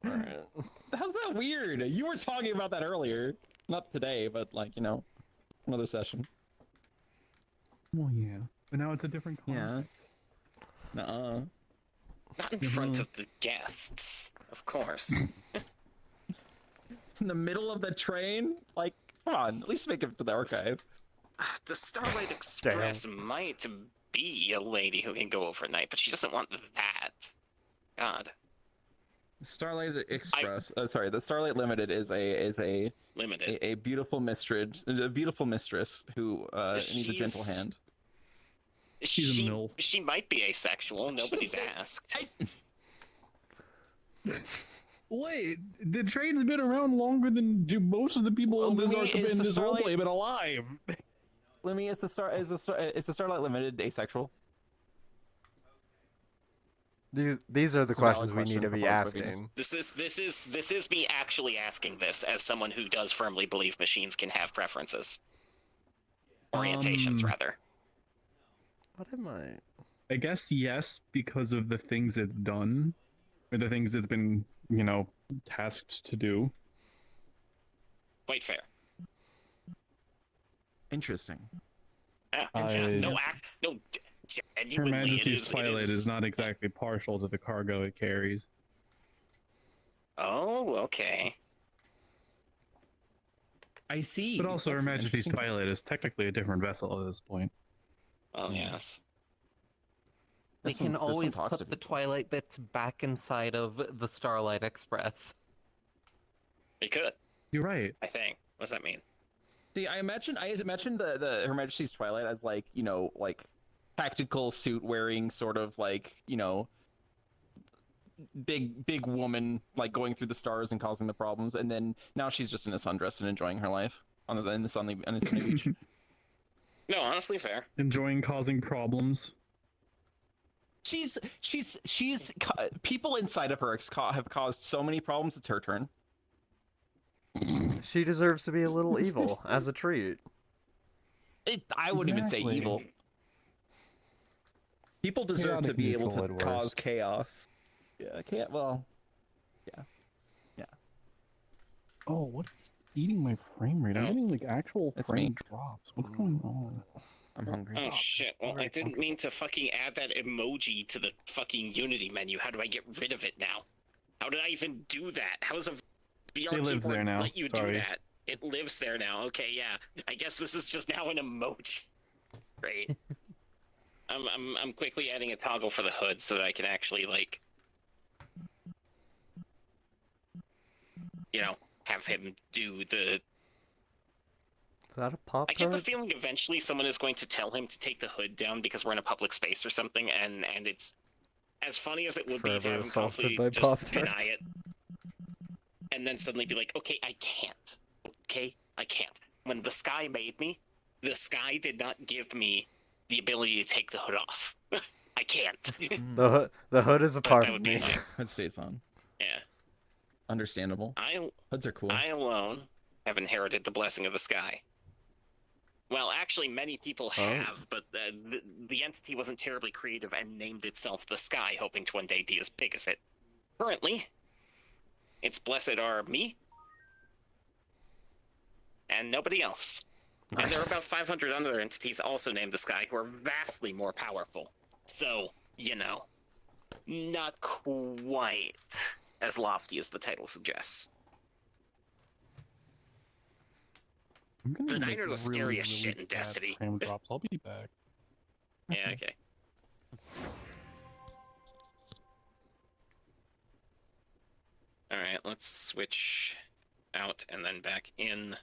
Alright. How's that weird? You were talking about that earlier. Not today, but like, you know, another session. Well, yeah, but now it's a different context. Yeah. Nuh-uh. Not in front of the guests, of course. In the middle of the train? Like, come on, at least make it to the archive. The Starlight Express might be a lady who can go overnight, but she doesn't want that. God. Starlight Express. Sorry, the Starlight Limited is a Limited. a beautiful mistress, who needs a gentle hand. She's a MILF. She might be asexual. Nobody's asked. Wait, the train's been around longer than most of the people in this roleplay been alive. Lemmy, is the Starlight Limited asexual? These are the questions we need to be asking. This is me actually asking this as someone who does firmly believe machines can have preferences. Orientations, rather. What am I? I guess yes, because of the things it's done, or the things it's been, you know, tasked to do. Quite fair. Interesting. No, Her Majesty's Twilight is not exactly partial to the cargo it carries. Oh, okay. I see. But also, Her Majesty's Twilight is technically a different vessel at this point. Oh, yes. We can always put the Twilight bits back inside of the Starlight Express. We could. You're right. I think. What does that mean? See, I imagine the Her Majesty's Twilight as like, you know, like tactical suit wearing sort of like, you know, big woman like going through the stars and causing the problems, and then now she's just in a sundress and enjoying her life in the sunny beach. No, honestly, fair. Enjoying causing problems. She's people inside of her have caused so many problems. It's her turn. She deserves to be a little evil as a treat. I wouldn't even say evil. People deserve to be able to cause chaos. Yeah, well, yeah. Oh, what's eating my frame rate? I'm getting like actual frame drops. What's going on? I'm hungry. Oh shit, well I didn't mean to fucking add that emoji to the fucking Unity menu. How do I get rid of it now? How did I even do that? How does a VR keyboard let you do that? It lives there now. Okay, yeah. I guess this is just now an emoji. Great. I'm quickly adding a toggle for the hood so that I can actually like, you know, have him do the. Is that a pop? I get the feeling eventually someone is going to tell him to take the hood down because we're in a public space or something, and it's as funny as it would be to have him constantly just deny it, and then suddenly be like, okay, I can't. Okay, I can't. When the sky made me, the sky did not give me the ability to take the hood off. I can't. The hood is a part of me. Hood stays on. Yeah. Understandable. Hoods are cool. I alone have inherited the blessing of the sky. Well, actually, many people have, but the entity wasn't terribly creative and named itself the Sky, hoping to one day be as big as it. Currently, its blessed are me and nobody else. Nice. And there are about 500 other entities also named the Sky who are vastly more powerful. So, you know, not quite as lofty as the title suggests. The Nine are the scariest shit in Destiny. Frame drops. I'll be back. Yeah, okay. Alright, let's switch out and then back in.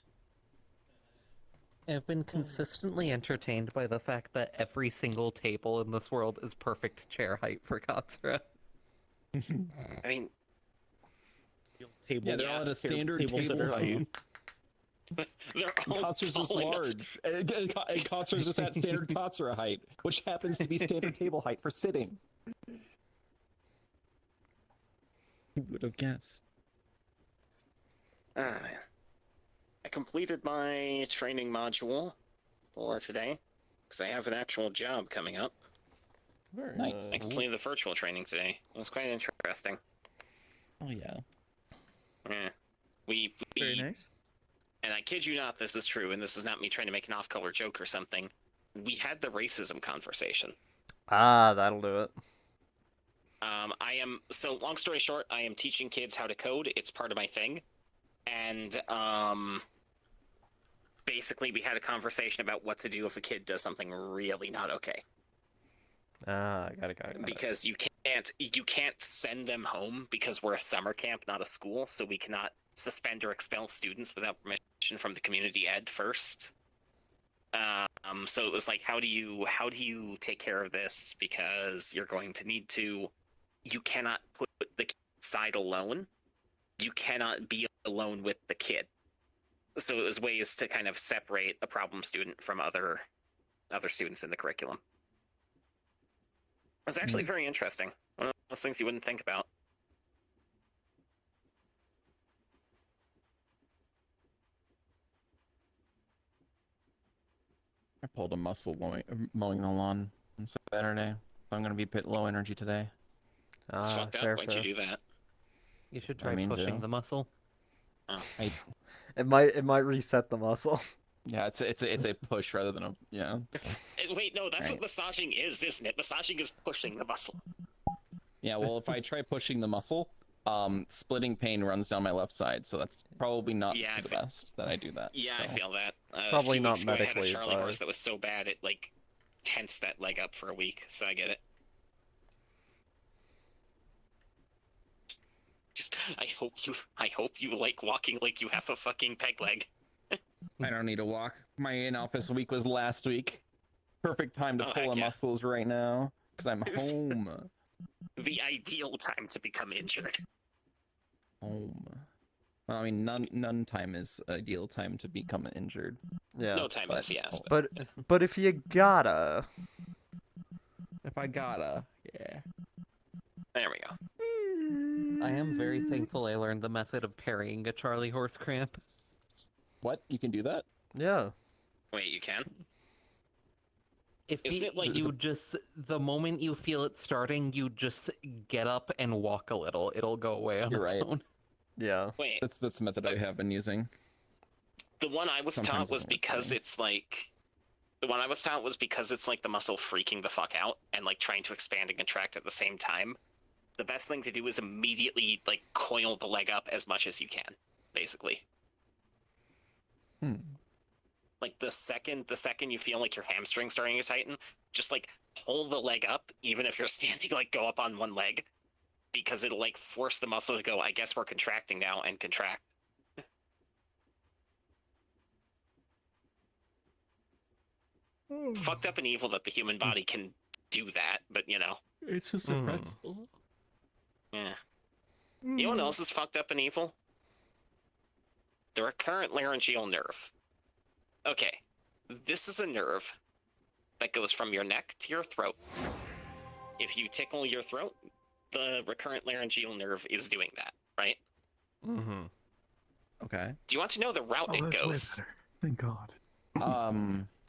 I've been consistently entertained by the fact that every single table in this world is perfect chair height for Katsura. I mean... they're all at a standard table height. Katsura's just large. And Katsura's just at standard Katsura height, which happens to be standard table height for sitting. Who would have guessed? Ah, man. I completed my training module for today, because I have an actual job coming up. Very nice. I completed the virtual training today. It was quite interesting. Oh yeah. Very nice. And I kid you not, this is true, and this is not me trying to make an off-color joke or something. We had the racism conversation. Ah, that'll do it. So long story short, I am teaching kids how to code. It's part of my thing. And, basically we had a conversation about what to do if a kid does something really not okay. Ah, got it. Because you can't send them home because we're a summer camp, not a school, so we cannot suspend or expel students without permission from the community ed first. So it was like, how do you take care of this? Because you're going to need to. You cannot put the kid side alone. You cannot be alone with the kid. So it was ways to kind of separate a problem student from other students in the curriculum. It was actually very interesting. One of those things you wouldn't think about. I pulled a muscle mowing the lawn on Saturday. So I'm gonna be a bit low energy today. It's fucked up. Why'd you do that? You should try pushing the muscle. Oh. It might reset the muscle. Yeah, it's a push rather than a Wait, no, that's what massaging is, isn't it? Massaging is pushing the muscle. Yeah, well, if I try pushing the muscle, splitting pain runs down my left side, so that's probably not the best that I do that. Yeah, so. I feel that. Probably not medically. I had a Charlie horse that was so bad it like tensed that leg up for a week, so I get it. Just, I hope you like walking like you have a fucking peg leg. I don't need to walk. My in-office week was last week. Perfect time to pull the muscles right now, because I'm home. The ideal time to become injured. Home. Well, I mean, none time is ideal time to become injured. Yeah. No time is, yes. But if you gotta. If I gotta, yeah. There we go. I am very thankful I learned the method of parrying a Charlie horse cramp. What? You can do that? Yeah. Wait, you can? If the moment you feel it starting, you just get up and walk a little. It'll go away on its own. Yeah. Wait. That's the method I have been using. The one I was taught was because it's like... The one I was taught was because it's like the muscle freaking the fuck out and like trying to expand and contract at the same time. The best thing to do is immediately like coil the leg up as much as you can, basically. Like the second you feel like your hamstring starting to tighten, just like pull the leg up, even if you're standing, like go up on one leg, because it'll like force the muscle to go, I guess we're contracting now, and contract. Fucked up and evil that the human body can do that, but you know. It's just a pretzel. Yeah. You know what else is fucked up and evil? The recurrent laryngeal nerve. Okay, this is a nerve that goes from your neck to your throat. If you tickle your throat, the recurrent laryngeal nerve is doing that, right? Mm-hmm. Okay. Do you want to know the route it goes? Thank God.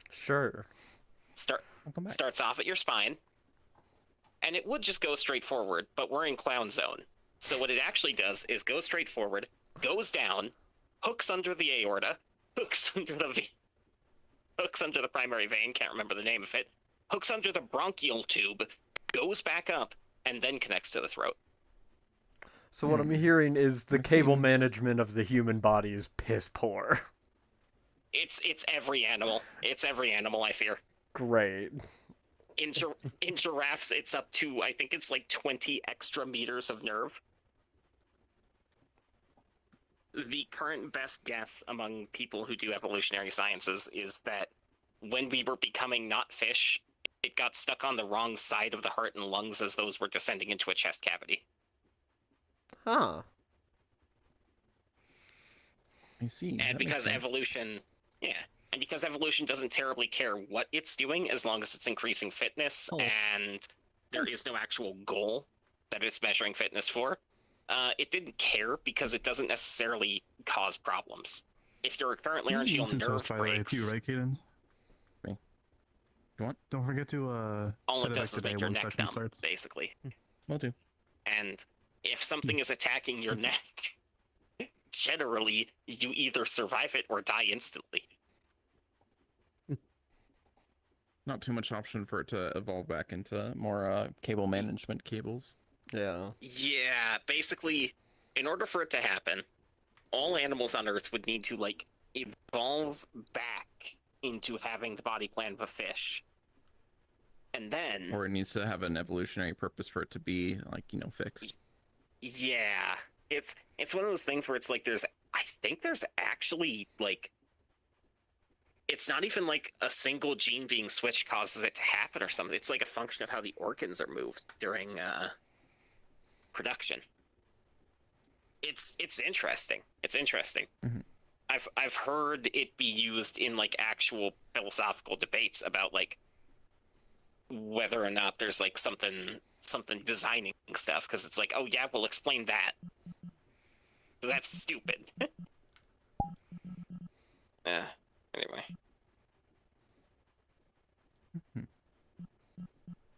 Sure. Starts off at your spine, and it would just go straight forward, but we're in clown zone. So what it actually does is go straight forward, goes down, hooks under the aorta, hooks under the primary vein, can't remember the name of it, hooks under the bronchial tube, goes back up, and then connects to the throat. So what I'm hearing is the cable management of the human body is piss poor. It's every animal. It's every animal, I fear. Great. In giraffes, it's up to, I think it's like 20 extra meters of nerve. The current best guess among people who do evolutionary sciences is that when we were becoming not fish, it got stuck on the wrong side of the heart and lungs as those were descending into a chest cavity. Huh. I see. And because evolution... Yeah. And because evolution doesn't terribly care what it's doing as long as it's increasing fitness and there is no actual goal that it's measuring fitness for, it didn't care because it doesn't necessarily cause problems. If your recurrent laryngeal nerve breaks... too, right, Cadence? Me. You want? Don't forget to all set it does is make your neck numb, starts. basically. Will do. And if something is attacking your neck, generally you either survive it or die instantly. Not too much option for it to evolve back into more cable management cables. Yeah. Yeah, basically, in order for it to happen, all animals on Earth would need to, like, evolve back into having the body plan of a fish. And then... Or it needs to have an evolutionary purpose for it to be, like, you know, fixed. Yeah. It's one of those things where it's like I think there's actually, like... It's not even, like, a single gene being switched causes it to happen or something. It's, like, a function of how the organs are moved during, production. It's interesting. It's interesting. Mm-hmm. I've heard it be used in, like, actual philosophical debates about, like, whether or not there's, like, something designing stuff, because it's like, oh yeah, we'll explain that. That's stupid. Anyway.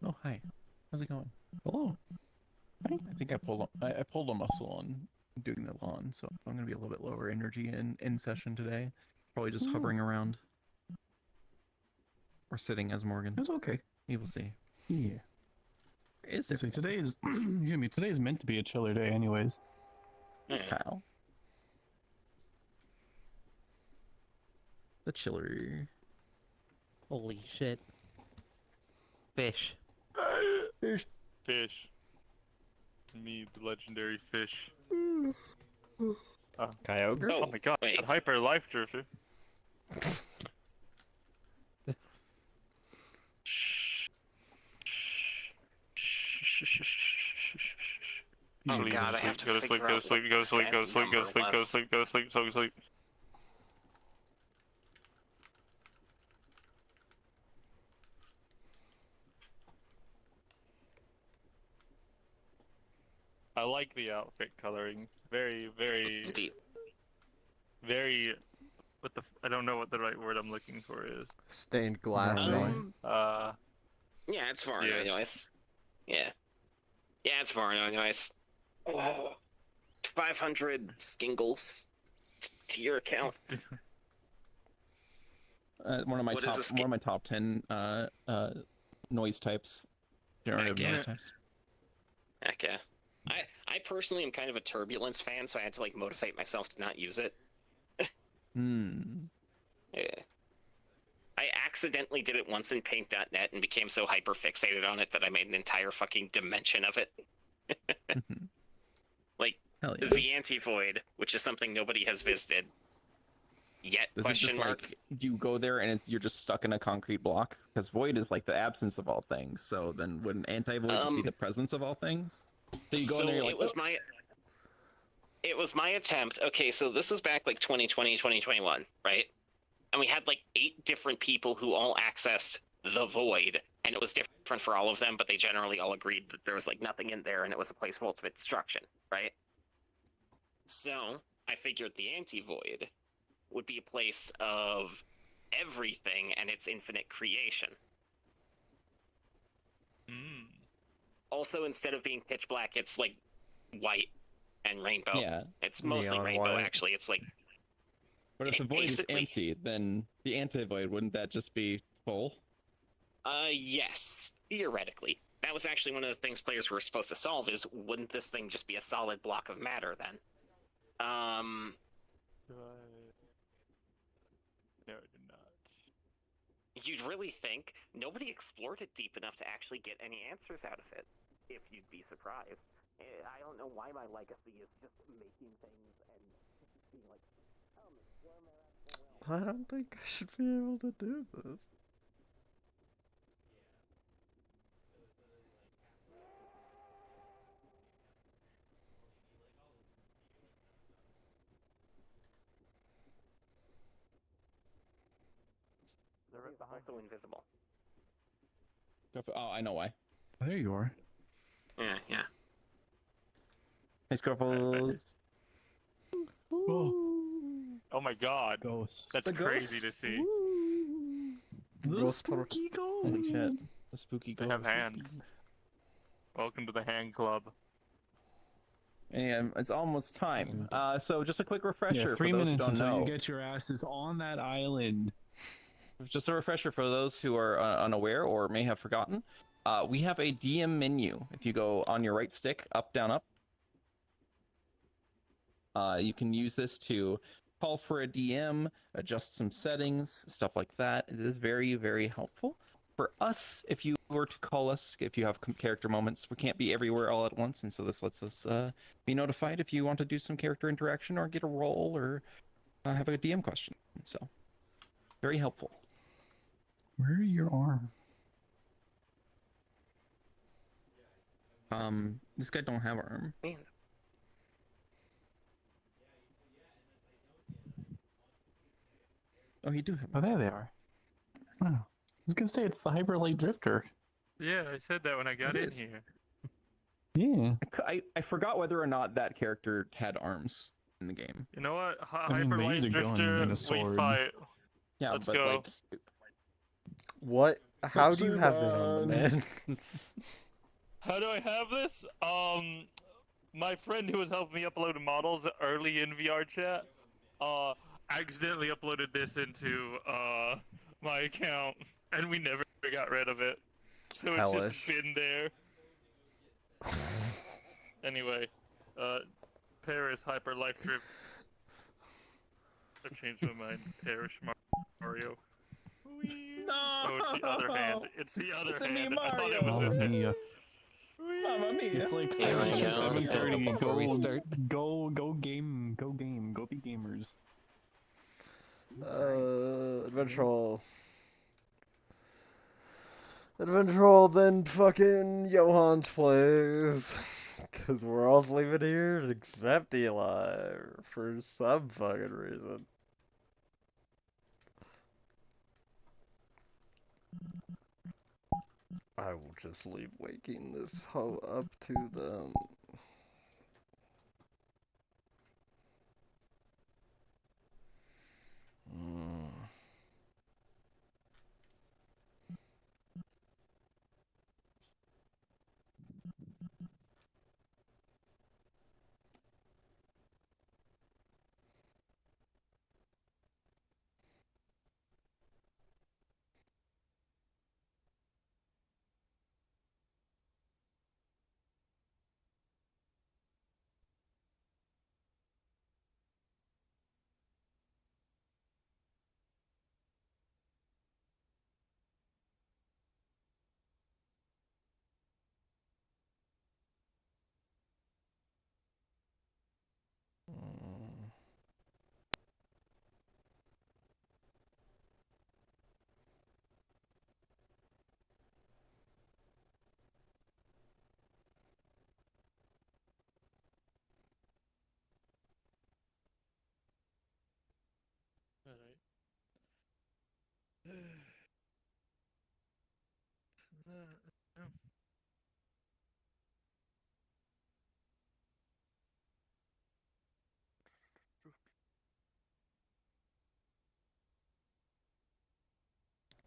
Oh, hi. How's it going? Hello. I think I pulled a muscle on doing the lawn, so I'm gonna be a little bit lower energy in session today. Probably just hovering around. Or sitting as Morgan. That's okay. We will see. Yeah. Is it? See, today is today is meant to be a chiller day, anyways. Kyle? The chiller. Holy shit. Fish. Fish. Me, the legendary fish. Kyogre? Oh my god, wait. that hyper life drifter. Oh Sleep, god, I have go to to sleep, figure go out to sleep, what go to sleep, this go to guy's sleep, go to number sleep, go to was. sleep, go to sleep, go to sleep, go to sleep. I like the outfit coloring. Very, very, Indeed. very. I don't know what the right word I'm looking for is. Stained glass. Uh, Yeah, it's far Yes. anyways. Yeah. Yeah, it's far anyways. 500 skingles to your account. One of my What is top a ski- 10 noise types. Generative Heck yeah. noise types. Heck yeah. I personally am kind of a turbulence fan, so I had to, like, motivate myself to not use it. Yeah. I accidentally did it once in paint.net and became so hyper fixated on it that I made an entire fucking dimension of it. Like, Hell yeah. the anti-void, which is something nobody has visited yet, Is it just like you go there and you're just stuck in a concrete block? Because void is like the absence of all things. So then would an anti-void just be the presence of all things? So you go in there, you're like, it was my attempt. Okay, so this was back like 2020, 2021, right? And we had like 8 different people who all accessed the void, and it was different for all of them, but they generally all agreed that there was like nothing in there and it was a place of ultimate destruction, right? So I figured the anti-void would be a place of everything and its infinite creation. Also, instead of being pitch black, it's like white and rainbow. yeah. It's mostly Neon rainbow, white. actually. It's like, But if the void is basically- empty, then the anti-void, wouldn't that just be full? yes, theoretically. That was actually one of the things players were supposed to solve, is wouldn't this thing just be a solid block of matter then? No, I did not. You'd really think nobody explored it deep enough to actually get any answers out of it, if you'd be surprised. I don't know why my legacy is just making things and being like, I don't think I should be able to do this. they're also invisible. Oh, I know why. There you are. Yeah. Hey, Scruffles. Oh, Oh my god, ghosts. that's The crazy ghost? to see. The Ghost horror. spooky ghosts. Holy shit. The spooky They ghost. have hands. Welcome to the hand club. And it's almost time. So just a quick refresher Yeah, for those who don't until know. you get your asses on that island. Just a refresher for those who are unaware or may have forgotten. We have a DM menu. If you go on your right stick, up, down, up, you can use this to call for a DM, adjust some settings, stuff like that. It is very, very helpful. For us, if you were to call us, if you have character moments, we can't be everywhere all at once, and so this lets us be notified if you want to do some character interaction or get a roll or have a DM question. So, very helpful. Where are your arms? This guy don't have arm. Man. Oh, he do have. Oh, there they are. Oh, I was gonna say it's the Hyperlight Drifter. Yeah, I said that when I got It in is. here. Yeah. I forgot whether or not that character had arms in the game. You know what? I mean, they Hyperlight use a gun Drifter, and a we sword. fight. Yeah, Let's but go. like, What? How do you have that on the man? How do I have this? My friend who was helping me upload models early in VR chat, accidentally uploaded this into my account, and we never got rid of it. So it's Hellish. just been there. Anyway, Paris Hyper Life Drift. I changed my mind. Paris Mario. no. Oh, it's the other hand. It's the other It's a me, hand. I thought it was Mamma this hand. mia. Mamma mia. It's like Yeah, wanna 7, get on the 7:30. phone before we start? Go game. Go be gamers. Adventure Hall. Adventure Hall, then fucking Johan's place. Because we're all sleeping here except Eli. For some fucking reason. I will just leave waking this hoe up to them.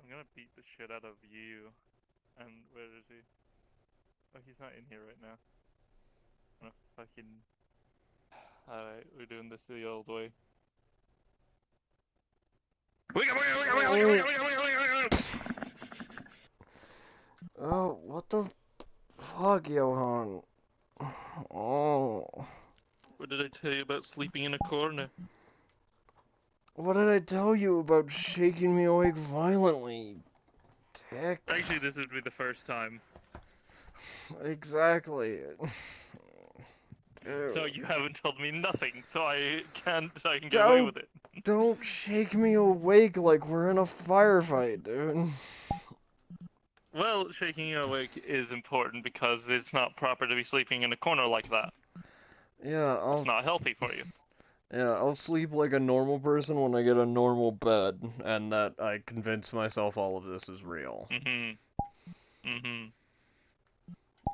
I'm gonna beat the shit out of you. And where is he? Oh, he's not in here right now. I'm gonna fucking. Alright, we're doing this the old way. Oh, what the fuck, Johan? Oh. What did I tell you about sleeping in a corner? What did I tell you about shaking me awake violently? Dick. Actually, this would be the first time. Exactly. So you haven't told me nothing, so I can get Don't- away with it. Don't shake me awake like we're in a firefight, dude. Well, shaking you awake is important because it's not proper to be sleeping in a corner like that. Yeah, It's not healthy for you. I'll sleep like a normal person when I get a normal bed, and that I convince myself all of this is real.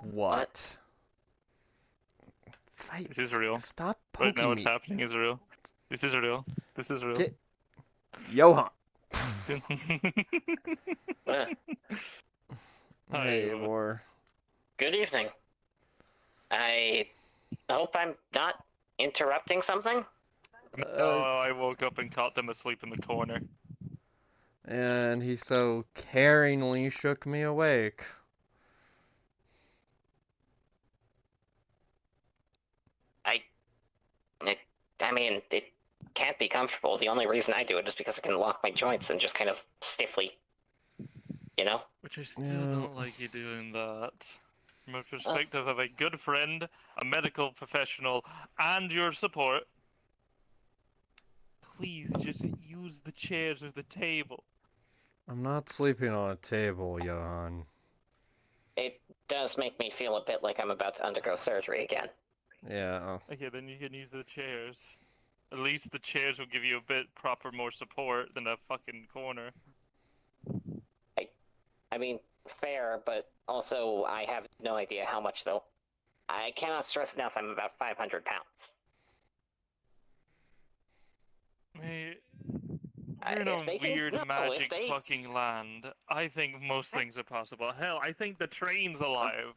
What? Fight. This is real. Stop Right poking now, what's me. happening is real. This is real. This is real. Get... Johan. Hi, Hey, Evor. good evening. I hope I'm not interrupting something. Oh, I woke up and caught them asleep in the corner. And he so caringly shook me awake. I mean, it can't be comfortable. The only reason I do it is because I can lock my joints and just kind of stiffly, you know? Which I still don't like you doing that. From a perspective of a good friend, a medical professional, and your support, please just use the chairs or the table. I'm not sleeping on a table, Johan. It does make me feel a bit like I'm about to undergo surgery again. Yeah. Okay, then you can use the chairs. At least the chairs will give you a bit more support than a fucking corner. I mean, fair, but also I have no idea how much though. I cannot stress enough I'm about 500 pounds. Hey, we're in a weird magic fucking land. I think most things are possible. Hell, I think the train's alive.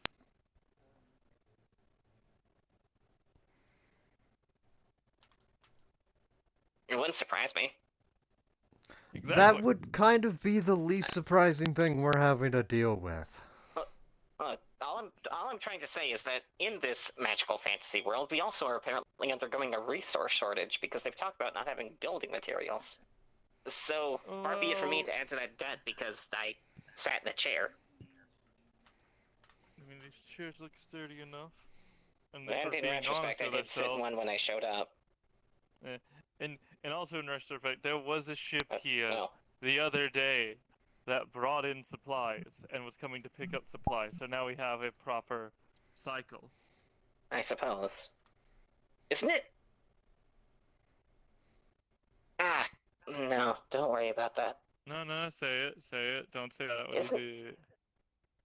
It wouldn't surprise me. Exactly. That would kind of be the least surprising thing we're having to deal with. All I'm trying to say is that in this magical fantasy world, we also are apparently undergoing a resource shortage because they've talked about not having building materials. So, far be it for me to add to that debt because I sat in a chair. I mean, these chairs look sturdy enough. And in retrospect, I did sit in one when I showed up. And also in retrospect, there was a ship here the other day that brought in supplies and was coming to pick up supplies. So now we have a proper cycle. I suppose. Isn't it? Ah, no, don't worry about that. No, say it. Don't say that.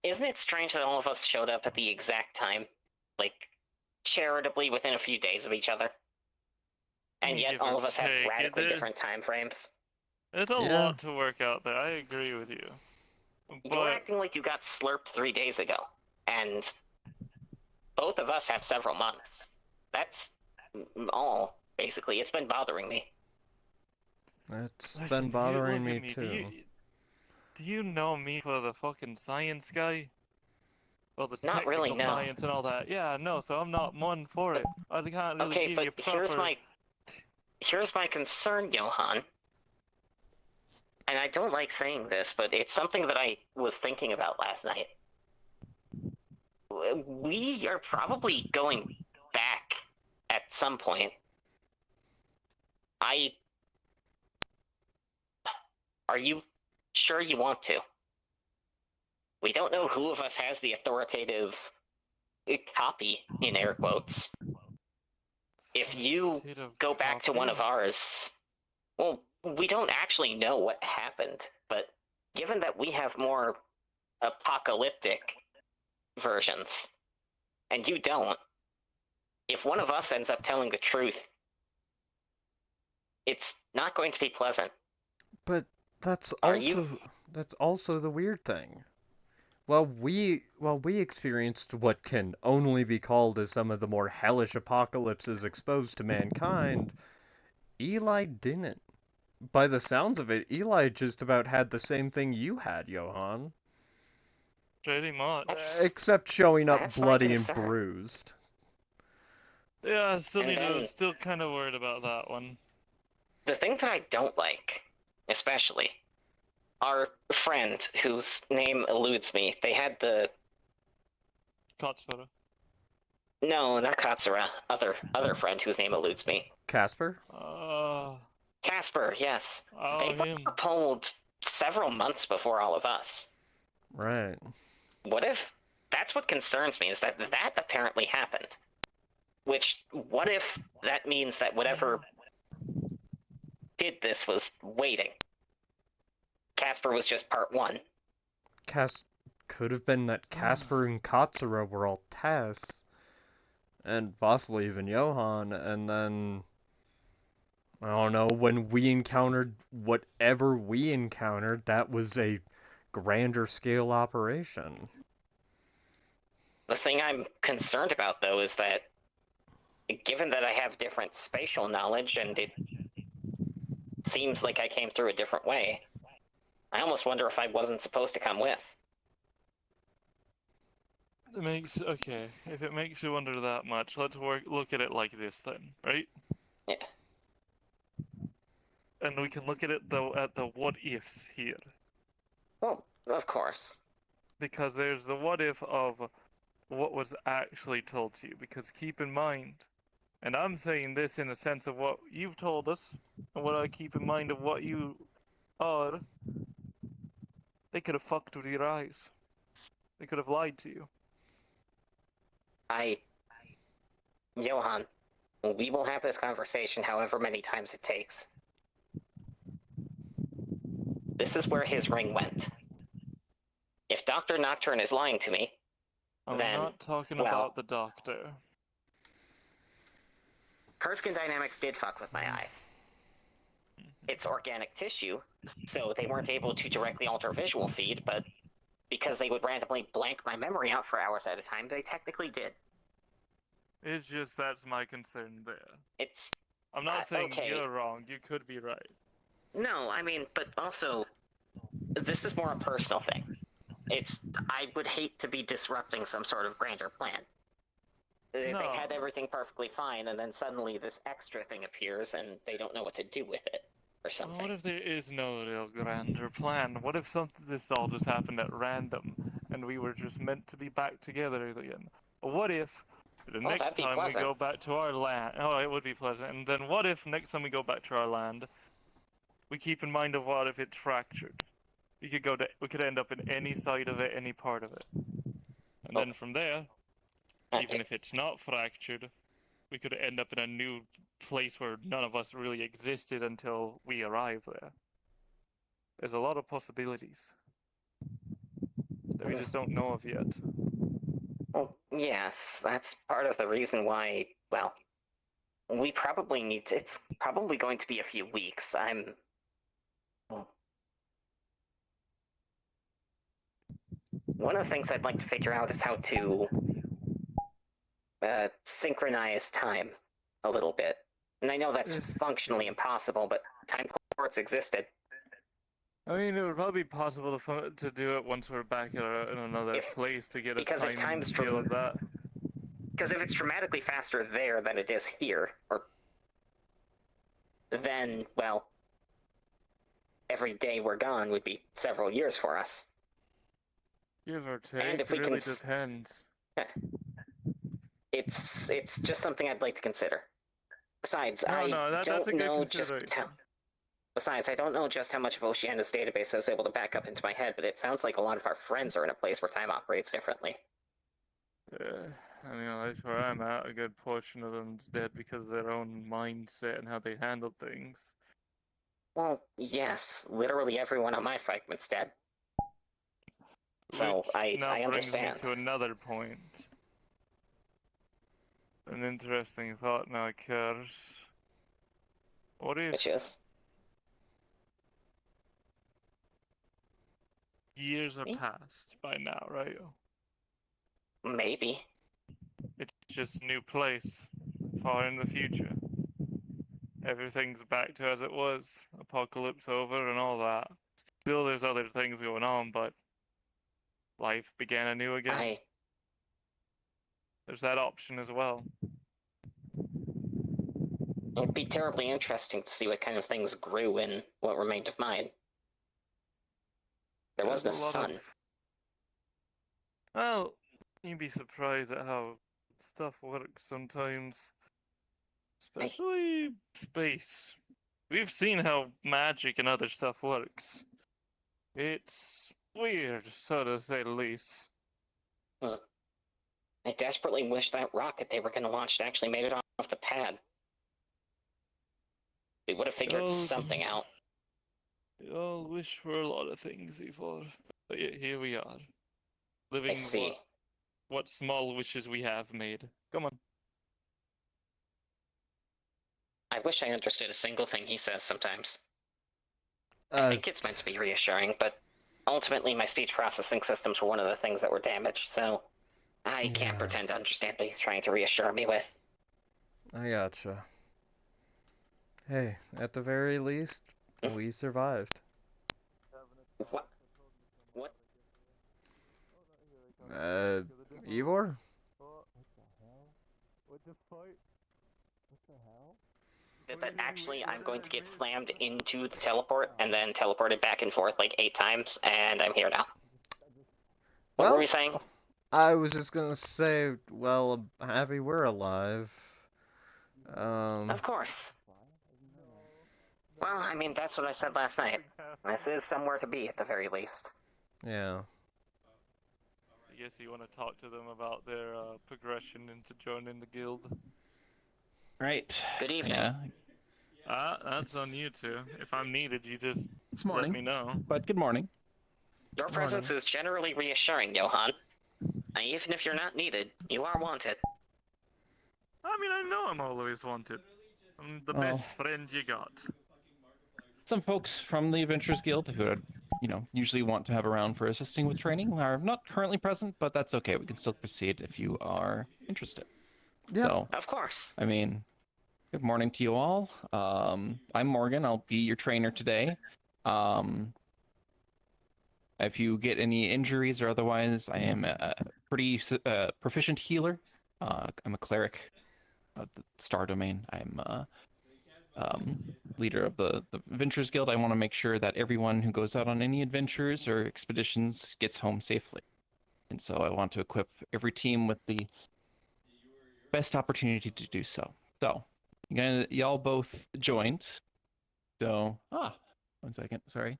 Isn't it strange that all of us showed up at the exact time? Like, charitably within a few days of each other? And yet all of us have radically different time frames? There's a lot to work out there. I agree with you. You're acting like you got slurped 3 days ago. And both of us have several months. That's all, basically. It's been bothering me. It's been bothering me too. Do you know me for the fucking science guy? Well, the not really, no. Science and all that. Yeah, no, so I'm not one for it. I can't really give you proper... here's my concern, Johan. And I don't like saying this, but it's something that I was thinking about last night. We are probably going back at some point. Are you sure you want to? We don't know who of us has the authoritative copy, in air quotes. If you go back to one of ours, well, we don't actually know what happened, but given that we have more apocalyptic versions, and you don't, if one of us ends up telling the truth, it's not going to be pleasant. But that's also the weird thing. Well, we experienced what can only be called as some of the more hellish apocalypses exposed to mankind. Eli didn't. By the sounds of it, Eli just about had the same thing you had, Johan. Pretty much. Except showing up bloody and bruised. Yeah, I still kind of worried about that one. The thing that I don't like, especially, our friend whose name eludes me, they had the... Katsura. No, not Katsura. Other friend whose name eludes me. Casper? Casper, yes. Oh, they were pulled several months before all of us. Right. What if... That's what concerns me, is that apparently happened. Which, what if that means that whatever did this was waiting? Casper was just part one. Could have been that Casper and Katsura were all tests, and possibly even Johan, and then, I don't know, when we encountered whatever we encountered, that was a grander scale operation. The thing I'm concerned about, though, is that given that I have different spatial knowledge and it seems like I came through a different way, I almost wonder if I wasn't supposed to come with. Okay, if it makes you wonder that much, let's look at it like this then, right? Yeah. And we can look at it at the what ifs here. Well, of course. Because there's the what if of what was actually told to you. Because keep in mind, and I'm saying this in a sense of what you've told us, and what I keep in mind of what you are, they could have fucked with your eyes. They could have lied to you. Johan, we will have this conversation however many times it takes. This is where his ring went. If Dr. Nocturne is lying to me, I'm then, not talking well, about the doctor. Perskin Dynamics did fuck with my eyes. It's organic tissue, so they weren't able to directly alter visual feed, but because they would randomly blank my memory out for hours at a time, they technically did. It's just that's my concern there. I'm not saying okay. you're wrong, you could be right. No, I mean, but also, this is more a personal thing. I would hate to be disrupting some sort of grander plan. They had everything perfectly fine, and then suddenly this extra thing appears, and they don't know what to do with it, or something. Well, what if there is no real grander plan? What if this all just happened at random, and we were just meant to be back together again? What if the next time we go back to our land... Oh, it would be pleasant. And then what if next time we go back to our land, we keep in mind of what if it's fractured? We could end up in any side of it, any part of it. And then from there, even if it's not fractured, we could end up in a new place where none of us really existed until we arrive there. There's a lot of possibilities that we just don't know of yet. Well, yes, that's part of the reason why, well, we probably need to, it's probably going to be a few weeks. One of the things I'd like to figure out is how to synchronize time a little bit. And I know that's functionally impossible, but time courts existed. I mean, it would probably be possible to do it once we're back in another place to get a time feel of that. Because if it's dramatically faster there than it is here, then, well, every day we're gone would be several years for us. Give or take, and if it really depends. It's just something I'd like to consider. Besides, that's a good consideration. Besides, I don't know just how much of Oceana's database I was able to back up into my head, but it sounds like a lot of our friends are in a place where time operates differently. I mean, that's where I'm at. A good portion of them's dead because of their own mindset and how they handle things. Well, yes, literally everyone on my fragment's dead. So, I understand. Brings me to another point. An interesting thought now occurs. What if... Which is? Years are past by now, right? Maybe. It's just a new place, far in the future. Everything's back to as it was. Apocalypse over and all that. Still there's other things going on, but life began anew again. There's that option as well. It'd be terribly interesting to see what kind of things grew in what remained of mine. There was no sun. Well, you'd be surprised at how stuff works sometimes. Especially space. We've seen how magic and other stuff works. It's weird, so to say the least. I desperately wish that rocket they were going to launch actually made it off the pad. We would have figured something out. We all wish for a lot of things, Evor. But yet here we are. Living what small wishes we have made. Come on. I wish I understood a single thing he says sometimes. I think it's meant to be reassuring, but ultimately my speech processing systems were one of the things that were damaged, so I can't pretend to understand what he's trying to reassure me with. I gotcha. Hey, at the very least, we survived. What? What? Evor? That actually I'm going to get slammed into the teleport and then teleported back and forth like 8 times, and I'm here now. What were we saying? I was just gonna say, well, I'm happy we're alive. Of course. Well, I mean, that's what I said last night. This is somewhere to be, at the very least. Yeah. I guess you want to talk to them about their progression into joining the guild. Right. Good evening. Yeah. That's on you two. If I'm needed, you just morning, let me know. But good morning. Your presence is generally reassuring, Johan. Even if you're not needed, you are wanted. I mean, I know I'm always wanted. I'm the best friend you got. Some folks from the Adventurers Guild who would, usually want to have around for assisting with training are not currently present, but that's okay. We can still proceed if you are interested. Yeah. So, of course. I mean, good morning to you all. I'm Morgan. I'll be your trainer today. If you get any injuries or otherwise, I am a pretty proficient healer. I'm a cleric of the Star Domain. I'm leader of the Adventurers Guild. I want to make sure that everyone who goes out on any adventures or expeditions gets home safely. And so I want to equip every team with the best opportunity to do so. So, y'all both joined. So, 1 second, sorry.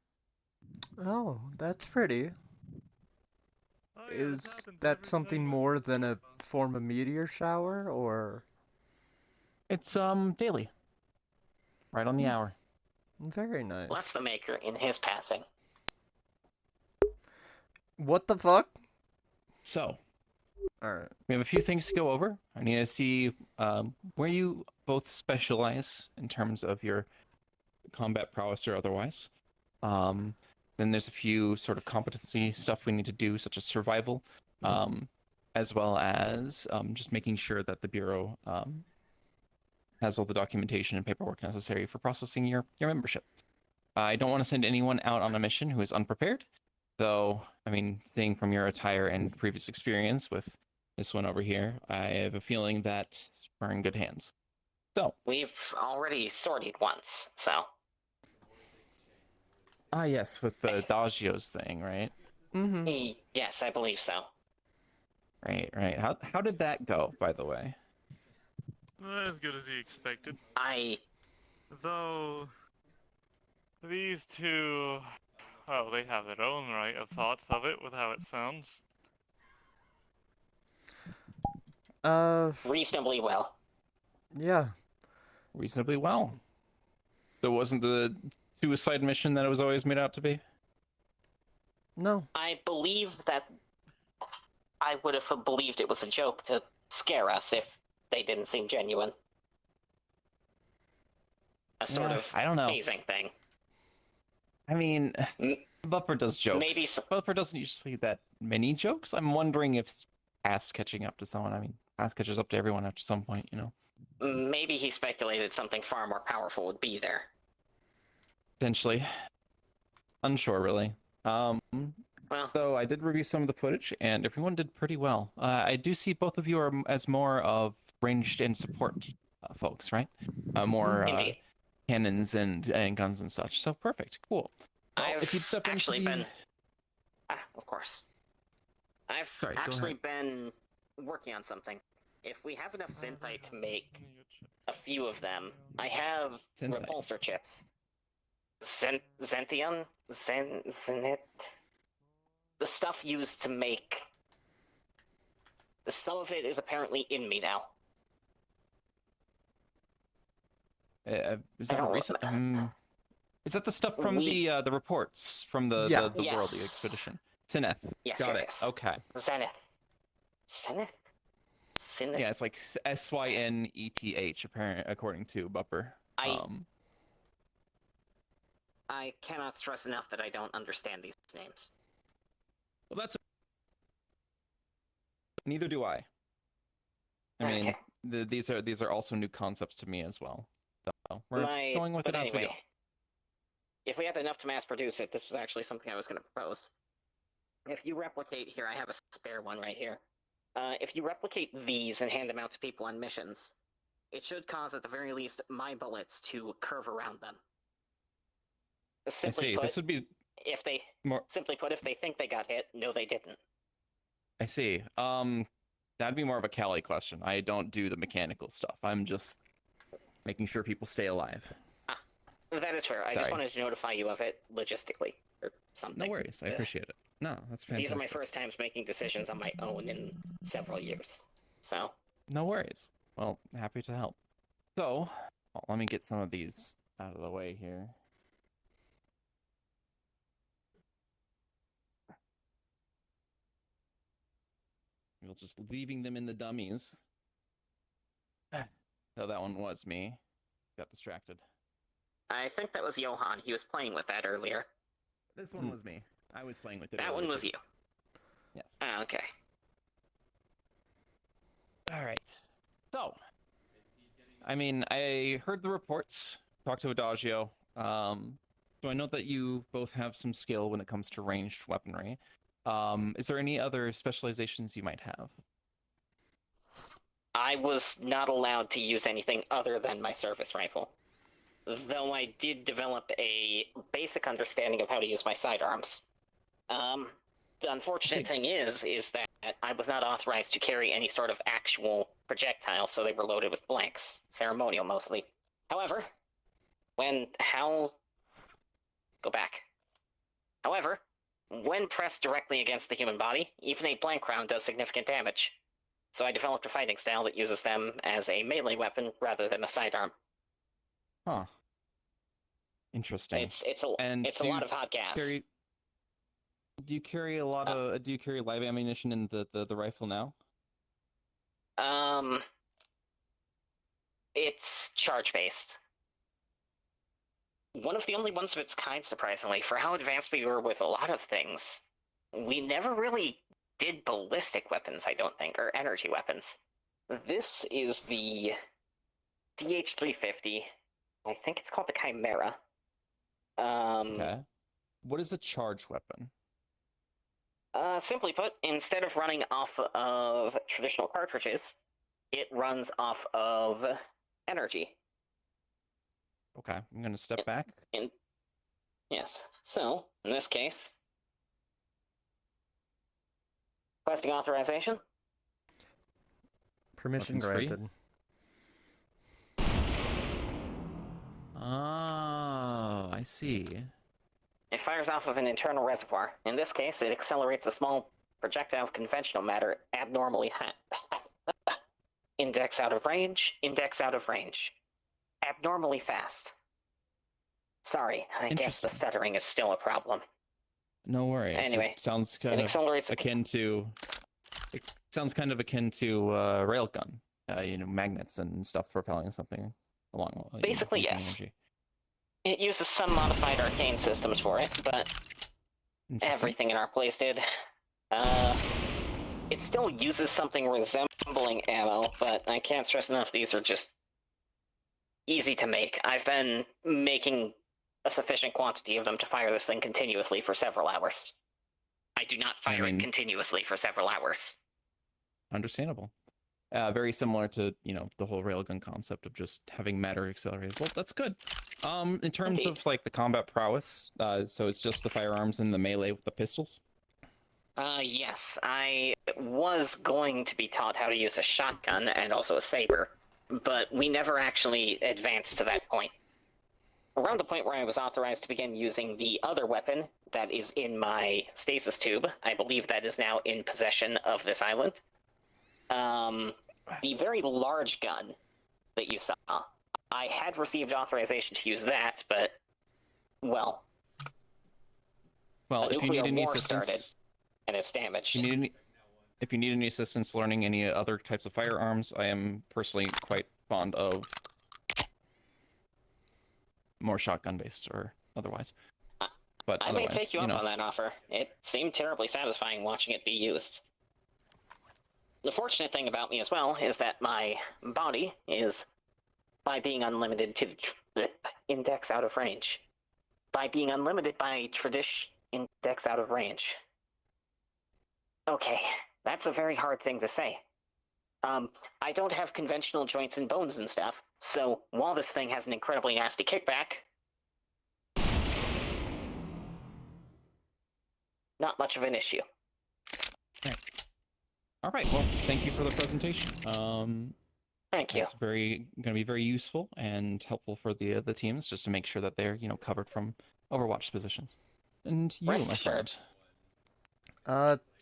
Oh, that's pretty. Oh, yeah, Is that something more than a form of meteor shower, or? It's daily. Right on the hour. Very nice. Bless the Maker in his passing. What the fuck? So, alright. We have a few things to go over. I need to see where you both specialize in terms of your combat prowess or otherwise. Then there's a few sort of competency stuff we need to do, such as survival, as well as just making sure that the Bureau has all the documentation and paperwork necessary for processing your membership. I don't want to send anyone out on a mission who is unprepared, though, I mean, seeing from your attire and previous experience with this one over here, I have a feeling that we're in good hands. So. We've already sorted once, so. Yes, with the Dagios thing, right? Mm-hmm. Yes, I believe so. Right. How did that go, by the way? Not as good as you expected. Though... These two... Well, they have their own right of thoughts of it with how it sounds. Reasonably well. Yeah. Reasonably well. So it wasn't the suicide mission that it was always made out to be? No. I believe that I would have believed it was a joke to scare us if they didn't seem genuine. A sort of I don't know. hazing thing. I mean, Buffer does jokes. Maybe Buffer doesn't usually that many jokes. I'm wondering if ass catching up to someone. I mean, ass catches up to everyone after some point, Maybe he speculated something far more powerful would be there. Potentially. Unsure, really. Well, so I did review some of the footage, and everyone did pretty well. I do see both of you are as more of ranged and support folks, right? More cannons and guns and such. So perfect, cool. Well, I've if you step actually into the... been... of course. I've Sorry, actually been working on something. If we have enough synthite to make a few of them, I have repulsor chips. Zenith? The stuff used to make... Some of it is apparently in me now. Is that a recent... is that the stuff from the reports from the world, the expedition? Zenith. Yes, Got it. Yes. Okay. Zenith. Yeah, it's like SYNETH, according to Bupper. I cannot stress enough that I don't understand these names. Well, neither do I. I mean, these are also new concepts to me as well. So we're going with it as we go. If we had enough to mass produce it, this was actually something I was going to propose. If you replicate here, I have a spare one right here. If you replicate these and hand them out to people on missions, it should cause, at the very least, my bullets to curve around them. Simply put, this would be if they more. Simply put, if they think they got hit, no, they didn't. I see. That'd be more of a Callie question. I don't do the mechanical stuff. I'm just making sure people stay alive. That is fair. I just wanted to notify you of it logistically or something. No worries. I appreciate it. No, that's fantastic. These are my first times making decisions on my own in several years. So. No worries. Well, happy to help. So, let me get some of these out of the way here. We'll just leaving them in the dummies. So that one was me. Got distracted. I think that was Johan. He was playing with that earlier. This one was me. I was playing with it. That one was you. Yes. Okay. All right. So, I mean, I heard the reports, talked to Adagio. So I know that you both have some skill when it comes to ranged weaponry. Is there any other specializations you might have? I was not allowed to use anything other than my service rifle. Though I did develop a basic understanding of how to use my sidearms. The unfortunate thing is that I was not authorized to carry any sort of actual projectile, so they were loaded with blanks. Ceremonial, mostly. However, However, when pressed directly against the human body, even a blank round does significant damage. So I developed a fighting style that uses them as a melee weapon rather than a sidearm. Huh. Interesting. It's a lot of hot gas. Do you carry a lot of live ammunition in the rifle now? It's charge based. One of the only ones of its kind, surprisingly, for how advanced we were with a lot of things. We never really did ballistic weapons, I don't think, or energy weapons. This is the DH-350. I think it's called the Chimera. Okay. What is a charge weapon? Simply put, instead of running off of traditional cartridges, it runs off of energy. Okay, I'm going to step back. Yes. So, in this case, requesting authorization. Permission granted. Oh, I see. It fires off of an internal reservoir. In this case, it accelerates a small projectile of conventional matter abnormally index out of range, index out of range. Abnormally fast. Sorry, I guess the stuttering is still a problem. No worries. Anyway, it sounds kind of akin to railgun. Magnets and stuff propelling something along. Basically, yes. Energy. It uses some modified arcane systems for it, but everything in our place did. It still uses something resembling ammo, but I can't stress enough these are just easy to make. I've been making a sufficient quantity of them to fire this thing continuously for several hours. I do not fire it continuously for several hours. Understandable. Very similar to, the whole railgun concept of just having matter accelerated. Well, that's good. In terms of, the combat prowess, so it's just the firearms and the melee with the pistols? Yes. I was going to be taught how to use a shotgun and also a saber, but we never actually advanced to that point. Around the point where I was authorized to begin using the other weapon that is in my stasis tube, I believe that is now in possession of this island. The very large gun that you saw, I had received authorization to use that, but, well, if you need any assistance, started, and it's damaged. If you need any assistance learning any other types of firearms, I am personally quite fond of more shotgun-based or otherwise. But I may take you up on that offer. It seemed terribly satisfying watching it be used. The fortunate thing about me as well is that my body is, by being unlimited to the index out of range, by being unlimited by tradition index out of range. Okay, that's a very hard thing to say. I don't have conventional joints and bones and stuff, so while this thing has an incredibly nasty kickback, not much of an issue. All right. Well, thank you for the presentation. Thank you. It's going to be very useful and helpful for the teams, just to make sure that they're covered from Overwatch positions. And you, Rest my friend.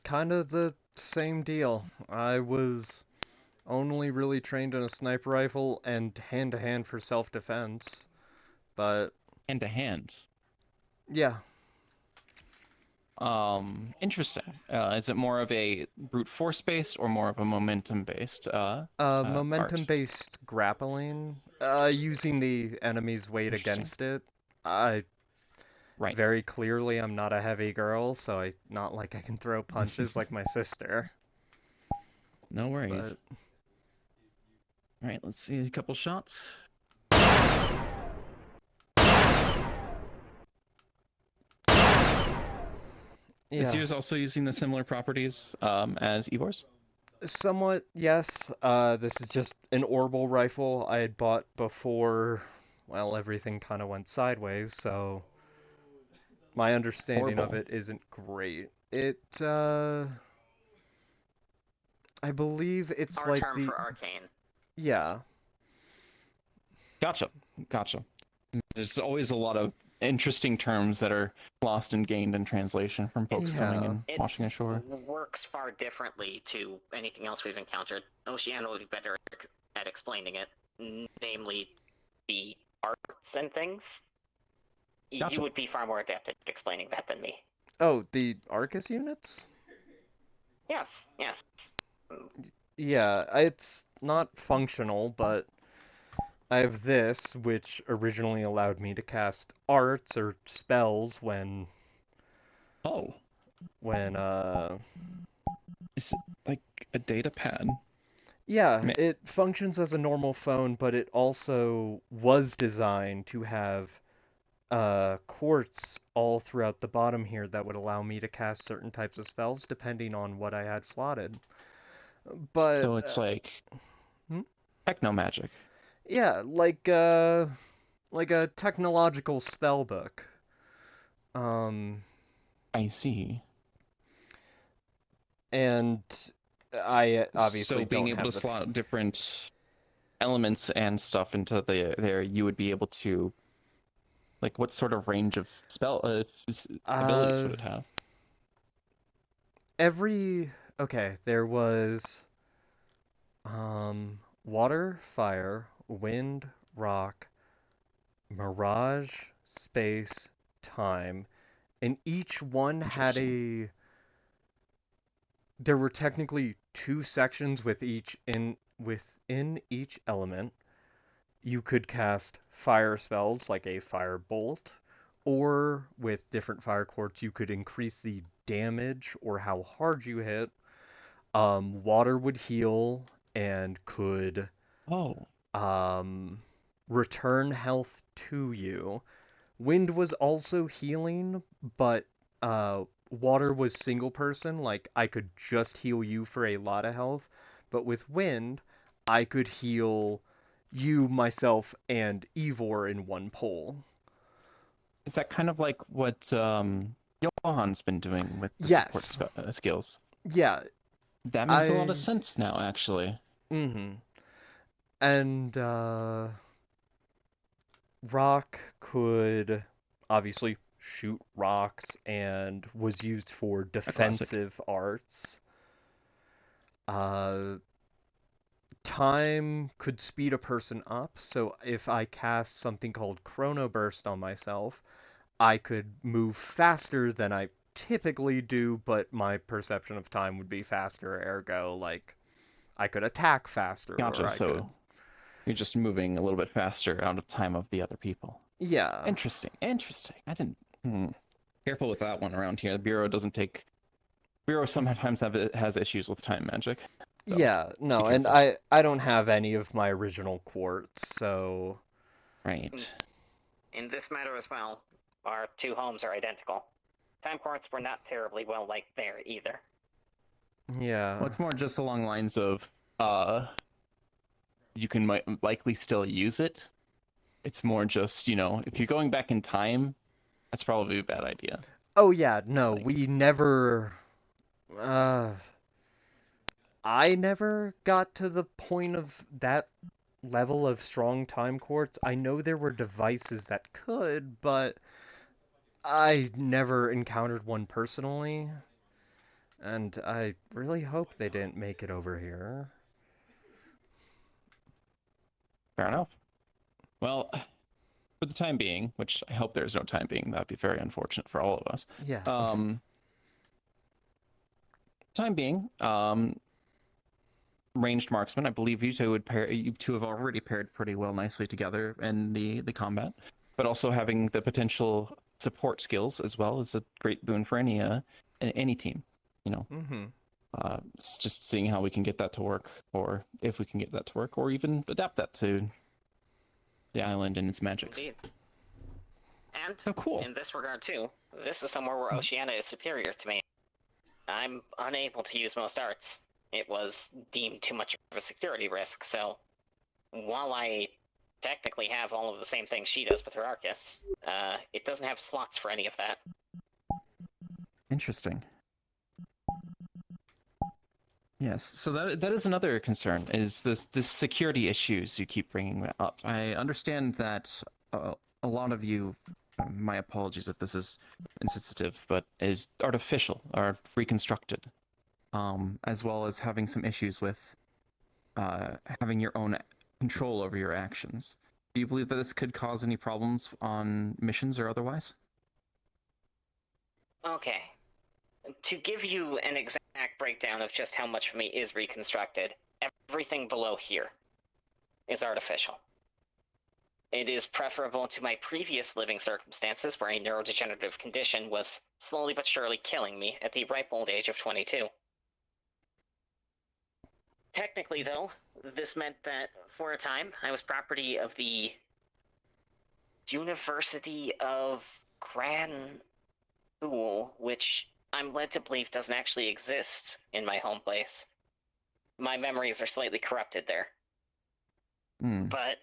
Kind of the same deal. I was only really trained in a sniper rifle and hand-to-hand for self-defense, but... Hand-to-hand? Yeah. Interesting. Is it more of a brute force based or more of a momentum based? Momentum based grappling. Using the enemy's weight against it. Very clearly I'm not a heavy girl, so not like I can throw punches like my sister. No worries. But... Alright, let's see a couple shots. Yeah. Is yours also using the similar properties as Evor's? Somewhat, yes. This is just an orbital rifle I had bought before, well, everything kind of went sideways, so my understanding of it isn't great. I believe it's our like term for arcane. Yeah. Gotcha. There's always a lot of interesting terms that are lost and gained in translation from folks coming and washing ashore. It works far differently to anything else we've encountered. Oceana would be better at explaining it, namely the arts and things. Gotcha. You would be far more adept at explaining that than me. Oh, the Arcus units? Yes. Yeah, it's not functional, but I have this, which originally allowed me to cast arts or spells when... Is it like a data pad? Yeah, it functions as a normal phone, but it also was designed to have quartz all throughout the bottom here that would allow me to cast certain types of spells depending on what I had slotted. But... So it's like... techno magic. Yeah, like a technological spell book. I see. And I obviously so being able to slot different elements and stuff into there, you would be able to, like, what sort of range of spell abilities would it have? Okay, there was water, fire, wind, rock, mirage, space, time, and each one had there were technically 2 sections within each element. You could cast fire spells like a fire bolt, or with different fire quartz you could increase the damage or how hard you hit. Water would heal and could return health to you. Wind was also healing, but water was single person, like I could just heal you for a lot of health, but with wind, I could heal you, myself, and Evor in one pull. Is that kind of like what Johan's been doing with the support skills? Yeah. That makes a lot of sense now, actually. And rock could obviously shoot rocks and was used for defensive arts. Time could speed a person up, so if I cast something called Chrono Burst on myself, I could move faster than I typically do, but my perception of time would be faster, ergo, like, I could attack faster. Gotcha, so you're just moving a little bit faster out of time of the other people. Yeah. Interesting. I didn't... Careful with that one around here. The Bureau doesn't take... Bureau sometimes has issues with time magic. So yeah, no, and I don't have any of my original quartz, so... Right. In this matter as well, our two homes are identical. Time quartz were not terribly well liked there either. Yeah. Well, it's more just along lines of, you can likely still use it. It's more just, if you're going back in time, that's probably a bad idea. Oh yeah, no, we never... I never got to the point of that level of strong time quartz. I know there were devices that could, but I never encountered one personally. And I really hope they didn't make it over here. Fair enough. Well, for the time being, which I hope there's no time being, that'd be very unfortunate for all of us. Yeah. Time being, ranged marksman, I believe you two have already paired pretty well nicely together in the combat, but also having the potential support skills as well is a great boon for any team, It's just seeing how we can get that to work, or if we can get that to work, or even adapt that to the island and its magics. Indeed. And cool. In this regard too, this is somewhere where Oceana is superior to me. I'm unable to use most arts. It was deemed too much of a security risk, so while I technically have all of the same things she does with her Arcus, it doesn't have slots for any of that. Interesting. Yes, so that is another concern, is this security issues you keep bringing up. I understand that a lot of you, my apologies if this is insensitive, but is artificial or reconstructed, as well as having some issues with having your own control over your actions. Do you believe that this could cause any problems on missions or otherwise? Okay. To give you an exact breakdown of just how much of me is reconstructed, everything below here is artificial. It is preferable to my previous living circumstances where a neurodegenerative condition was slowly but surely killing me at the ripe old age of 22. Technically, though, this meant that for a time I was property of the University of Gran School, which I'm led to believe doesn't actually exist in my home place. My memories are slightly corrupted there. But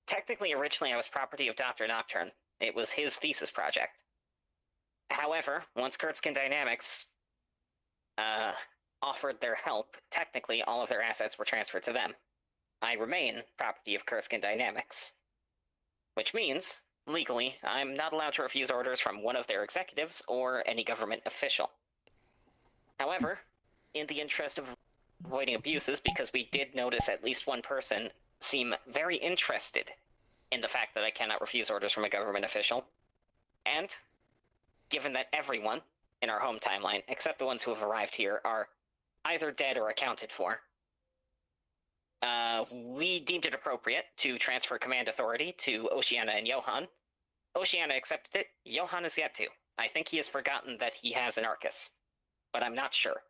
technically, originally I was property of Dr. Nocturne. It was his thesis project. However, once Kurtzkin Dynamics offered their help, technically all of their assets were transferred to them. I remain property of Kurtzkin Dynamics. Which means, legally, I'm not allowed to refuse orders from one of their executives or any government official. However, in the interest of avoiding abuses, because we did notice at least one person seem very interested in the fact that I cannot refuse orders from a government official, and given that everyone in our home timeline, except the ones who have arrived here, are either dead or accounted for, we deemed it appropriate to transfer command authority to Oceana and Johan. Oceana accepted it. Johan is yet to. I think he has forgotten that he has an Arcus, but I'm not sure.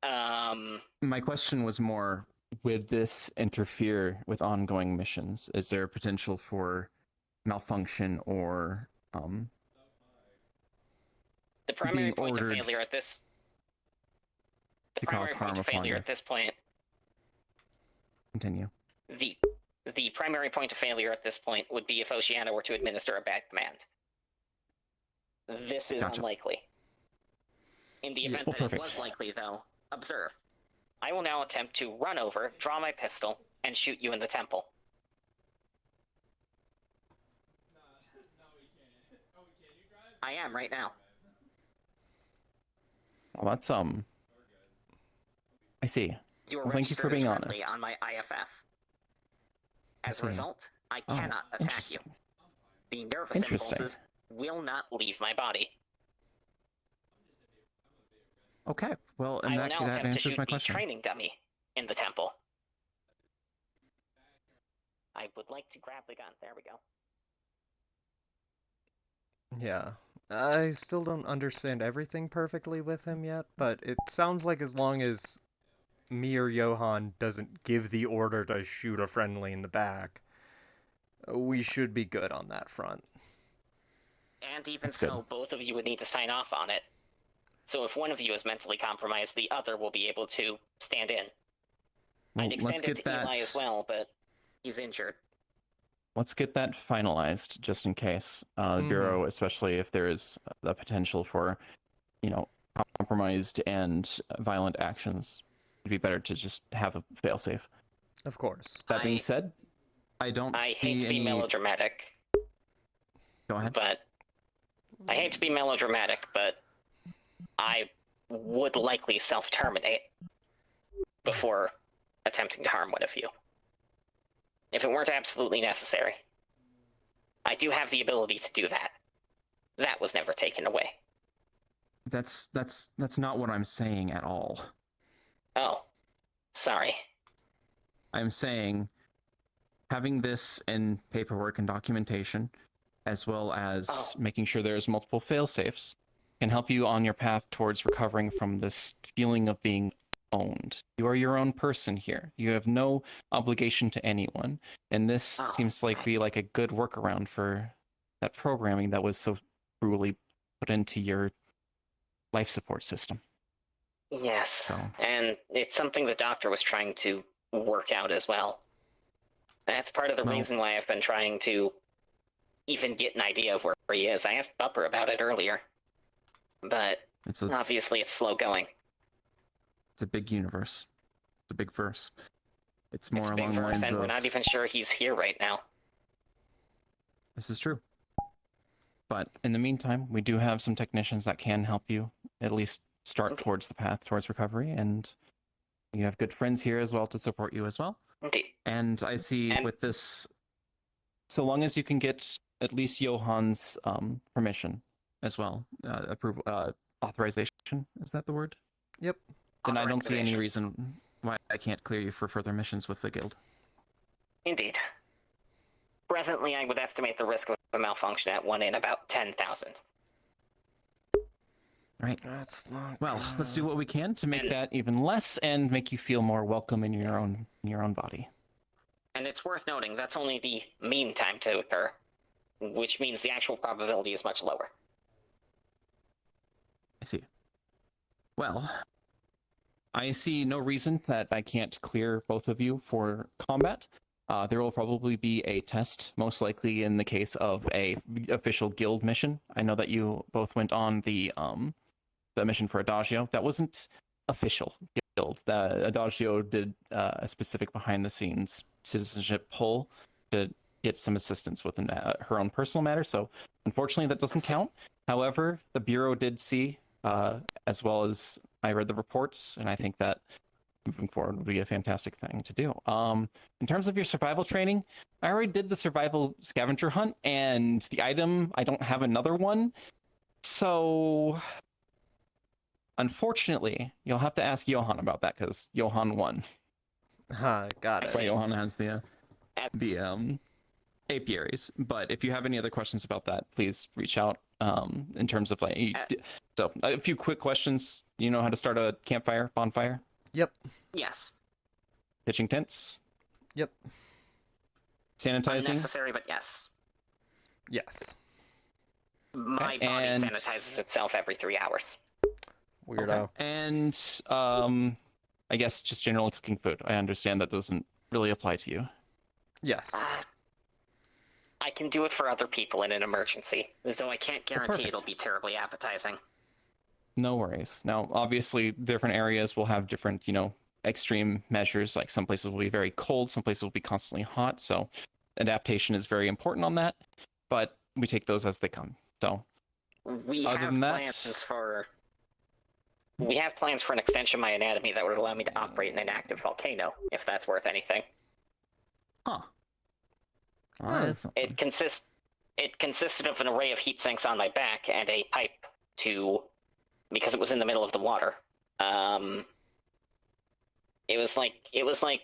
My question was more, would this interfere with ongoing missions? Is there potential for malfunction or the primary point of failure at this point. Continue. The primary point of failure at this point would be if Oceana were to administer a bad command. This is unlikely. In the event that it was likely, though, observe. I will now attempt to run over, draw my pistol, and shoot you in the temple. I am right now. Well, that's I see. Well, thank you for being honest. On my IFF. As a result, I cannot attack you. The nervous impulses will not leave my body. Okay, well, in that case, that answers my question. I will now attempt to shoot the training dummy in the temple. I would like to grab the gun. There we go. Yeah. I still don't understand everything perfectly with him yet, but it sounds like as long as me or Johan doesn't give the order to shoot a friendly in the back, we should be good on that front. And even so, both of you would need to sign off on it. So if one of you is mentally compromised, the other will be able to stand in. Well, I'd extend it to Eli as well, but he's injured. Let's get that finalized, just in case. The Bureau, especially if there is the potential for, compromised and violent actions, it'd be better to just have a failsafe. Of course. That being said, I hate to be melodramatic. Go ahead. But I hate to be melodramatic, but I would likely self-terminate before attempting to harm one of you. If it weren't absolutely necessary. I do have the ability to do that. That was never taken away. That's not what I'm saying at all. Oh, sorry. I'm saying having this in paperwork and documentation, as well as making sure there's multiple fail-safes, can help you on your path towards recovering from this feeling of being owned. You are your own person here. You have no obligation to anyone. And this seems to be like a good workaround for that programming that was so cruelly put into your life support system. Yes, and it's something the doctor was trying to work out as well. That's part of the reason why I've been trying to even get an idea of where he is. I asked Bupper about it earlier, but obviously it's slow going. It's a big universe. It's a big verse. It's more along the lines of... we're not even sure he's here right now. This is true. But in the meantime, we do have some technicians that can help you at least start towards the path towards recovery, and you have good friends here as well to support you as well. Indeed. And I see with this, so long as you can get at least Johan's permission as well, approval, authorization, is that the word? Yep. Then I don't see any reason why I can't clear you for further missions with the guild. Indeed. Presently, I would estimate the risk of a malfunction at 1 in about 10,000. Right. That's not well, let's do what we can to make that even less and make you feel more welcome in your own body. And it's worth noting that's only the mean time to occur, which means the actual probability is much lower. I see. Well, I see no reason that I can't clear both of you for combat. There will probably be a test, most likely in the case of a official guild mission. I know that you both went on the mission for Adagio. That wasn't official guild. Adagio did a specific behind-the-scenes citizenship poll to get some assistance with her own personal matter. So unfortunately, that doesn't count. However, the Bureau did see, as well as I read the reports, and I think that moving forward would be a fantastic thing to do. In terms of your survival training, I already did the survival scavenger hunt, and the item, I don't have another one. So, unfortunately, you'll have to ask Johan about that, because Johan won. Got it. So Johan has the apiaries. But if you have any other questions about that, please reach out. In terms of so a few quick questions. You know how to start a campfire, bonfire? Yep. Yes. Pitching tents? Yep. Sanitizing? Unnecessary, but yes. Yes. My body sanitizes itself every 3 hours. Weirdo. Okay. And I guess just general cooking food. I understand that doesn't really apply to you. Yes. I can do it for other people in an emergency, though I can't guarantee it'll be terribly appetizing. No worries. Now, obviously, different areas will have different, extreme measures. Like some places will be very cold, some places will be constantly hot. So adaptation is very important on that, but we take those as they come. So we have plans for an extension of my anatomy that would allow me to operate in an active volcano, if that's worth anything. Huh. It consisted of an array of heat sinks on my back and a pipe because it was in the middle of the water. It was like,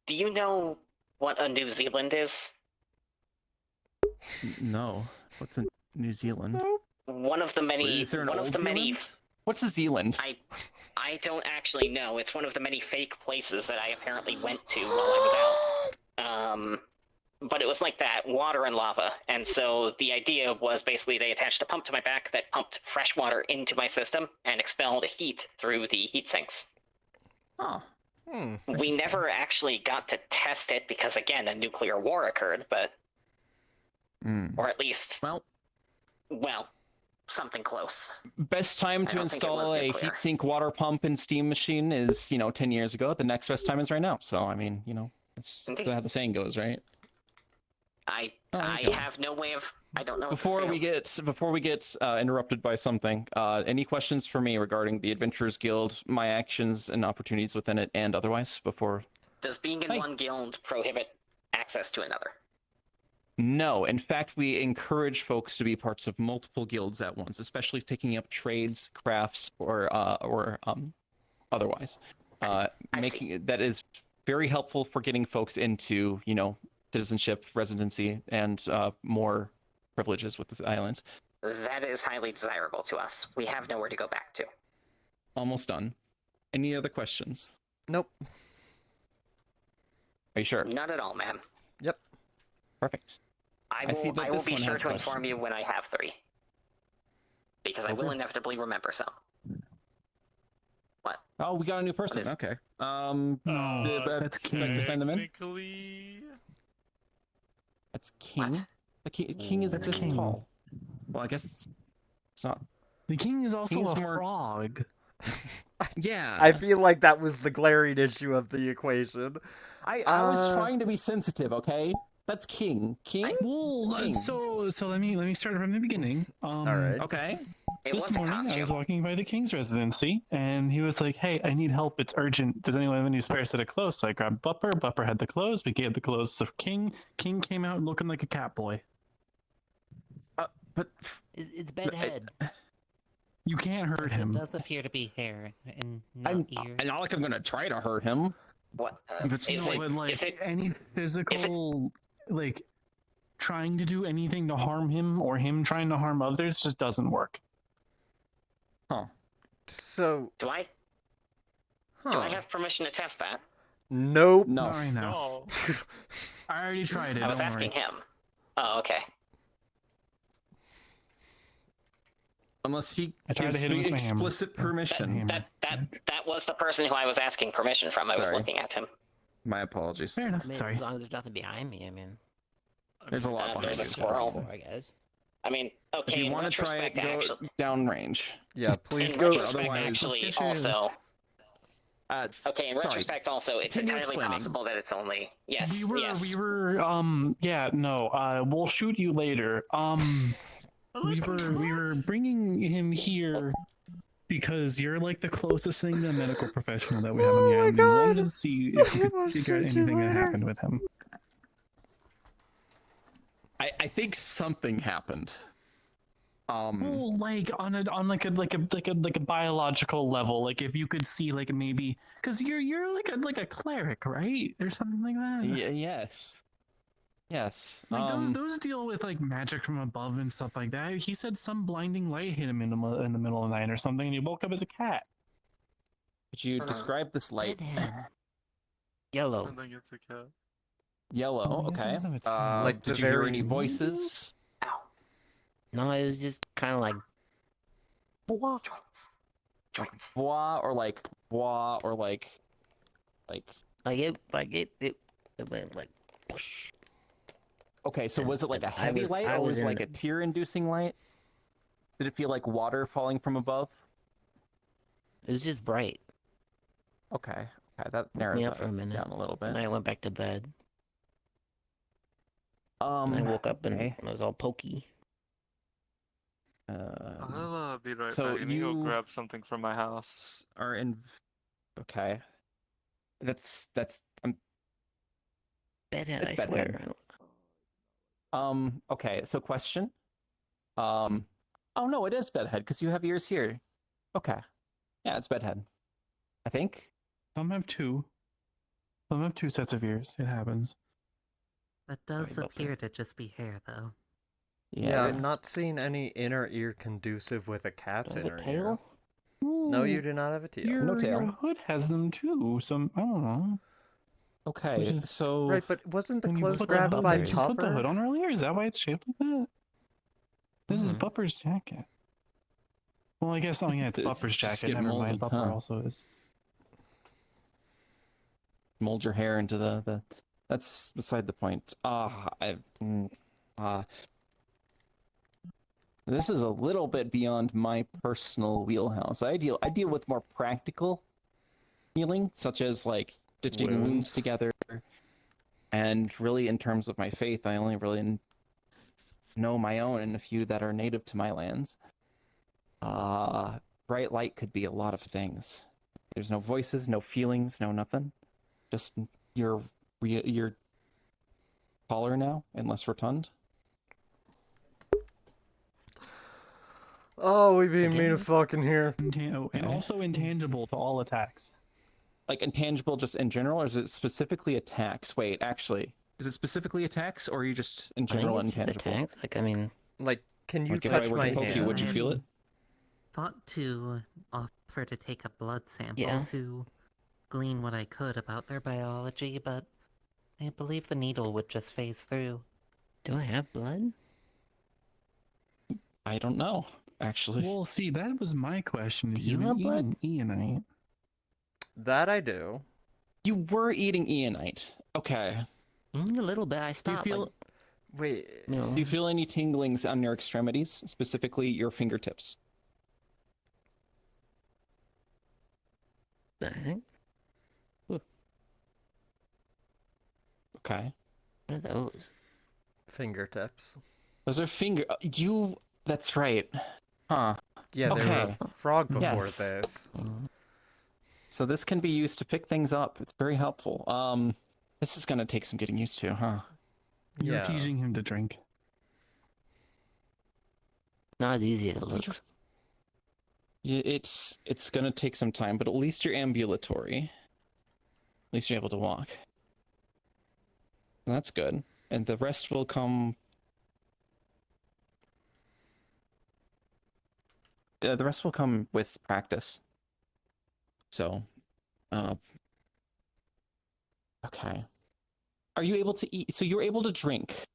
do you know what a New Zealand is? No. What's in New Zealand? One of the many. Is there an Old Zealand? What's a Zealand? I I don't actually know. It's one of the many fake places that I apparently went to while I was out. But it was like that, water and lava. And so the idea was basically they attached a pump to my back that pumped fresh water into my system and expelled heat through the heat sinks. Oh. We never actually got to test it because, again, a nuclear war occurred, but... Or at least... Well, something close. Best time to install a heatsink water pump and steam machine is, 10 years ago. The next best time is right now. So, I mean, that's how the saying goes, right? I have no way of... I don't know. Before we get interrupted by something, any questions for me regarding the Adventurers Guild, my actions and opportunities within it, and otherwise? Does being in one guild prohibit access to another? No. In fact, we encourage folks to be parts of multiple guilds at once, especially taking up trades, crafts, or otherwise. That is very helpful for getting folks into, citizenship, residency, and more privileges with the islands. That is highly desirable to us. We have nowhere to go back to. Almost done. Any other questions? Nope. Are you sure? Not at all, ma'am. Yep. Perfect. I will be sure to inform you when I have 3. Because I will inevitably remember some. What? Oh, we got a new person. Okay. That's King. Sign them in? Technically... That's King? What? The king is this tall. Well, I guess it's not. The king is also a more... frog. Yeah. I feel like that was the glaring issue of the equation. I was trying to be sensitive, okay? That's King. King? Well, so let me start from the beginning. All right. Okay. This morning, I was walking by the king's residency, and he was like, "Hey, I need help. It's urgent. Does anyone have any spare set of clothes?" So I grabbed Bupper. Bupper had the clothes. We gave the clothes to King. King came out looking like a cat boy. But it's bedhead. You can't hurt him. It does appear to be hair and not ears. And not like I'm gonna try to hurt him. What? Is it any physical, like, trying to do anything to harm him or him trying to harm others just doesn't work. Huh. So... Do I have permission to test that? Nope. No. Not right now. No. I already tried it. I was asking him. Oh, okay. Unless he gives to hit me explicit permission. That was the person who I was asking permission from. I was looking at him. My apologies. Fair enough. I mean, Sorry. As long as there's nothing behind me, I mean. There's a lot behind There's a you. squirrel. I guess. I mean, okay. If you want to try it, go downrange. Yeah, please in go. retrospect, actually, also. Okay, in retrospect, also, it's entirely possible that it's only yes. We were we'll shoot you later. We were bringing him here because you're like the closest thing to a medical professional that we have on the island. We wanted to see if we could figure out anything that happened with him. I think something happened. Well, like on a biological level, like if you could see like maybe because you're like a cleric, right, or something like that. Yes. Like those deal with like magic from above and stuff like that. He said some blinding light hit him in the middle of the night or something, and he woke up as a cat. Could you describe this light? Yellow. I think it's a cat. Yellow. Okay. Like did you hear any voices? No, it was just kind of like. Bois or like bois or like. Like it went like. Okay, so was it like a heavy light or was it like a tear-inducing light? Did it feel like water falling from above? It was just bright. Okay, that narrows up for a minute. Down a little bit. And I went back to bed. I woke up and it was all pokey. I'll be right so back. I need to go grab something from my house. Are in. Okay. That's bedhead. It's I swear. Okay. So question. Oh no, it is bedhead because you have ears here. Okay. Yeah, it's bedhead. I think. Some have two. Some have two sets of ears. It happens. That does appear to just be hair, though. Yeah, I'm not seeing any inner ear conducive with a cat's inner ear. No, you do not have a tail. Your tail. hood has them too. Some I don't know. Okay, so Right, but wasn't the When you clothes put grabbed the, by did you put the Popper? hood on earlier? Is that why it's shaped like that? This is Bupper's jacket. Well, I guess, oh yeah, it's Bupper's Just jacket. get Never mind, molded, Bupper huh? also is. mold your hair into the that's beside the point. This is a little bit beyond my personal wheelhouse. I deal with more practical healing, such as like stitching wounds together. And really, in terms of my faith, I only really know my own and a few that are native to my lands. Bright light could be a lot of things. There's no voices, no feelings, no nothing. Just you're taller now and less rotund. Oh, we being mean as fucking here. And also intangible to all attacks. Like intangible just in general, or is it specifically attacks? Wait, actually, is it specifically attacks, or are you just in general intangible? Attacks. Like, I mean, Like, can you Like if I touch were my to poke hand? you, would you feel it? Thought to offer to take a blood sample to glean what I could about their biology, but I believe the needle would just phase through. do I have blood? I don't know, actually. Well, see, that was my question. Do you have blood? Eonite? That I do. You were eating Eonite. Okay. A little bit. I Do you stopped. feel? Wait. No. Do you feel any tinglings on your extremities, specifically your fingertips? Okay. What are those? Fingertips. Those are finger. You. That's right. Huh. Yeah, they Okay. were a frog before Yes. this. So this can be used to pick things up. It's very helpful. This is gonna take some getting used to, huh? You're Yeah. teaching him to drink. Not as easy as it looks. Yeah, it's gonna take some time, but at least you're ambulatory. At least you're able to walk. That's good. And the rest will come. The rest will come with practice. So, okay. Are you able to eat? So you're able to drink.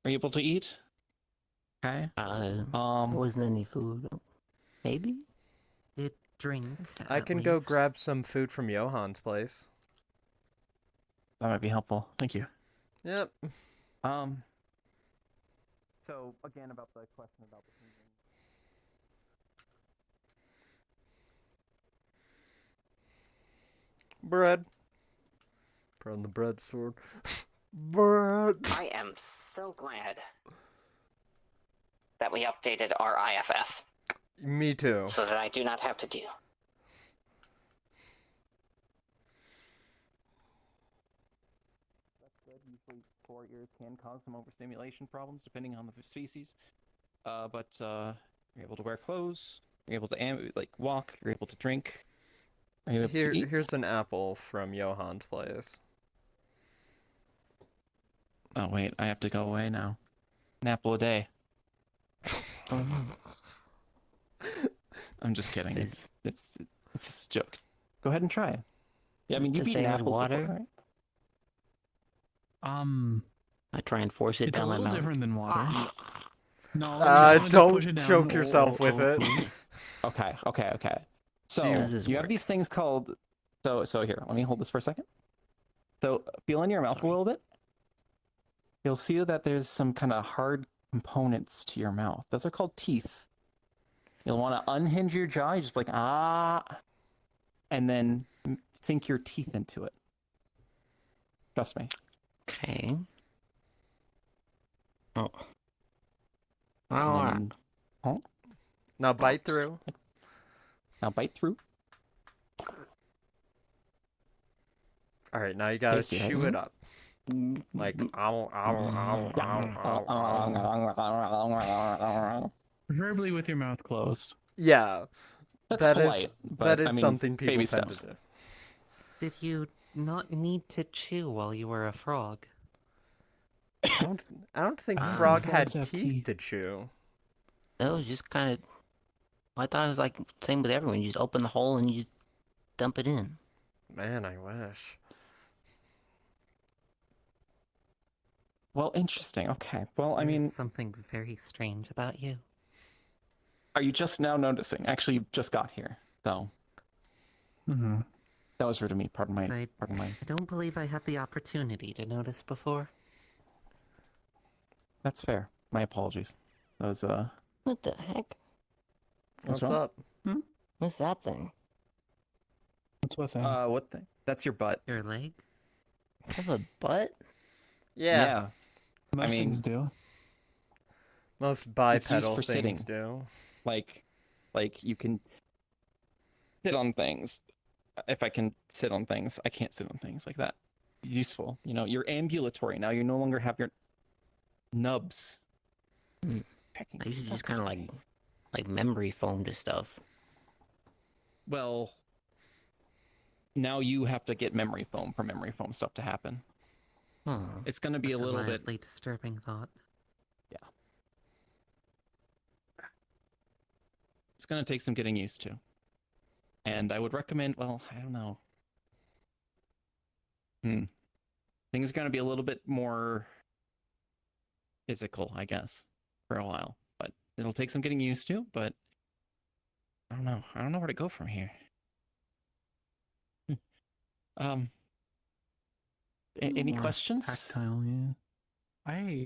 Are you able to eat? Okay. There wasn't any food. Maybe? It drink. I at can go least. grab some food from Johan's place. That might be helpful. Thank you. Yep. So again, about the question about the Bread. From the bread sword. Bread. I am so glad that we updated our IFF Me too. so that I do not have to do. That's good. Usually 4 years can cause some overstimulation problems depending on the species. But you're able to wear clothes. You're able to walk. You're able to drink. Are you able to eat? Here's an apple from Johan's place. Oh wait, I have to go away now. An apple a day. I'm just kidding. It's just a joke. Go ahead and try it. Yeah, I mean you've The eaten same with apples water? before, right? I try and force it It's a down my little mouth. different than water. No, you wanna just push it Don't down. choke yourself with it. Okay. So Does you have work. these things called. So here, let me hold this for a second. So feel in your mouth a little bit. You'll see that there's some kind of hard components to your mouth. Those are called teeth. You'll want to unhinge your jaw. You just be like and then sink your teeth into it. Trust me. Okay. Oh. And then- Now bite through. Now bite through. Alright, now you gotta Tasty, right? chew it up. Like, ow, ow, ow, ow, ow. Preferably with your mouth closed. Yeah. That's That is- polite, but that is I mean, something people baby tend to steps. do. Did you not need to chew while you were a frog? I don't think Ah, Frog frogs had have teeth teeth. to chew. That was just kind of I thought it was like same with everyone. You just open the hole and you dump it in. Man, I wish. Well, interesting. Okay. Well, I There is mean, something very strange about you. are you just now noticing? Actually, you just got here, so Mm-hmm. that was rude of me. Pardon my. I don't believe I had the opportunity to notice before. That's fair. My apologies. That was What the heck? What's What's wrong? up? What's that thing? What's with him? What thing? That's your butt. Your leg? I have a butt? Yeah. Most I mean, things do. Most it's used bipedal for things sitting. do. Like you can sit on things. If I can sit on things, I can't sit on things like that. Useful. You know, you're ambulatory now. You no longer have your nubs. I Picking used to just sucks kind of to me. like memory foam to stuff. Well, now you have to get memory foam for memory foam stuff to happen. Oh. It's going to be That's a little bit. mildly disturbing thought. Yeah. It's going to take some getting used to. And I would recommend, well, I don't know. Things are going to be a little bit more physical, I guess, for a while. But it'll take some getting used to, but I don't know. I don't know where to go from here. Any questions? Tactile, yeah.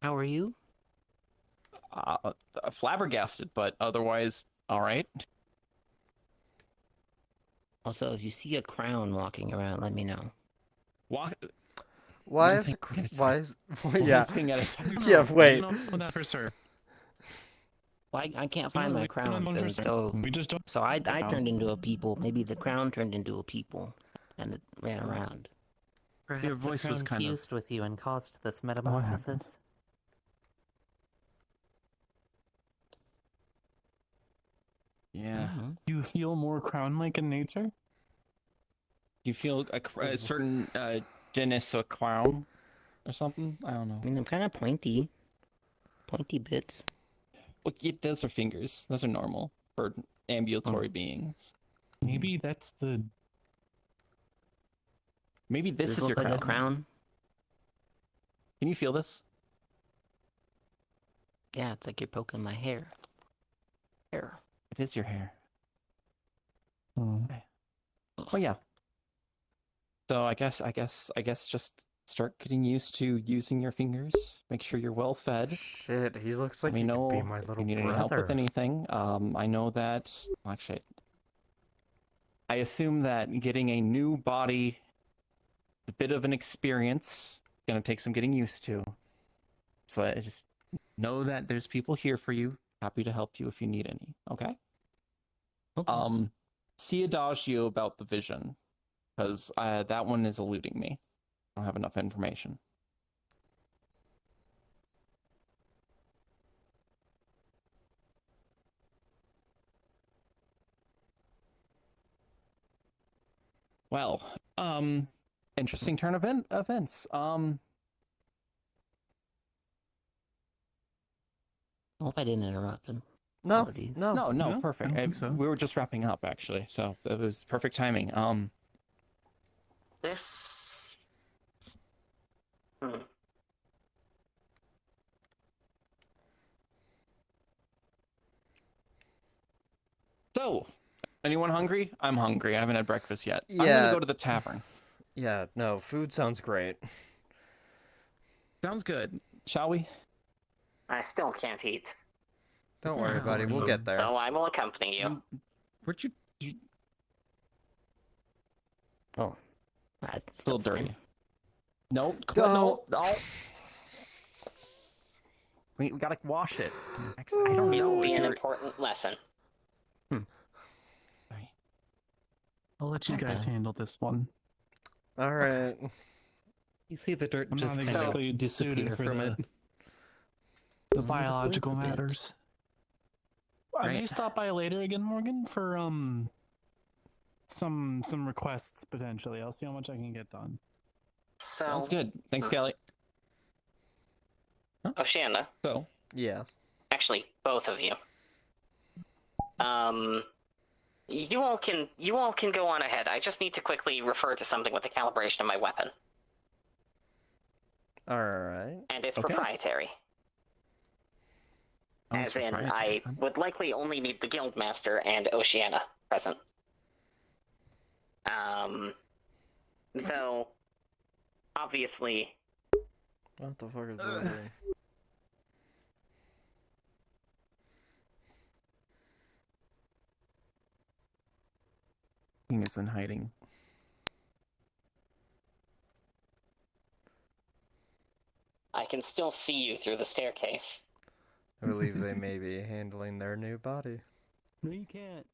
How are you? Flabbergasted, but otherwise, all right. Also, if you see a crown walking around, let me know. Why One is thing it? at a Why time. is? One Yeah. thing at a time. Yeah. Wait. We don't know that for sure. Well, I can't find my crown, so We just don't. so I turned into a people. Maybe the crown turned into a people, and it ran around. Perhaps Your voice the was crown kind of- fused with you and caused this happens. metamorphosis. Yeah. You feel more crown-like in nature? You feel a certain je ne sais crown or something? I don't know. I mean, I'm kind of pointy bits. Well, yeah, those are fingers. Those are normal for ambulatory beings. Maybe that's the. Maybe this Does is it your look like crown. a crown? Can you feel this? Yeah, it's like you're poking my hair. It is your hair. Hmm. Okay. Well, yeah. So I guess just start getting used to using your fingers. Make sure you're well fed. Shit, he looks like Let me he know could be my if little you need any help with brother. anything. I know that. Actually, I assume that getting a new body, is a bit of an experience. Gonna take some getting used to. So I just know that there's people here for you. Happy to help you if you need any. Okay. Okay. See Adagio about the vision, because that one is eluding me. I don't have enough information. Well, interesting turn of events. I hope I didn't interrupt him. No, Apologies. no. No, perfect. I don't think so. We were just wrapping up, actually, so it was perfect timing. This. So, anyone hungry? I'm hungry. I haven't had breakfast yet. I'm Yeah. gonna go to the tavern. Yeah, no, food sounds great. Sounds good. Shall we? I still can't eat. Don't worry, buddy, we'll get there. So I will accompany you. Where'd you Oh, that's still fine. dirty? No, No. no. We gotta wash it. Actually, I don't It know. will be if an you're- important lesson. Sorry. I'll let you guys handle this one. All right. You see the dirt I'm just not kind exactly of disappear suited for from the, it. the Mm, biological flip a bit. matters. I may Right. stop by later again, Morgan, for some requests potentially. I'll see how much I can get done. So Sounds good. Thanks, Kelly. Oceana. So? Yes. Actually, both of you. You all can go on ahead. I just need to quickly refer to something with the calibration of my weapon. Alright. And it's proprietary. Oh, As in, I would likely only need the Guildmaster and Oceana present. Though, obviously... What the fuck is that doing? King is in hiding. I can still see you through the staircase. I believe they may be handling their new body. No, you can't.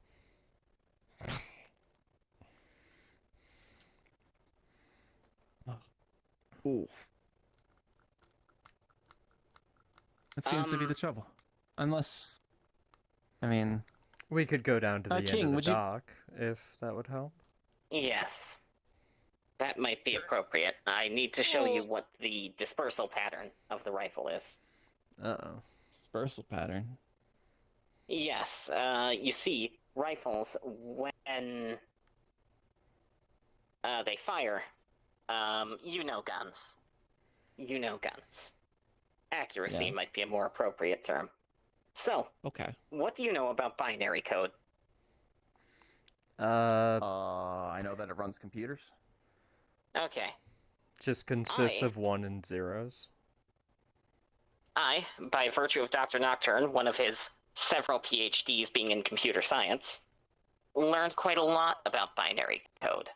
Oof. That seems to be the trouble. Unless, I mean... We could go down to the King, end of the dock, if that would help. Yes. That might be appropriate. I need to show you what the dispersal pattern of the rifle is. Uh-oh. Dispersal pattern? Yes, you see, rifles, when they fire, you know guns. You know guns. Accuracy might be a more appropriate term. So, what do you know about binary code? I know that it runs computers. Okay. Just consists of 1 and zeros. I, by virtue of Dr. Nocturne, one of his several PhDs being in computer science, learned quite a lot about binary code,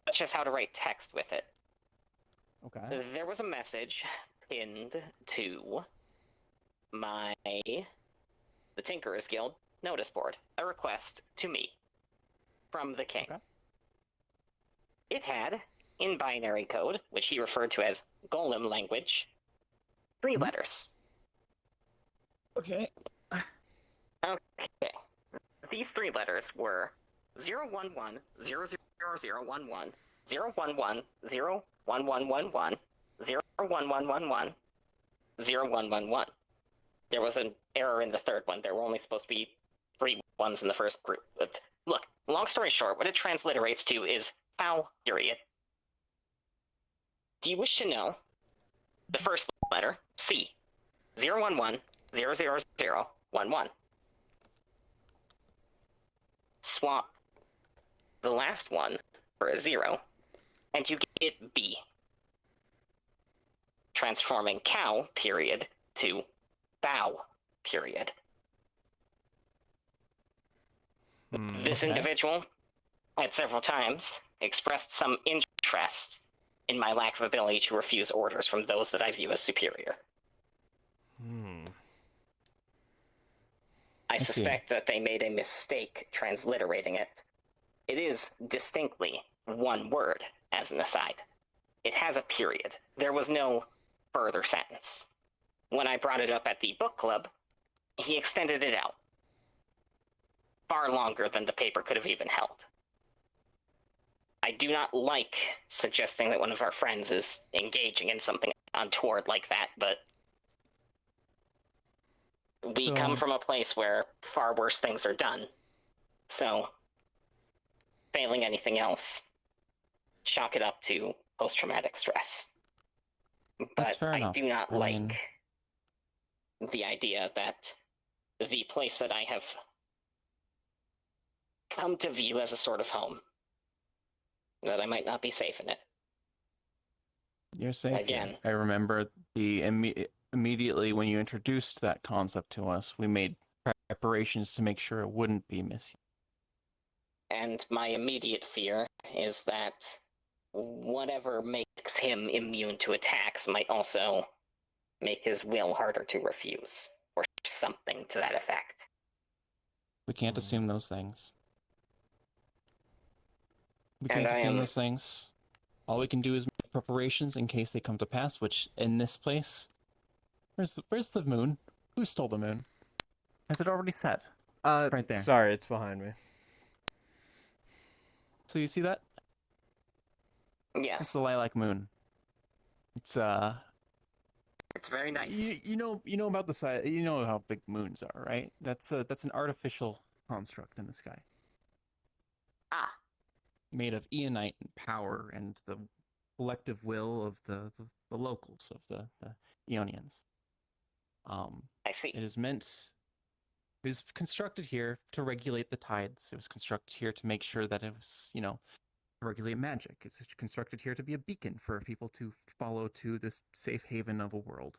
such as how to write text with it. Okay. There was a message pinned to the Tinkerers Guild notice board, a request to me from the king. Okay. It had, in binary code, which he referred to as golem language, 3 letters. Okay. Okay. These 3 letters were 011 00011 011 01111 01111 0111. There was an error in the third one. There were only supposed to be 3 ones in the first group. But look, long story short, what it transliterates to is POW, period. Do you wish to know the first letter, C, 011 00011? Swap the last one for a 0, and you get B, transforming cow, period, to bow, period. This individual had several times expressed some interest in my lack of ability to refuse orders from those that I view as superior. I suspect that they made a mistake transliterating it. It is distinctly one word, as an aside. It has a period. There was no further sentence. When I brought it up at the book club, he extended it out. Far longer than the paper could have even held. I do not like suggesting that one of our friends is engaging in something untoward like that, but we come from a place where far worse things are done. So, failing anything else, chalk it up to post-traumatic stress. But I do not like the idea that the place that I have come to view as a sort of home, that I might not be safe in it. You're safe. Again. I remember immediately when you introduced that concept to us, we made preparations to make sure it wouldn't be misused. And my immediate fear is that whatever makes him immune to attacks might also make his will harder to refuse, or something to that effect. We can't assume those things. We can't assume those things. All we can do is make preparations in case they come to pass, which, in this place... Where's the moon? Who stole the moon? Has it already set? Right there. Sorry, it's behind me. So you see that? Yes. It's the lilac moon. It's, It's very nice. You know about the size. You know how big moons are, right? That's an artificial construct in the sky. Ah. Made of Eonite and power and the collective will of the locals of the Eonians. I see. It is meant. It was constructed here to regulate the tides. It was constructed here to make sure that it was, to regulate magic. It's constructed here to be a beacon for people to follow to this safe haven of a world.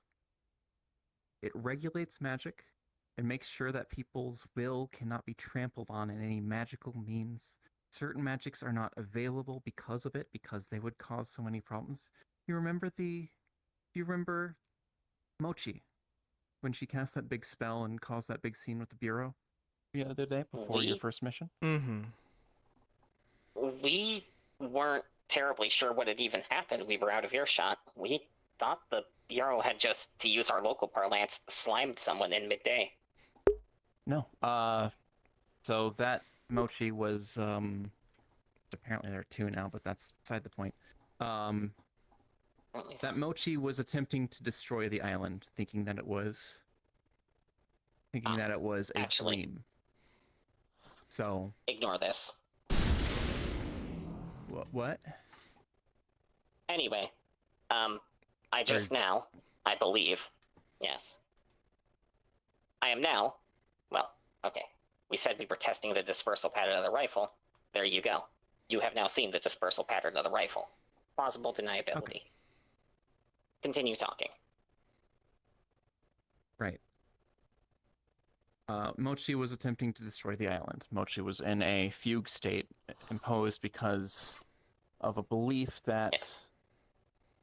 It regulates magic and makes sure that people's will cannot be trampled on in any magical means. Certain magics are not available because of it, because they would cause so many problems. You remember Mochi when she cast that big spell and caused that big scene with the Bureau the other day before your first mission? Mm-hmm. We weren't terribly sure what had even happened. We were out of earshot. We thought the Bureau had just, to use our local parlance, slimed someone in midday. No. So that Mochi was, apparently there are two now, but that's beside the point. That Mochi was attempting to destroy the island, thinking that it was a dream. So ignore this. What? Anyway, I just now, I believe, yes. I am now, well, okay. We said we were testing the dispersal pattern of the rifle. There you go. You have now seen the dispersal pattern of the rifle. Plausible deniability. Okay. Continue talking. Right. Mochi was attempting to destroy the island. Mochi was in a fugue state imposed because of a belief that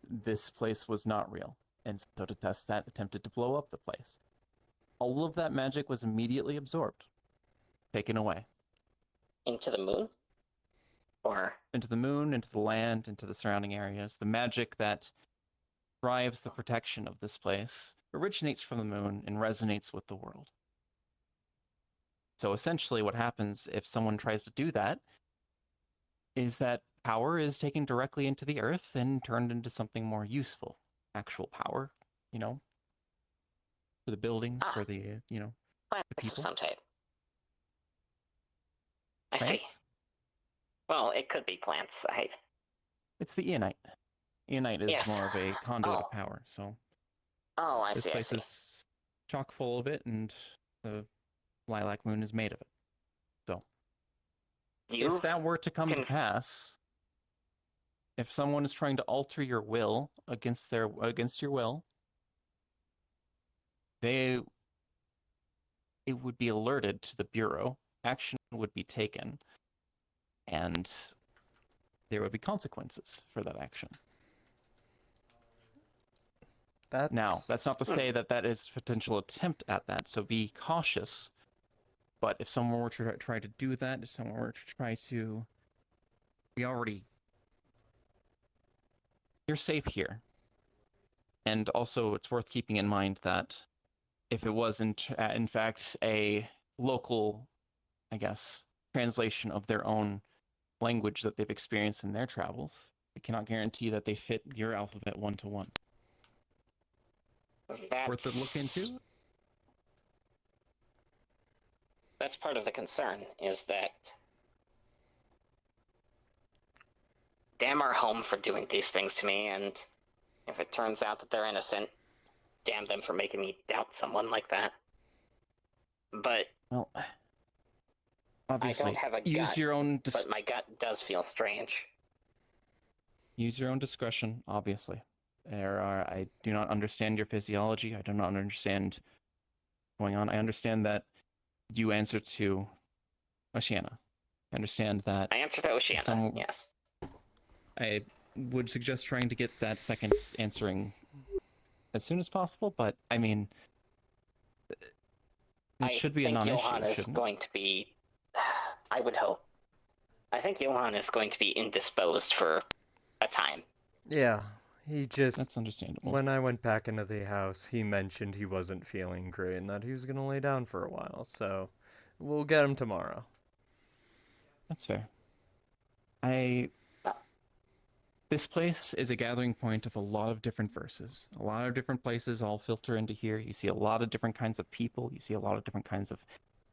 this place was not real. And so to test that, attempted to blow up the place. All of that magic was immediately absorbed, taken away. Into the moon? Or? Into the moon, into the land, into the surrounding areas. The magic that drives the protection of this place originates from the moon and resonates with the world. So essentially what happens if someone tries to do that is that power is taken directly into the earth and turned into something more useful. Actual power, for the buildings, for the, the people. Of some type. I see. Well, it could be plants. It's the Eonite. Eonite is more of a conduit of power, so... I see. This place is chock full of it, and the lilac moon is made of it. So, if that were to come to pass, if someone is trying to alter your will against your will, it would be alerted to the Bureau, action would be taken, and there would be consequences for that action. Now, that's not to say that is a potential attempt at that, so be cautious. But if someone were to try to do that, if someone were to try to... You're safe here. And also, it's worth keeping in mind that if it was in fact a local, I guess, translation of their own language that they've experienced in their travels, we cannot guarantee that they fit your alphabet one-to-one. Worth a look into? That's part of the concern, is that... Damn our home for doing these things to me, and if it turns out that they're innocent, damn them for making me doubt someone like that. But... Well, obviously, I don't have a gut, your own but my gut does feel strange. Use your own discretion, obviously. I do not understand your physiology. I do not understand what's going on. I understand that you answer to Oceana. I understand that... I answer to Oceana, yes. I would suggest trying to get that second answering as soon as possible, but, I mean... It should be a non-issue, Johan is going to be... I would hope. I think Johan is going to be indisposed for a time. Yeah, he just... That's understandable. When I went back into the house, he mentioned he wasn't feeling great and that he was going to lay down for a while, so we'll get him tomorrow. That's fair. This place is a gathering point of a lot of different verses. A lot of different places all filter into here. You see a lot of different kinds of people. You see a lot of different kinds of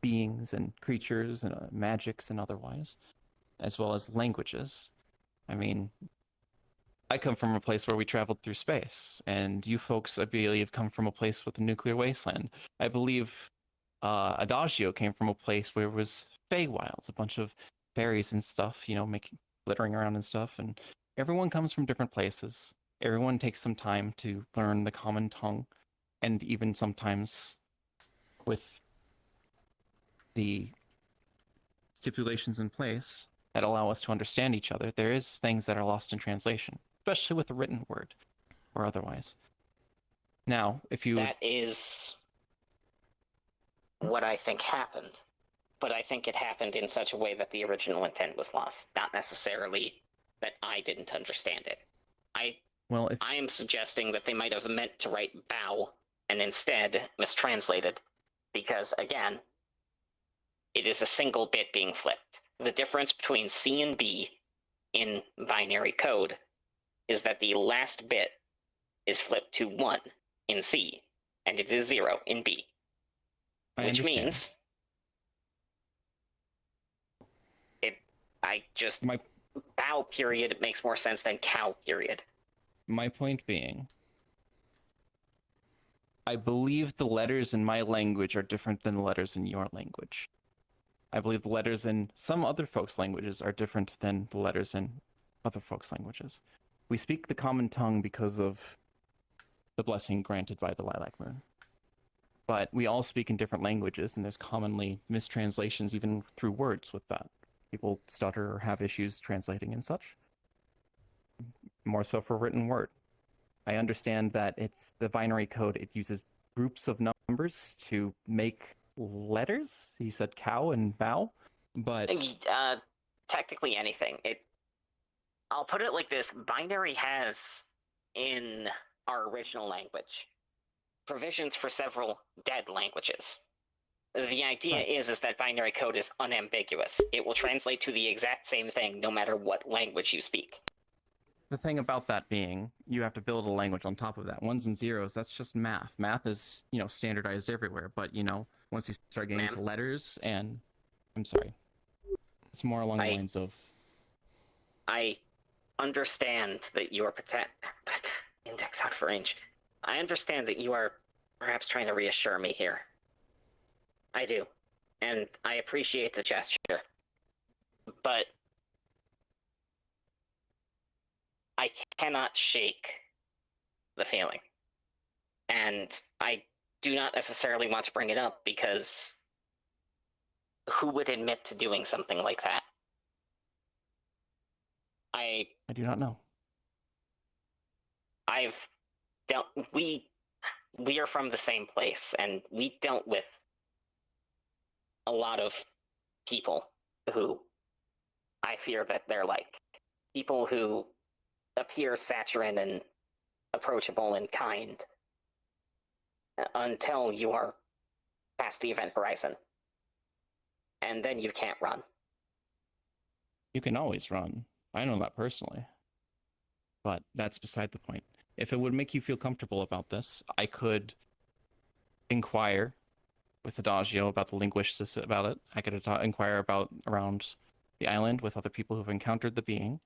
beings and creatures and magics and otherwise, as well as languages. I mean, I come from a place where we traveled through space, and you folks, I believe, come from a place with a nuclear wasteland. I believe Adagio came from a place where it was Feywilds, a bunch of fairies and stuff, making glittering around and stuff, and everyone comes from different places. Everyone takes some time to learn the common tongue, and even sometimes with the stipulations in place that allow us to understand each other, there is things that are lost in translation, especially with a written word or otherwise. Now, if you... That is what I think happened. But I think it happened in such a way that the original intent was lost, not necessarily that I didn't understand it. I am suggesting that they might have meant to write bow and instead mistranslated, because again, it is a single bit being flipped. The difference between C and B in binary code is that the last bit is flipped to 1 in C, and it is 0 in B. Which means bow period makes more sense than cow period. My point being, I believe the letters in my language are different than the letters in your language. I believe the letters in some other folks' languages are different than the letters in other folks' languages. We speak the common tongue because of the blessing granted by the Lilac Moon. But we all speak in different languages, and there's commonly mistranslations even through words with that. People stutter or have issues translating and such. More so for written word. I understand that it's the binary code. It uses groups of numbers to make letters. You said cow and bow, but technically anything. I'll put it like this: binary has in our original language provisions for several dead languages. The idea is that binary code is unambiguous. It will translate to the exact same thing no matter what language you speak. The thing about that being, you have to build a language on top of that. Ones and zeros, that's just math. Math is, standardized everywhere. But, once you start getting into letters and... I'm sorry. It's more along the lines of... I understand that you are index out for range. I understand that you are perhaps trying to reassure me here. I do. And I appreciate the gesture. But I cannot shake the feeling. And I do not necessarily want to bring it up because who would admit to doing something like that? I do not know. We are from the same place, and we dealt with a lot of people who I fear that they're like people who appear saccharine and approachable and kind until you are past the event horizon. And then you can't run. You can always run. I know that personally. But that's beside the point. If it would make you feel comfortable about this, I could inquire with Adagio about the linguistics about it. I could inquire around the island with other people who've encountered the being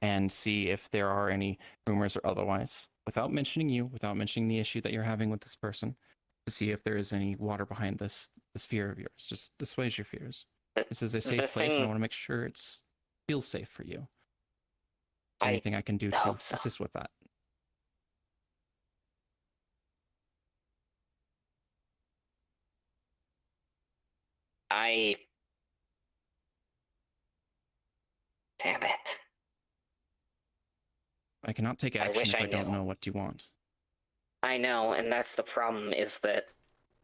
and see if there are any rumors or otherwise, without mentioning you, without mentioning the issue that you're having with this person, to see if there is any water behind this fear of yours. Just assuage your fears. This is a safe place, and I want to make sure it feels safe for you. Is there anything I can do to assist with that? Damn it. I cannot take action if I don't know what you want. I know, and that's the problem, is that,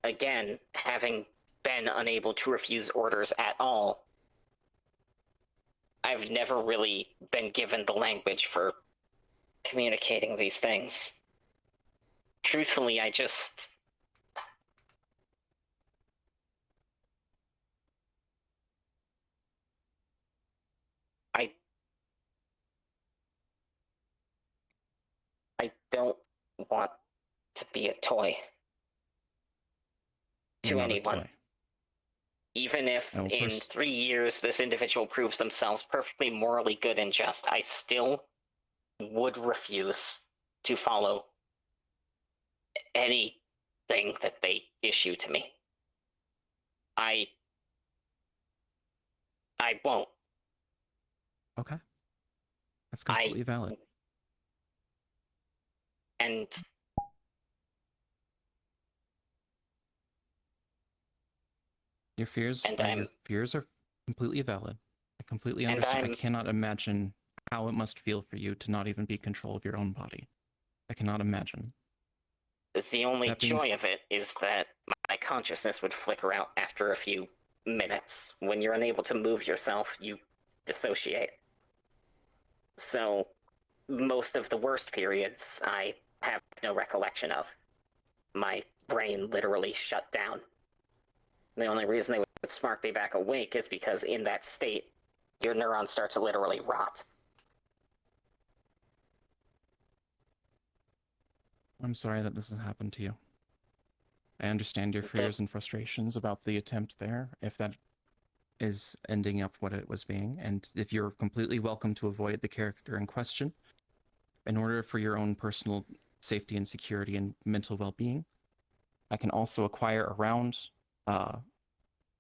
again, having been unable to refuse orders at all, I've never really been given the language for communicating these things. Truthfully, don't want to be a toy You're to not a anyone. toy. Even if in 3 years this individual proves themselves perfectly morally good and just, I still would refuse to follow anything that they issue to me. I won't. Okay. That's completely valid. And your fears are completely valid. I completely understand. I cannot imagine how it must feel for you to not even be in control of your own body. I cannot imagine. The only joy of it is that my consciousness would flicker out after a few minutes. When you're unable to move yourself, you dissociate. So, most of the worst periods, I have no recollection of. My brain literally shut down. The only reason they would spark me back awake is because in that state, your neurons start to literally rot. I'm sorry that this has happened to you. I understand your fears and frustrations about the attempt there, if that is ending up what it was being, and if you're completely welcome to avoid the character in question, in order for your own personal safety and security and mental well-being, I can also acquire a round,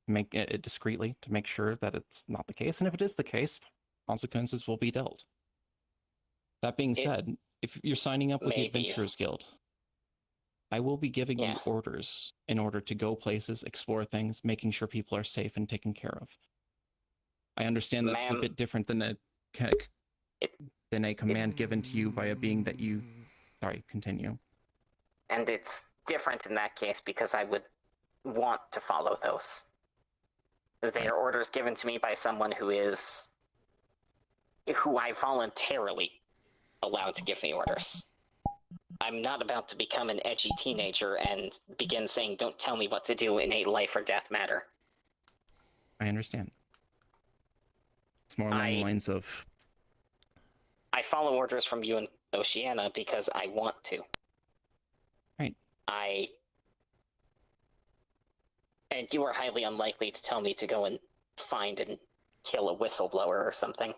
make it discreetly to make sure that it's not the case, and if it is the case, consequences will be dealt. That being said, if you're signing up with the Adventurers Guild, I will be giving you orders in order to go places, explore things, making sure people are safe and taken care of. I understand that's a bit different than a command given to you by a being that you... Sorry, continue. And it's different in that case because I would want to follow those. They are orders given to me by someone who I voluntarily allowed to give me orders. I'm not about to become an edgy teenager and begin saying, don't tell me what to do in a life or death matter. I understand. It's more along the lines of... I follow orders from you and Oceana because I want to. Right. And you are highly unlikely to tell me to go and find and kill a whistleblower or something.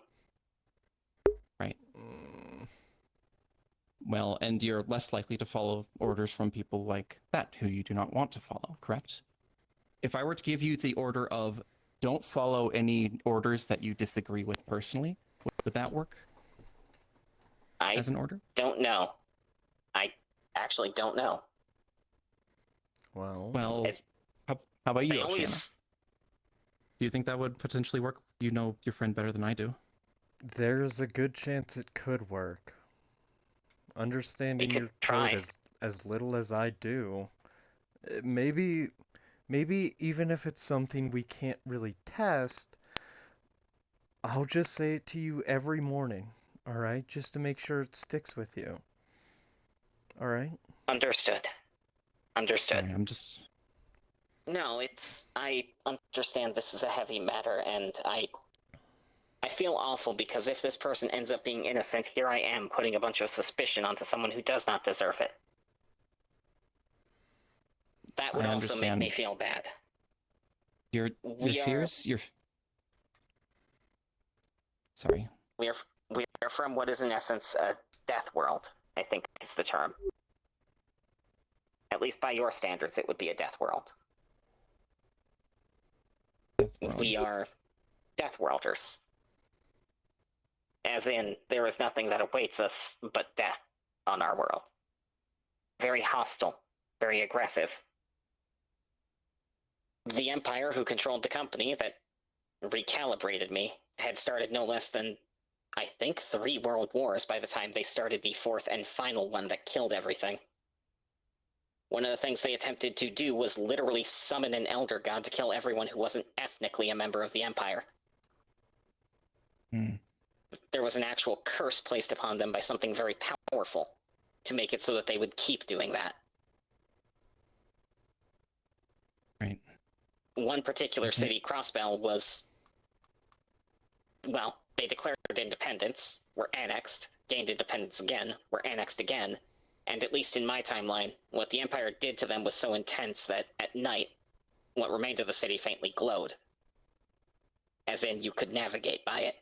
Right. Well, and you're less likely to follow orders from people like that, who you do not want to follow, correct? If I were to give you the order of, don't follow any orders that you disagree with personally, would that work? As an order? Don't know. I actually don't know. Well, how about you, Oceana? Do you think that would potentially work? You know your friend better than I do. There's a good chance it could work. Understanding your code as little as I do, maybe even if it's something we can't really test, I'll just say it to you every morning, alright? Just to make sure it sticks with you. Alright? Understood. Sorry, I'm just... No, I understand this is a heavy matter, and I feel awful because if this person ends up being innocent, here I am putting a bunch of suspicion onto someone who does not deserve it. That would also make me feel bad. Your fears? Sorry. We are from what is in essence a death world, I think is the term. At least by your standards, it would be a death world. We are death worlders. As in, there is nothing that awaits us but death on our world. Very hostile, very aggressive. The Empire, who controlled the company that recalibrated me, had started no less than, I think, 3 world wars by the time they started the 4th and final one that killed everything. One of the things they attempted to do was literally summon an elder god to kill everyone who wasn't ethnically a member of the Empire. There was an actual curse placed upon them by something very powerful to make it so that they would keep doing that. Right. One particular city, Crossbell, was... Well, they declared independence, were annexed, gained independence again, were annexed again, And at least in my timeline, what the Empire did to them was so intense that at night, what remained of the city faintly glowed. As in, you could navigate by it.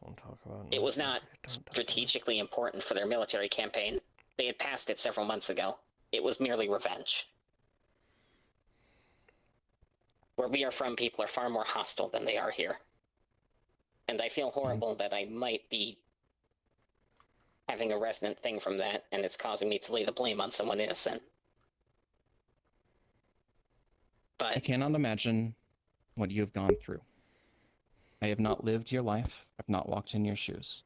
Don't talk about it was not Don't strategically important for their military campaign. They had passed it several months ago. It was merely revenge. Where we are from, people are far more hostile than they are here. And I feel horrible that I might be having a resonant thing from that, and it's causing me to lay the blame on someone innocent. But I cannot imagine what you have gone through. I have not lived your life. I've not walked in your shoes.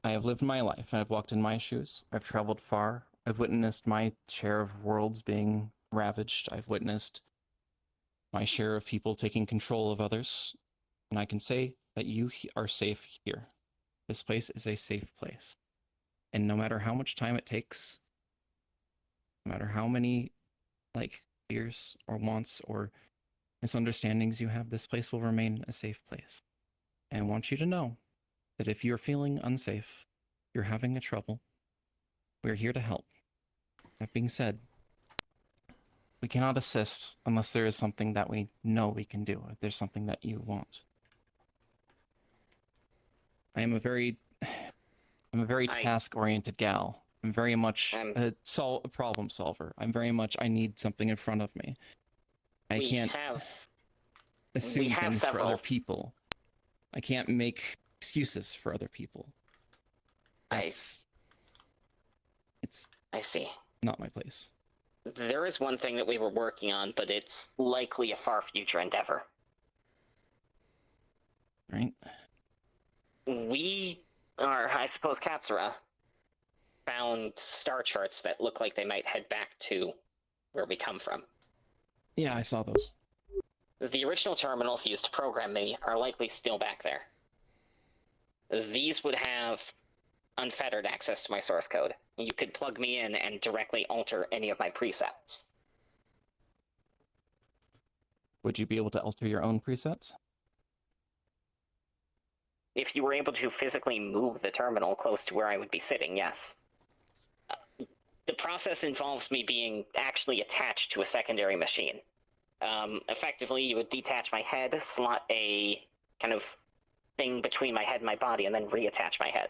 I have lived my life, and I've walked in my shoes. I've traveled far. I've witnessed my share of worlds being ravaged. I've witnessed my share of people taking control of others. And I can say that you are safe here. This place is a safe place. And no matter how much time it takes, no matter how many, fears or wants or misunderstandings you have, this place will remain a safe place. And I want you to know that if you're feeling unsafe, you're having a trouble, we're here to help. That being said, we cannot assist unless there is something that we know we can do, if there's something that you want. I'm a very task-oriented gal. I'm very much a problem solver. I'm very much, I need something in front of me. I can't assume things for other people. I can't make excuses for other people. I see. Not my place. There is one thing that we were working on, but it's likely a far future endeavor. Right? We are, I suppose, Katsura found star charts that look like they might head back to where we come from. Yeah, I saw those. The original terminals used to program me are likely still back there. These would have unfettered access to my source code. You could plug me in and directly alter any of my presets. Would you be able to alter your own presets? If you were able to physically move the terminal close to where I would be sitting, yes. The process involves me being actually attached to a secondary machine. Effectively, you would detach my head, slot a kind of thing between my head and my body, and then reattach my head.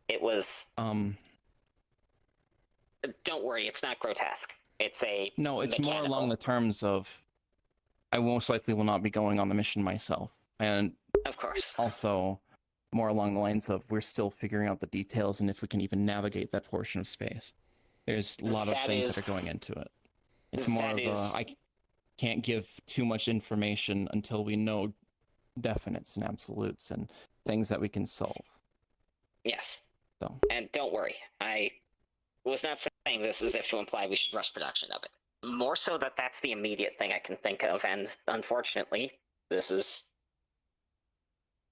It was... Don't worry, it's not grotesque. It's a No, it's mechanical. more along the terms of, I most likely will not be going on the mission myself. And of course. Also, more along the lines of, we're still figuring out the details and if we can even navigate that portion of space. There's a lot of things that are going into it. It's more of I can't give too much information until we know definites and absolutes and things that we can solve. Yes. So. And don't worry, I was not saying this as if to imply we should rush production of it. More so that that's the immediate thing I can think of, and unfortunately, this is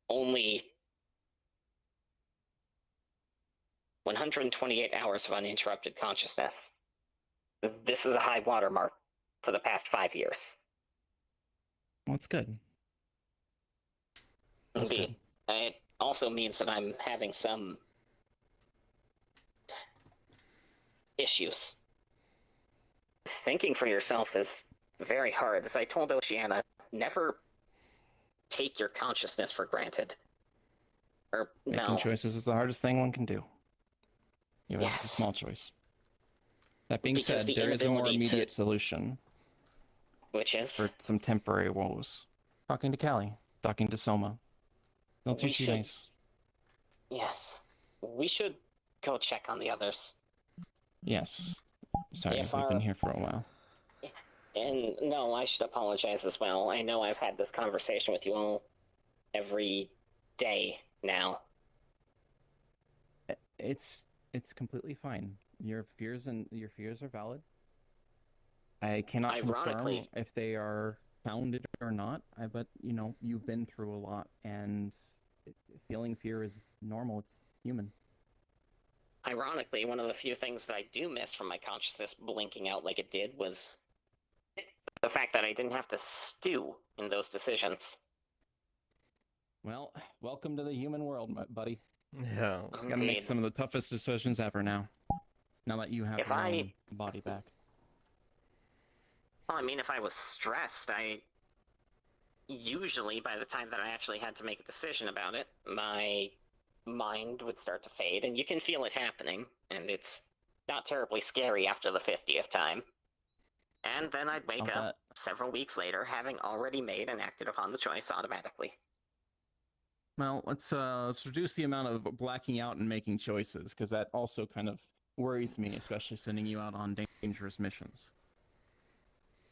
only 128 hours of uninterrupted consciousness. This is a high watermark for the past 5 years. Well, that's good. Indeed. It also means that I'm having some issues. Thinking for yourself is very hard. As I told Oceana, never take your consciousness for granted. Making choices is the hardest thing one can do. Even if it's a small choice. That being said, there is a more immediate solution. Which is? For some temporary woes. Talking to Callie. Talking to Soma. They'll teach you nice. Yes. We should go check on the others. Yes. Sorry, we've been here for a while. And no, I should apologize as well. I know I've had this conversation with you all every day now. It's completely fine. Your fears are valid. I cannot confirm if they are founded or not. But you've been through a lot, and feeling fear is normal. It's human. Ironically, one of the few things that I do miss from my consciousness blinking out like it did was the fact that I didn't have to stew in those decisions. Well, welcome to the human world, buddy. Yeah. Gotta make some of the toughest decisions ever now. Now that you have your own body back. Well, I mean, if I was stressed, usually, by the time that I actually had to make a decision about it, my mind would start to fade, and you can feel it happening, and it's not terribly scary after the 50th time. And then I'd wake up several weeks later, having already made and acted upon the choice automatically. Well, let's reduce the amount of blacking out and making choices, because that also kind of worries me, especially sending you out on dangerous missions.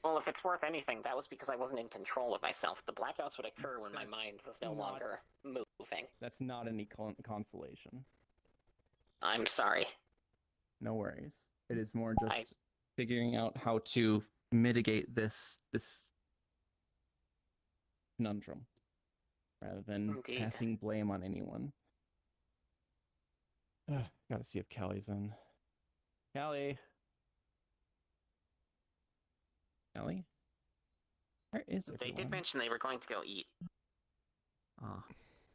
Well, if it's worth anything, that was because I wasn't in control of myself. The blackouts would occur when my mind was no longer moving. That's not any consolation. I'm sorry. No worries. It is more just figuring out how to mitigate this conundrum, rather than passing blame on anyone. Gotta see if Callie's in. Callie? Callie? Where is everyone? They did mention they were going to go eat.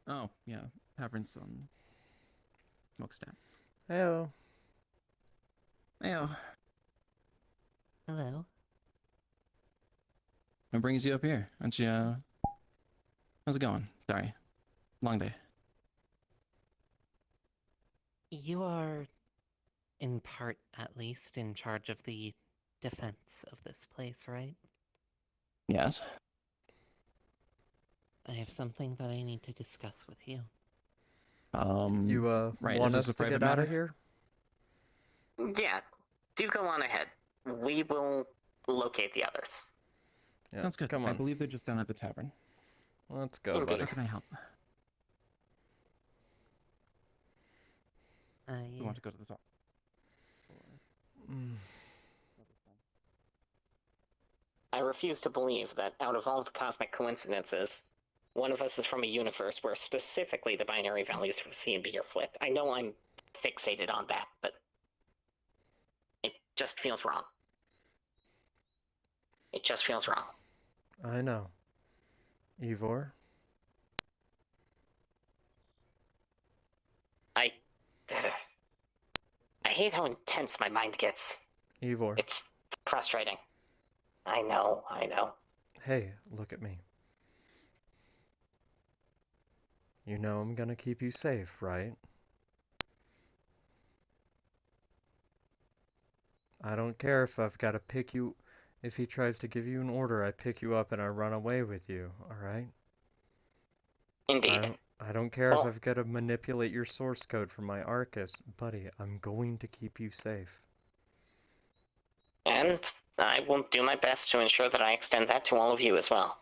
Oh, yeah. Tavern's on Smokestack. Heyo. Heyo. Hello. What brings you up here? Aren't you, how's it going? Sorry. Long day. You are, in part at least, in charge of the defense of this place, right? Yes. I have something that I need to discuss with you. You right, want us to get out of here? Yeah, do go on ahead. We will locate the others. Yeah, sounds good. Come on. I believe they're just down at the tavern. Let's go, buddy. How can I help? You want to go to the top? I refuse to believe that out of all the cosmic coincidences, one of us is from a universe where specifically the binary values for C and B are flipped. I know I'm fixated on that, but it just feels wrong. It just feels wrong. I know. Evor? I hate how intense my mind gets. Evor. It's frustrating. I know. Hey, look at me. You know I'm gonna keep you safe, right? I don't care if I've gotta pick you... If he tries to give you an order, I pick you up and I run away with you, alright? Indeed. I don't care if I've gotta manipulate your source code from my Arcus. Buddy, I'm going to keep you safe. And I will do my best to ensure that I extend that to all of you as well.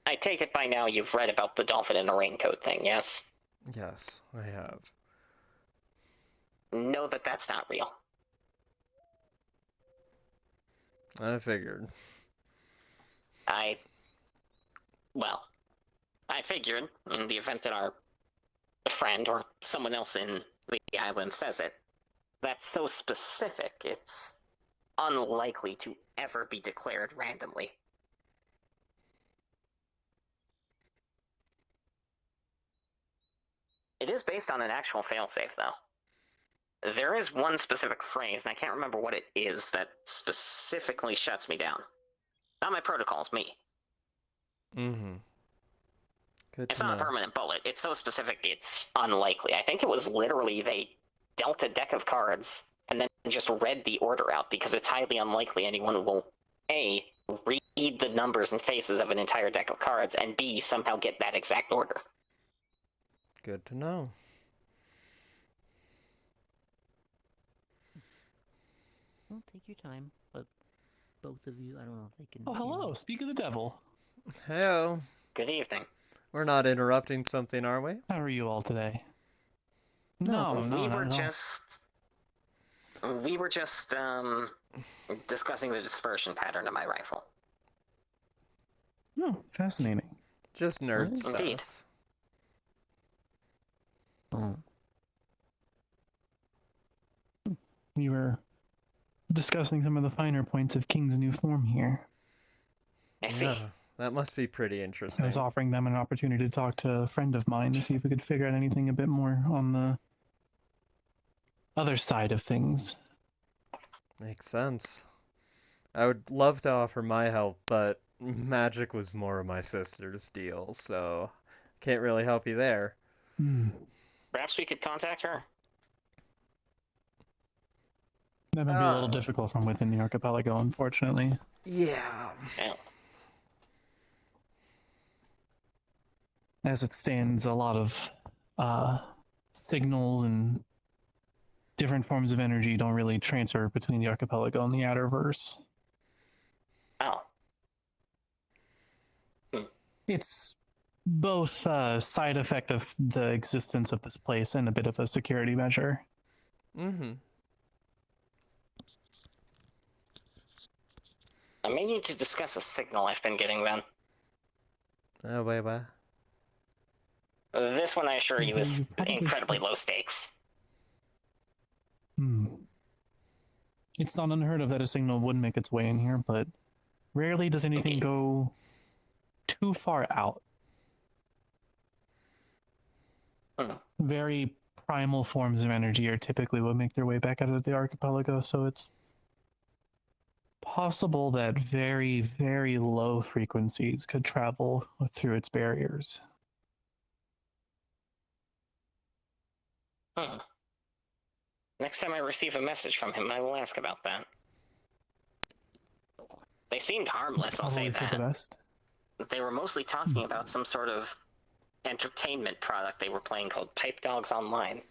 I take it by now you've read about the dolphin in a raincoat thing, yes? Yes, I have. Know that that's not real. I figured. I figured, in the event that our friend or someone else in the island says it, that's so specific, it's unlikely to ever be declared randomly. It is based on an actual failsafe, though. There is one specific phrase, and I can't remember what it is, that specifically shuts me down. Not my protocols, me. Mm-hmm. It's not a permanent bullet. It's so specific, it's unlikely. I think it was literally they dealt a deck of cards and then just read the order out, because it's highly unlikely anyone will, A, read the numbers and faces of an entire deck of cards, and B, somehow get that exact order. Good to know. Well, take your time, but both of you, I don't know if they can... Oh, hello, speak of the devil. Hello. Good evening. We're not interrupting something, are we? How are you all today? No, No, we not were at all. just discussing the dispersion pattern of my rifle. Oh, fascinating. Just nerd stuff. Indeed. Oh. We were discussing some of the finer points of King's new form here. I see. That must be pretty I interesting. was offering them an opportunity to talk to a friend of mine to see if we could figure out anything a bit more on the other side of things. Makes sense. I would love to offer my help, but magic was more of my sister's deal, so can't really help you there. Perhaps we could contact her? That might be a little difficult from within the archipelago, unfortunately. Yeah. As it stands, a lot of signals and different forms of energy don't really transfer between the archipelago and the Outerverse. Oh. It's both a side effect of the existence of this place and a bit of a security measure. Mm-hmm. I may need to discuss a signal I've been getting then. Oh, wait, what? This one, I assure you, is incredibly low stakes. It's not unheard of that a signal would make its way in here, but rarely does anything go too far out. Very primal forms of energy are typically what make their way back out of the archipelago, so it's possible that very, very low frequencies could travel through its barriers. Next time I receive a message from him, I will ask about that. They seemed harmless, I'll say that. The best. They were mostly talking about some sort of entertainment product they were playing called Pipe Dogs Online.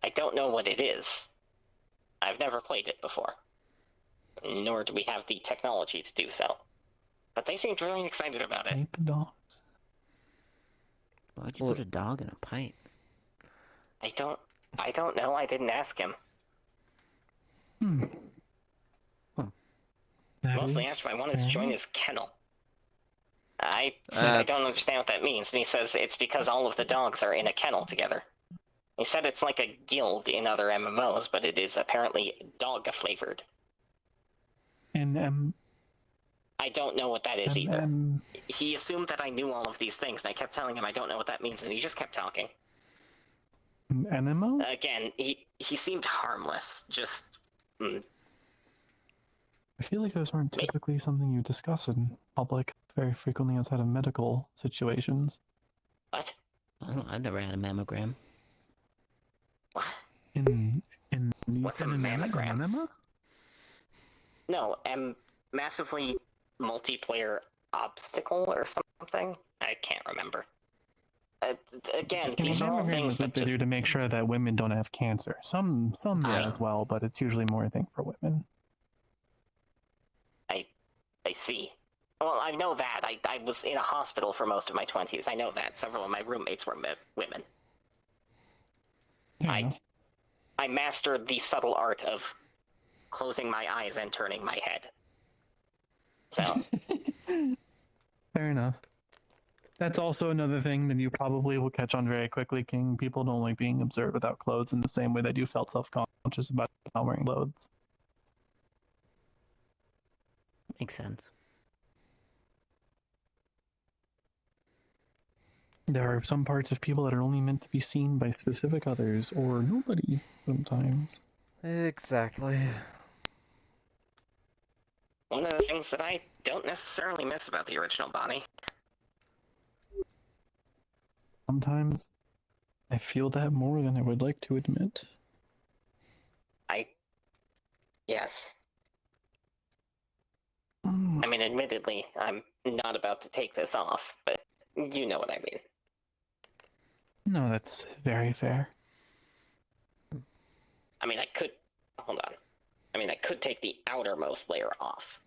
I don't know what it is. I've never played it before. Nor do we have the technology to do so. But they seemed very excited about it. Pipe dogs? Why'd you put a dog in a pipe? I don't know. I didn't ask him. Mostly asked if I wanted to join his kennel. I said I don't understand what that means, and he says it's because all of the dogs are in a kennel together. He said it's like a guild in other MMOs, but it is apparently dog-flavored. And I don't know what that is either. He assumed that I knew all of these things, and I kept telling him I don't know what that means, and he just kept talking. MMO? Again, he seemed harmless, just... I feel like those aren't typically something you discuss in public very frequently outside of medical situations. What? I've never had a mammogram. What? What's a mammogram? Enema? No, massively multiplayer obstacle or something? I can't remember. Again, these are all things that they do to make sure that women don't have cancer. Some as well, but it's usually more a thing for women. I see. Well, I know that. I was in a hospital for most of my 20s. I know that. Several of my roommates were women. I mastered the subtle art of closing my eyes and turning my head. So. Fair enough. That's also another thing that you probably will catch on very quickly, King. People don't like being observed without clothes in the same way that you felt self-conscious about not wearing clothes. Makes sense. There are some parts of people that are only meant to be seen by specific others, or nobody, sometimes. Exactly. One of the things that I don't necessarily miss about the original Bonnie. Sometimes I feel that more than I would like to admit. Yes. I mean, admittedly, I'm not about to take this off, but you know what I mean. No, that's very fair. I mean, hold on. I mean, I could take the outermost layer off,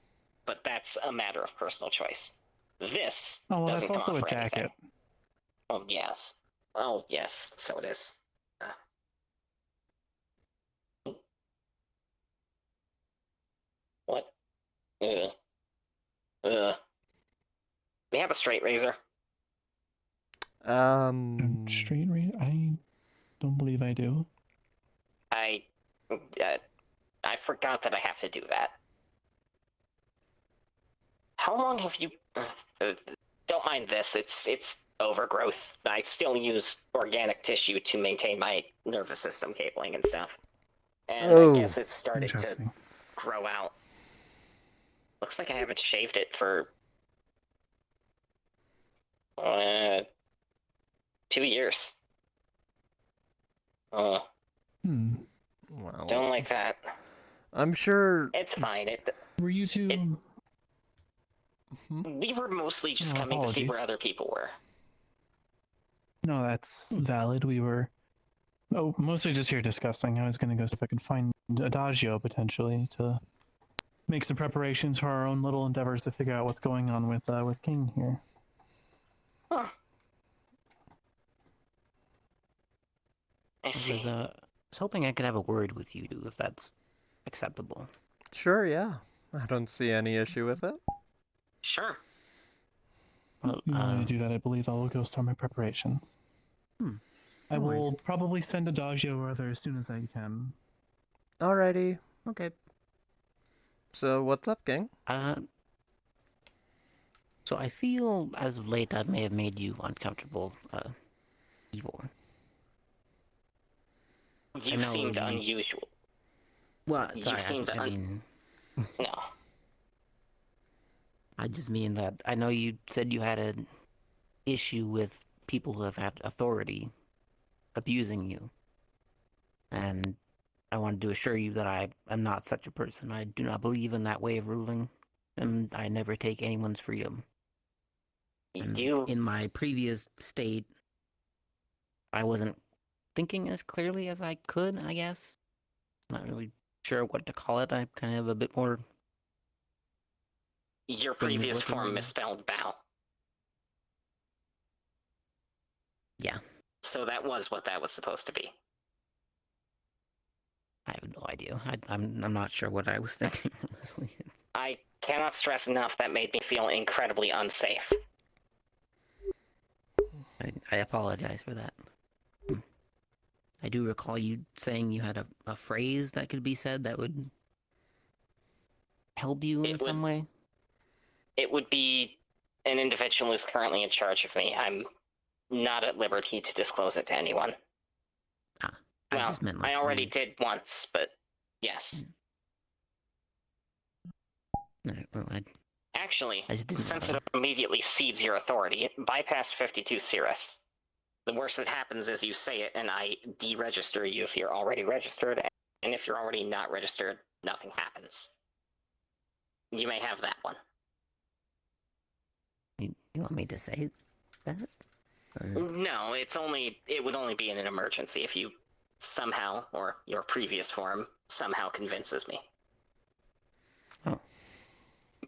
but that's a matter of personal choice. This doesn't that's come also off a jacket. Anything. Oh, yes. Oh, yes, so it is. What? We have a straight razor. Straight razor? I don't believe I do. I forgot that I have to do that. How long have you... don't mind this, it's overgrowth. I still use organic tissue to maintain my nervous system cabling and stuff. And I guess it's started to grow out. Looks like I haven't shaved it for... 2 years. Well, don't like that. I'm sure... It's fine, Were you two... We were mostly just coming to see where other people were. No, that's valid. We were... mostly just here discussing. I was going to go see if I could find Adagio, potentially, to make some preparations for our own little endeavors to figure out what's going on with King here. Huh. I see. I was hoping I could have a word with you, if that's acceptable. Sure, yeah. I don't see any issue with it. Sure. Well, in order to do that, I believe I will go start my preparations. I will probably send Adagio or other as soon as I can. Alrighty. Okay. So, what's up, gang? So I feel as of late I may have made you uncomfortable, Evor. You seemed unusual. Well, you seemed I mean... No. I just mean that I know you said you had an issue with people who have had authority abusing you. And I wanted to assure you that I am not such a person. I do not believe in that way of ruling, and I never take anyone's freedom. And in my previous state, I wasn't thinking as clearly as I could, I guess. Not really sure what to call it. I kind of have a bit more... Your previous form misspelled bow. Yeah. So that was what that was supposed to be. I have no idea. I'm not sure what I was thinking, honestly. I cannot stress enough that made me feel incredibly unsafe. I apologize for that. I do recall you saying you had a phrase that could be said that would help you in some way. It would be an individual who's currently in charge of me. I'm not at liberty to disclose it to anyone. I just meant like I already did once, but yes. Well, Actually, since it immediately cedes your authority, bypass 52 Cirrus. The worst that happens is you say it and I deregister you if you're already registered, and if you're already not registered, nothing happens. You may have that one. You want me to say that? Or... No, it would only be in an emergency if you somehow, or your previous form, somehow convinces me. Oh.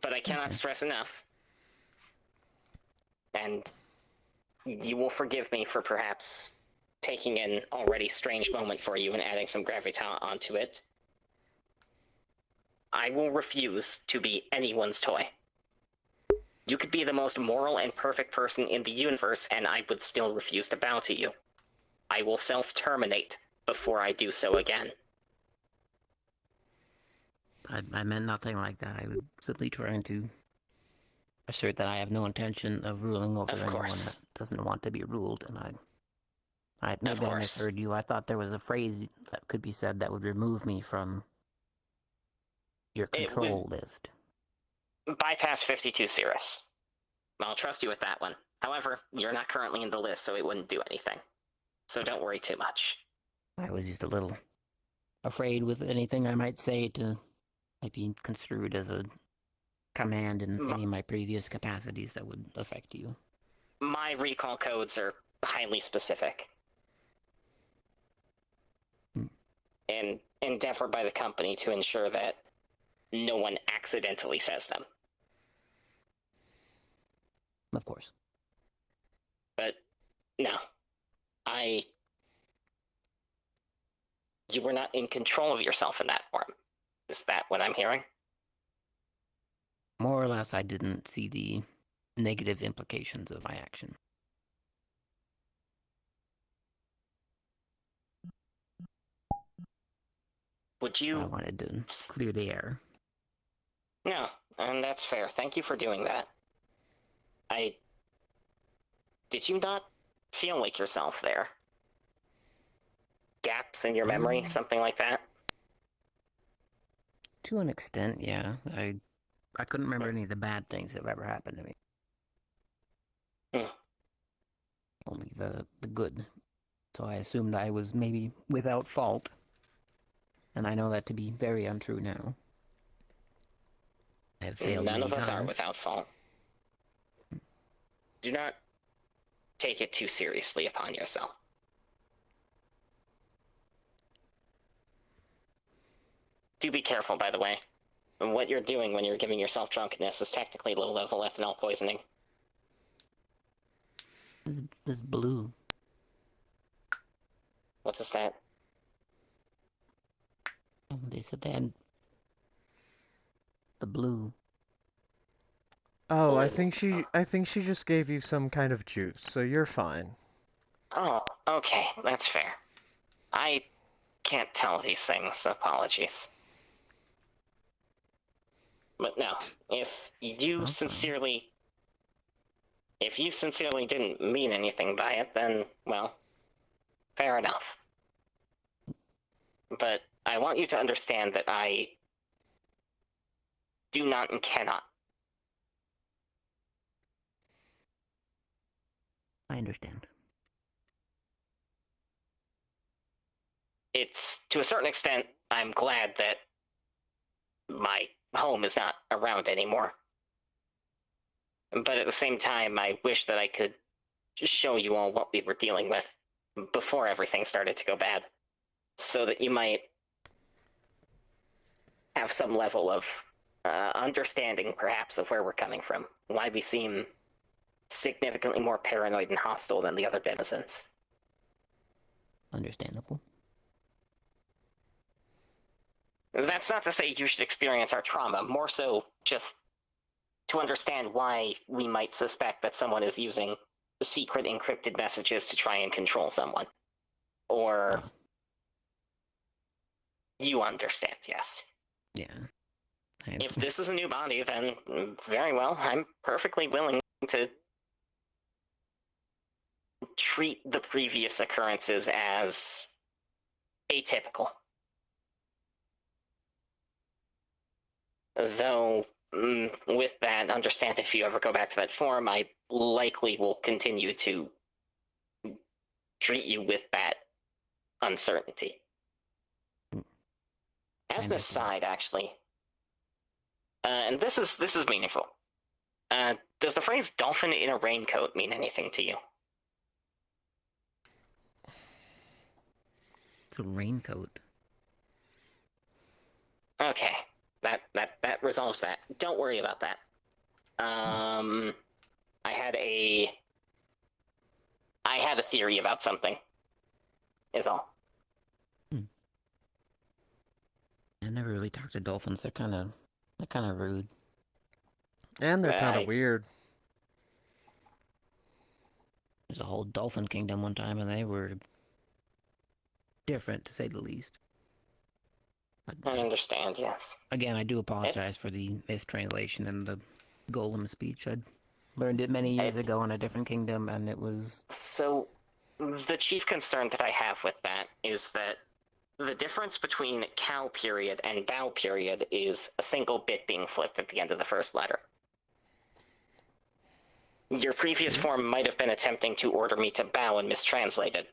But I cannot stress enough, and you will forgive me for perhaps taking an already strange moment for you and adding some gravitas onto it. I will refuse to be anyone's toy. You could be the most moral and perfect person in the universe, and I would still refuse to bow to you. I will self-terminate before I do so again. I meant nothing like that. I was simply trying to assert that I have no intention of ruling over anyone that doesn't want to be ruled, and maybe I misheard you. I thought there was a phrase that could be said that would remove me from your control list. Bypass 52 Cirrus. I'll trust you with that one. However, you're not currently in the list, so it wouldn't do anything. So don't worry too much. I was just a little afraid with anything I might say to be construed as a command in any of my previous capacities that would affect you. My recall codes are highly specific. And endeavor by the company to ensure that no one accidentally says them. Of course. But, no. You were not in control of yourself in that form. Is that what I'm hearing? More or less, I didn't see the negative implications of my action. Would you... I wanted to clear the air. No, And that's fair. Thank you for doing that. Did you not feel like yourself there? Gaps in your memory, something like that? To an extent, yeah. I couldn't remember any of the bad things that have ever happened to me. Only the good. So I assumed I was maybe without fault. And I know that to be very untrue now. I have failed None many of us are times. without fault. Do not take it too seriously upon yourself. Do be careful, by the way. What you're doing when you're giving yourself drunkenness is technically low-level ethanol poisoning. This blue. What is that? They said they had the blue. Oh, I think she just gave you some kind of juice, so you're fine. Oh, okay, that's fair. I can't tell these things, apologies. But no, if you sincerely didn't mean anything by it, then, well, fair enough. But I want you to understand that I do not and cannot. I understand. It's, to a certain extent, I'm glad that my home is not around anymore. But at the same time, I wish that I could just show you all what we were dealing with before everything started to go bad, so that you might have some level of understanding, perhaps, of where we're coming from, why we seem significantly more paranoid and hostile than the other denizens. Understandable. That's not to say you should experience our trauma, more so just to understand why we might suspect that someone is using secret encrypted messages to try and control someone. Or... You understand, yes. Yeah. If this is a new body, then very well, I'm perfectly willing to treat the previous occurrences as atypical. Though, with that, understand if you ever go back to that form, I likely will continue to treat you with that uncertainty. As an aside, actually, and this is meaningful. Does the phrase "dolphin in a raincoat" mean anything to you? It's a raincoat. Okay, that resolves that. Don't worry about that. I had a theory about something. Is all. I never really talked to dolphins. They're kind of rude. And they're kind of weird. There's a whole dolphin kingdom one time, and they were different, to say the least. I understand, yes. Again, I do apologize for the mistranslation and the golem speech. I learned it many years ago in a different kingdom, and it was... So, the chief concern that I have with that is that the difference between cow period and bow period is a single bit being flipped at the end of the first letter. Your previous form might have been attempting to order me to bow and mistranslated.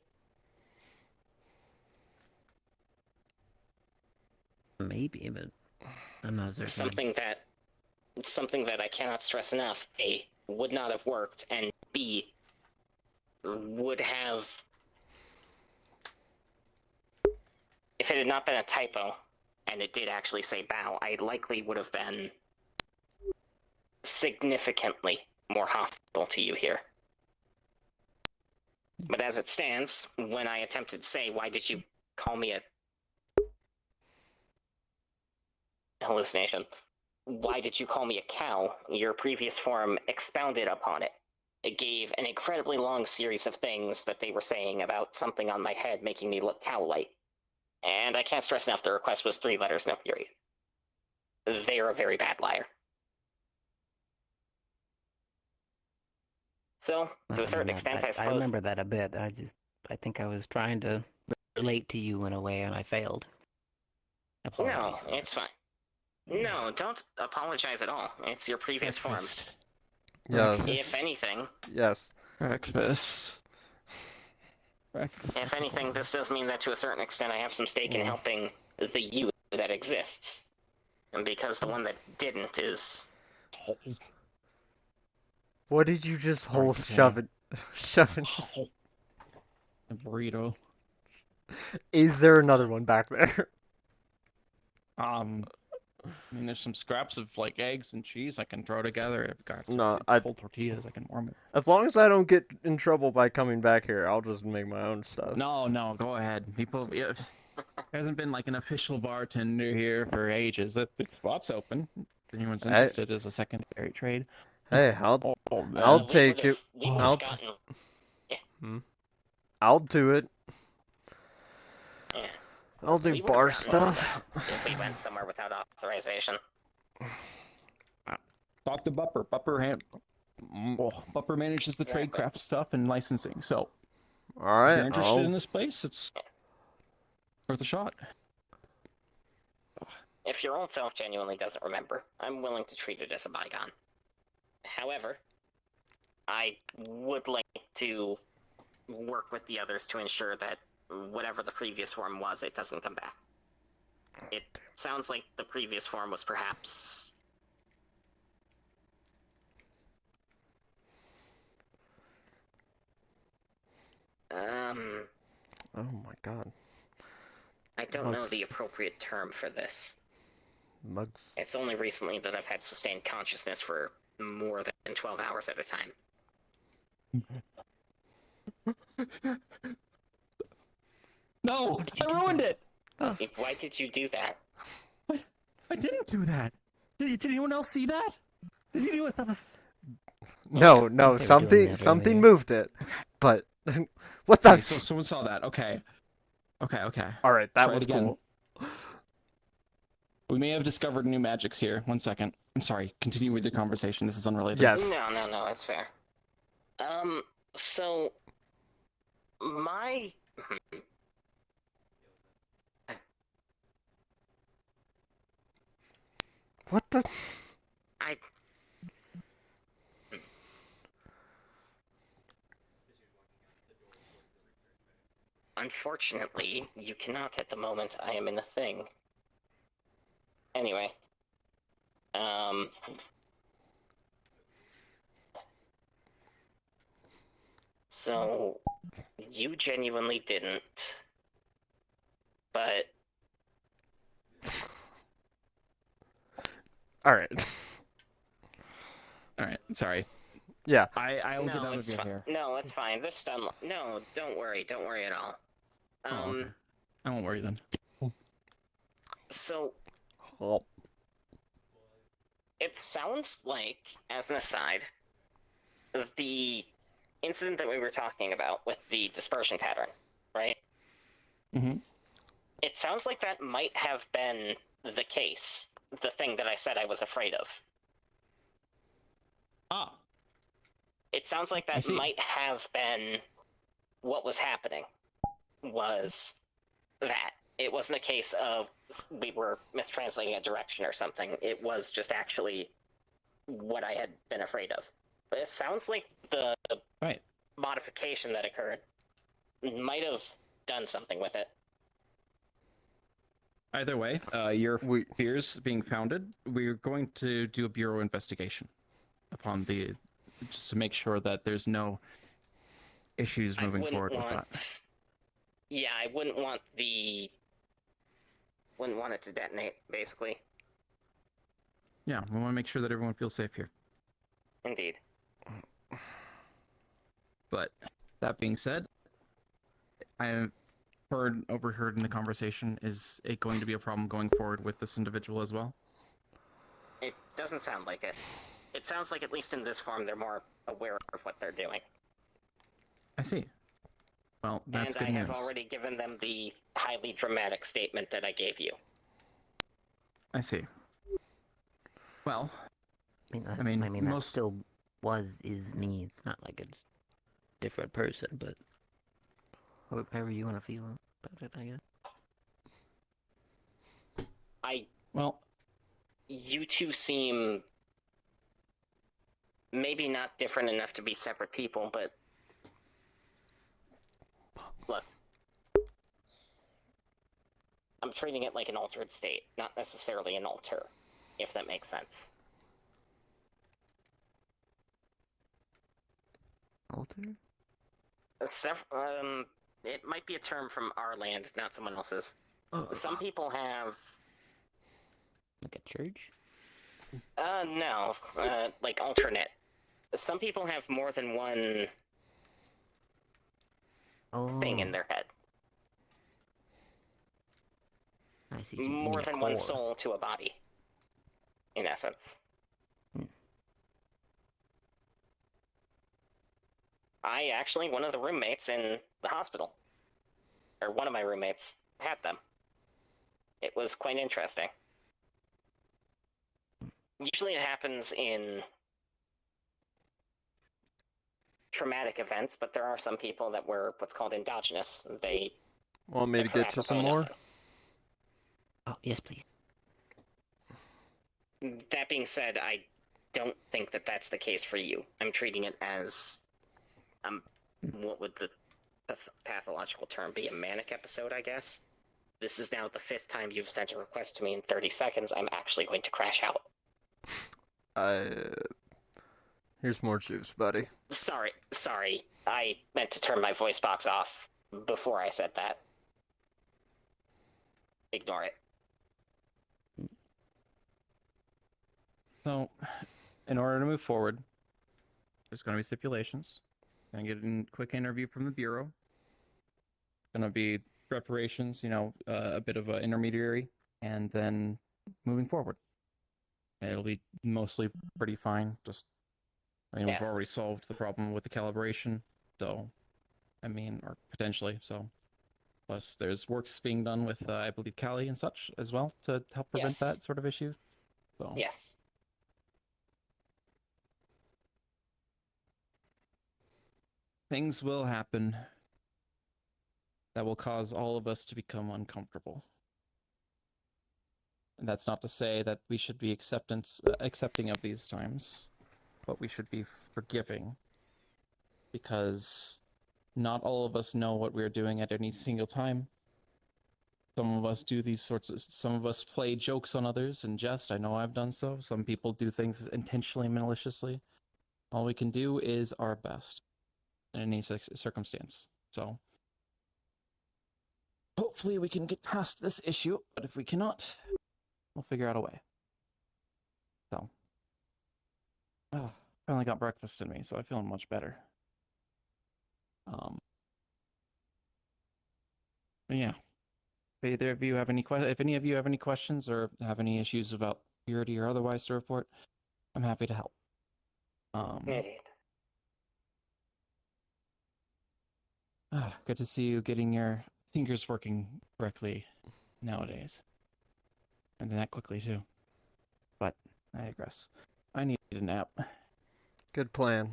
Maybe, but I'm not certain. Something that I cannot stress enough. A, would not have worked, and B, would have... If it had not been a typo, and it did actually say bow, I likely would have been significantly more hostile to you here. But as it stands, when I attempted to say, why did you call me a... hallucination. Why did you call me a cow? Your previous form expounded upon it. It gave an incredibly long series of things that they were saying about something on my head making me look cow-like. And I can't stress enough the request was 3 letters, no period. They're a very bad liar. So, to a certain extent, I I suppose. remember that a bit. I think I was trying to relate to you in a way, and I failed. Apologies. No, it's fine. No, don't apologize at all. It's your previous form. Yes. If anything. Yes. Breakfast. If anything, this does mean that to a certain extent I have some stake in helping the you that exists. And because the one that didn't is... What did you just whole shove it? A burrito. Is there another one back there? I mean, there's some scraps of like eggs and cheese I can throw together. I've got cold tortillas. I can warm it. As long as I don't get in trouble by coming back here, I'll just make my own stuff. No, go ahead. People, there hasn't been like an official bartender here for ages. If spot's open, if anyone's interested as a secondary trade. Hey, I'll take it. I'll do it. Yeah. I'll do bar stuff. If we went somewhere without authorization. Talk to Bupper. Bupper manages the tradecraft stuff and licensing. So, all right, if you're interested in this place, it's worth a shot. If your own self genuinely doesn't remember, I'm willing to treat it as a bygone. However, I would like to work with the others to ensure that whatever the previous form was, it doesn't come back. It sounds like the previous form was perhaps... Oh my god. I don't know the appropriate term for this. Mugs. It's only recently that I've had sustained consciousness for more than 12 hours at a time. No, I ruined it. Why did you do that? I didn't do that. Did anyone else see that? Did you do it? No, something moved it. But what the? Okay, so someone saw that. Okay. All right, that Try was cool. We may have discovered new magics here. 1 second. I'm sorry. Continue with your conversation. This is unrelated. Yes. No, it's fair. So my What the? Unfortunately, you cannot at the moment. I am in a thing. Anyway. So, you genuinely didn't. But... Alright. Alright, sorry. Yeah. I'll get out of your hair. No, it's fine. This done. No, don't worry at all. Okay. I won't worry then. So... It sounds like, as an aside, the incident that we were talking about with the dispersion pattern, right? Mm-hmm. It sounds like that might have been the case, the thing that I said I was afraid of. Ah. It sounds like that might have been what was happening, was that. It wasn't a case of we were mistranslating a direction or something. It was just actually what I had been afraid of. But it sounds like the modification that occurred might have done something with it. Either way, your fears being founded, we're going to do a bureau investigation upon just to make sure that there's no issues moving forward with that. Yeah, I wouldn't want it to detonate, basically. Yeah, we want to make sure that everyone feels safe here. Indeed. But that being said, I overheard in the conversation, is it going to be a problem going forward with this individual as well? It doesn't sound like it. It sounds like, at least in this form, they're more aware of what they're doing. I see. Well, that's good news. And I have already given them the highly dramatic statement that I gave you. I see. Well, I mean, that's still is me. It's not like it's a different person, but however you want to feel about it, I guess. You two seem maybe not different enough to be separate people, but look, I'm treating it like an altered state, not necessarily an alter, if that makes sense. Alter? It might be a term from our land, not someone else's. Some people have... Like a church? No. Like alternate. Some people have more than one thing in their head. I see. More than one soul to a body, in essence. One of the roommates in the hospital, or one of my roommates, had them. It was quite interesting. Usually it happens in traumatic events, but there are some people that were what's called endogenous. They want me to get you some more? Nothing. Oh, yes, please. That being said, I don't think that that's the case for you. I'm treating it as, what would the pathological term be? A manic episode, I guess? This is now the 5th time you've sent a request to me in 30 seconds. I'm actually going to crash out. Here's more juice, buddy. Sorry. I meant to turn my voice box off before I said that. Ignore it. So, in order to move forward, there's going to be stipulations. Going to get a quick interview from the Bureau. Going to be preparations, a bit of an intermediary, and then moving forward. It'll be mostly pretty fine. We've already solved the problem with the calibration, or potentially, so. Plus, there's works being done with, I believe, Callie and such as well to help prevent that sort of issue. So. Yes. Things will happen that will cause all of us to become uncomfortable. And that's not to say that we should be accepting of these times, but we should be forgiving, because not all of us know what we're doing at any single time. Some of us do some of us play jokes on others and jest. I know I've done so. Some people do things intentionally, maliciously. All we can do is our best in any circumstance. So hopefully we can get past this issue, but if we cannot, we'll figure out a way. So, finally got breakfast in me, so I'm feeling much better. Yeah. If either of you have if any of you have any questions or have any issues about purity or otherwise to report, I'm happy to help. Good to see you getting your fingers working correctly nowadays. And that quickly, too. But I digress. I need a nap. Good plan.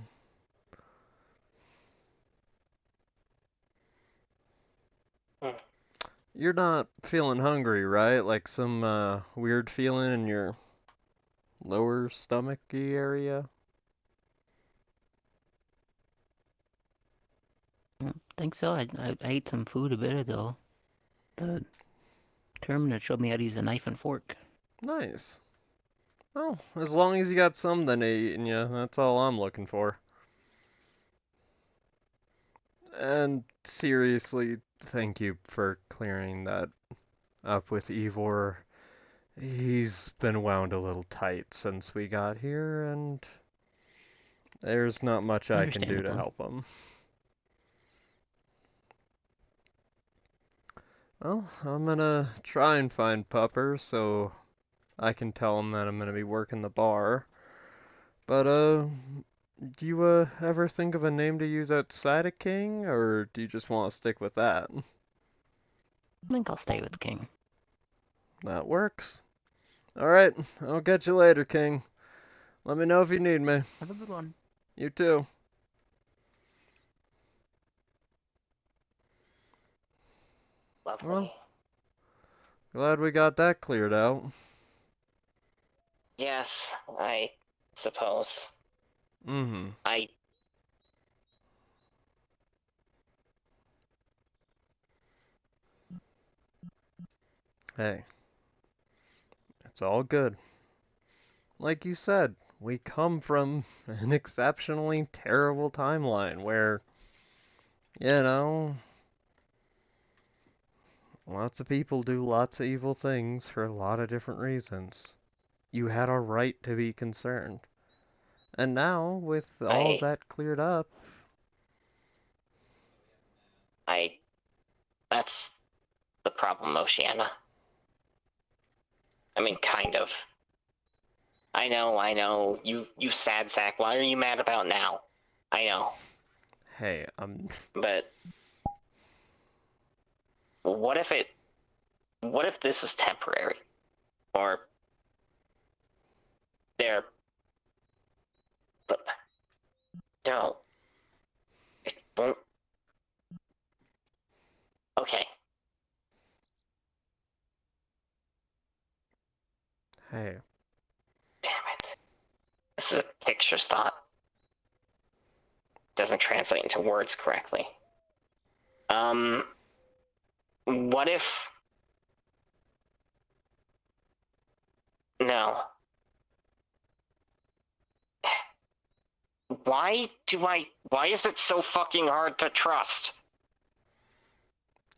You're not feeling hungry, right? Like some weird feeling in your lower stomachy area? I don't think so. I ate some food a bit ago. The Terminator showed me how to use a knife and fork. Nice. Well, as long as you got something to eat in you, that's all I'm looking for. And seriously, thank you for clearing that up with Evor. He's been wound a little tight since we got here, and there's not much I can do to help him. Well, I'm gonna try and find Pupper so I can tell him that I'm gonna be working the bar. But, do you, ever think of a name to use outside of King, or do you just want to stick with that? I think I'll stay with King. That works. Alright, I'll catch you later, King. Let me know if you need me. Have a good one. You too. Lovely. Well, glad we got that cleared out. Yes, I suppose. Mm-hmm. Hey, it's all good. Like you said, we come from an exceptionally terrible timeline where, you know, lots of people do lots of evil things for a lot of different reasons. You had a right to be concerned. And now, with all of that cleared up... That's the problem, Oceana. I mean, kind of. I know. You sad sack. What are you mad about now? I know. Hey, But... What if this is temporary? Or... But... No. It won't... Okay. Hey. Damn it. This is a picture's thought. Doesn't translate into words correctly. What if... No. Why is it so fucking hard to trust?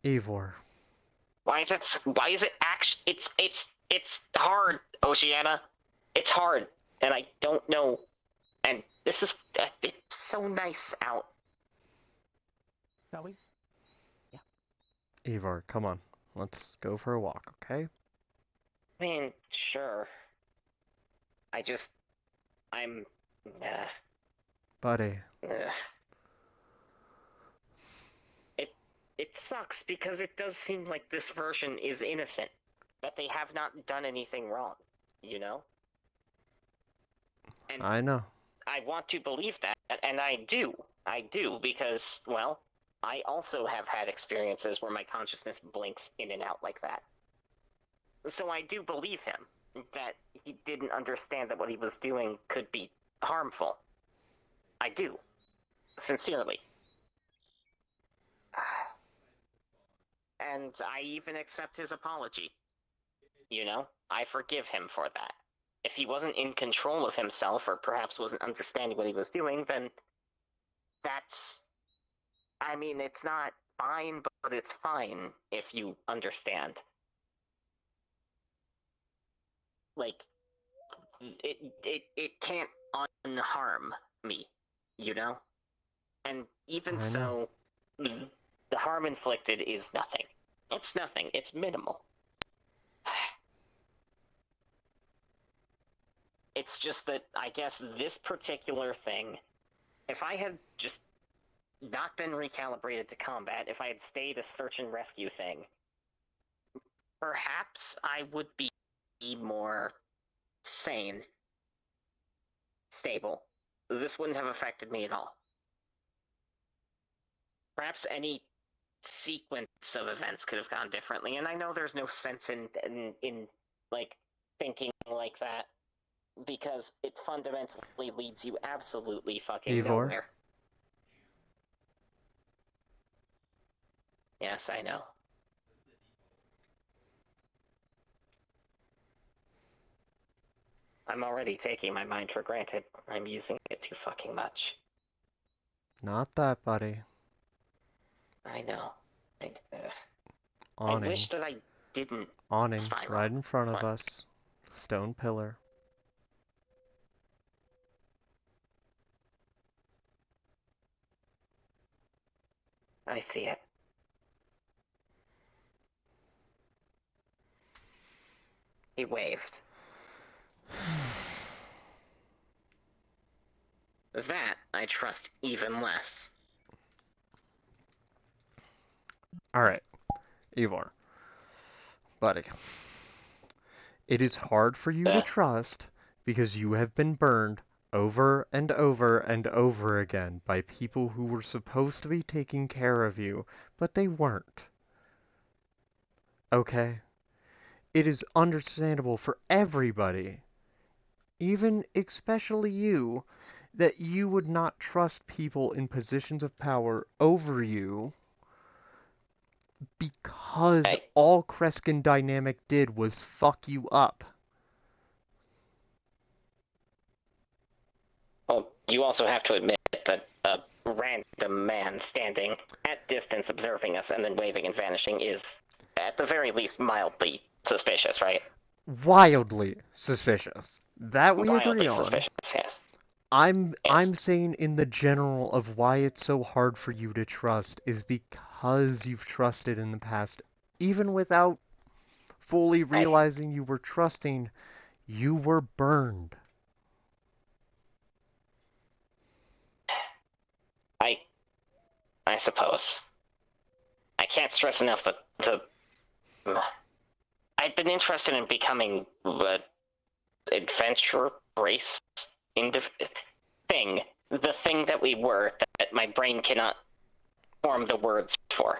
Evor. Why is it actually... It's hard, Oceana. It's hard, and I don't know. And this is... it's so nice out. Shall we? Yeah. Evor, come on. Let's go for a walk, okay? I mean, sure. I'm... Buddy. It sucks because it does seem like this version is innocent. That they have not done anything wrong, you know? And I know. I want to believe that, and I do. I do, because, well, I also have had experiences where my consciousness blinks in and out like that. So I do believe him, that he didn't understand that what he was doing could be harmful. I do. Sincerely. And I even accept his apology. You know, I forgive him for that. If he wasn't in control of himself, or perhaps wasn't understanding what he was doing, then that's... I mean, it's not fine, but it's fine if you understand. Like, it can't unharm me, you know? And even so, the harm inflicted is nothing. It's nothing. It's minimal. It's just that, I guess, this particular thing, if I had just not been recalibrated to combat, if I had stayed a search and rescue thing, perhaps I would be more sane, stable. This wouldn't have affected me at all. Perhaps any sequence of events could have gone differently, and I know there's no sense in like, thinking like that, because it fundamentally leads you absolutely fucking nowhere. Yes, I know. I'm already taking my mind for granted. I'm using it too fucking much. Not that, buddy. I know. I Awning. wish that I didn't Awning, spiral. right in front of us. Stone pillar. I see it. He waved. That I trust even less. Alright, Evor. Buddy. It is hard for you to trust because you have been burned over and over and over again by people who were supposed to be taking care of you, but they weren't. Okay? It is understandable for everybody, even especially you, that you would not trust people in positions of power over you because all Kreskin Dynamic did was fuck you up. Well, you also have to admit that a random man standing at distance observing us and then waving and vanishing is, at the very least, mildly suspicious, right? Wildly suspicious. That we agree Wildly on. suspicious, yes. I'm saying in the general of why it's so hard for you to trust is because you've trusted in the past, even without fully realizing you were trusting, you were burned. I suppose. I can't stress enough that I'd been interested in becoming the adventure race thing. The thing that we were that my brain cannot form the words for.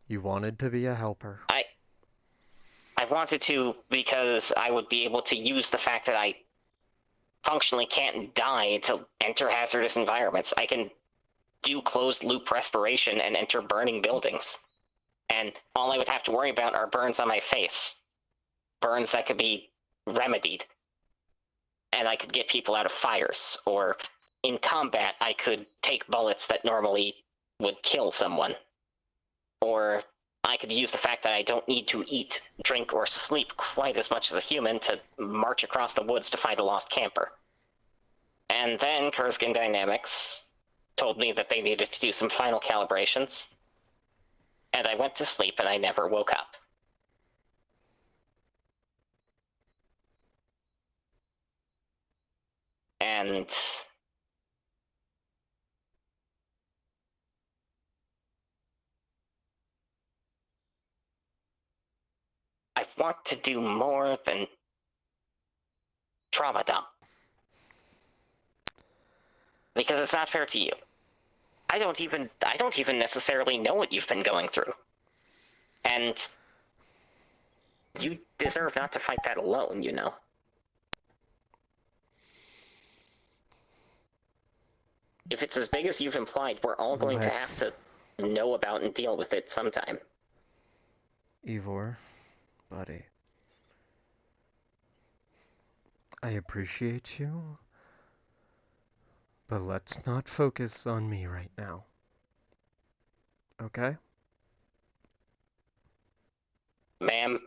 You wanted to be a helper. I wanted to because I would be able to use the fact that I functionally can't die to enter hazardous environments. I can do closed loop respiration and enter burning buildings. And all I would have to worry about are burns on my face. Burns that could be remedied. And I could get people out of fires. Or in combat, I could take bullets that normally would kill someone. Or I could use the fact that I don't need to eat, drink, or sleep quite as much as a human to march across the woods to find a lost camper. And then Kurzgen Dynamics told me that they needed to do some final calibrations. And I went to sleep and I never woke up. And I want to do more than trauma dump. Because it's not fair to you. I don't even necessarily know what you've been going through. And you deserve not to fight that alone, you know. If it's as big as you've implied, we're all going to have to know about and deal with it sometime. Evor, buddy. I appreciate you, but let's not focus on me right now. Okay? Ma'am,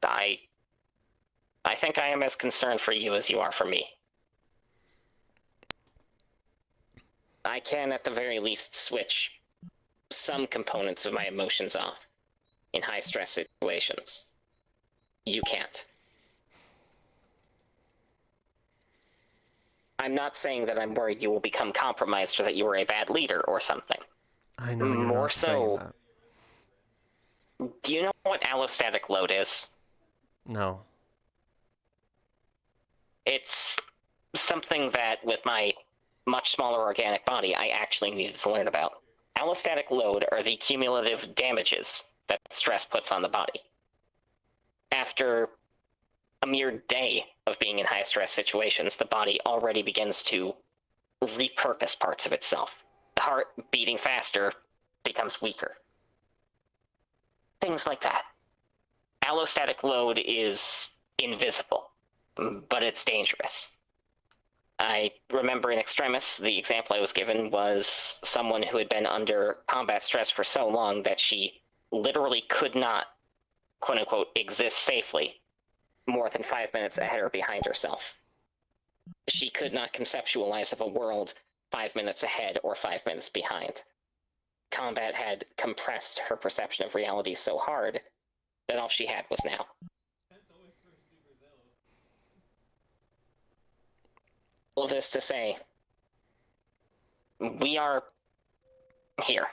I think I am as concerned for you as you are for me. I can, at the very least, switch some components of my emotions off in high-stress situations. You can't. I'm not saying that I'm worried you will become compromised or that you are a bad leader or something. I know you're More not so, saying that. Do you know what allostatic load is? No. It's something that, with my much smaller organic body, I actually needed to learn about. Allostatic load are the cumulative damages that stress puts on the body. After a mere day of being in high-stress situations, the body already begins to repurpose parts of itself. The heart beating faster becomes weaker. Things like that. Allostatic load is invisible, but it's dangerous. I remember in Extremis, the example I was given was someone who had been under combat stress for so long that she literally could not, quote-unquote, exist safely more than 5 minutes ahead or behind herself. She could not conceptualize of a world 5 minutes ahead or 5 minutes behind. Combat had compressed her perception of reality so hard that all she had was now. All of this to say, we are here,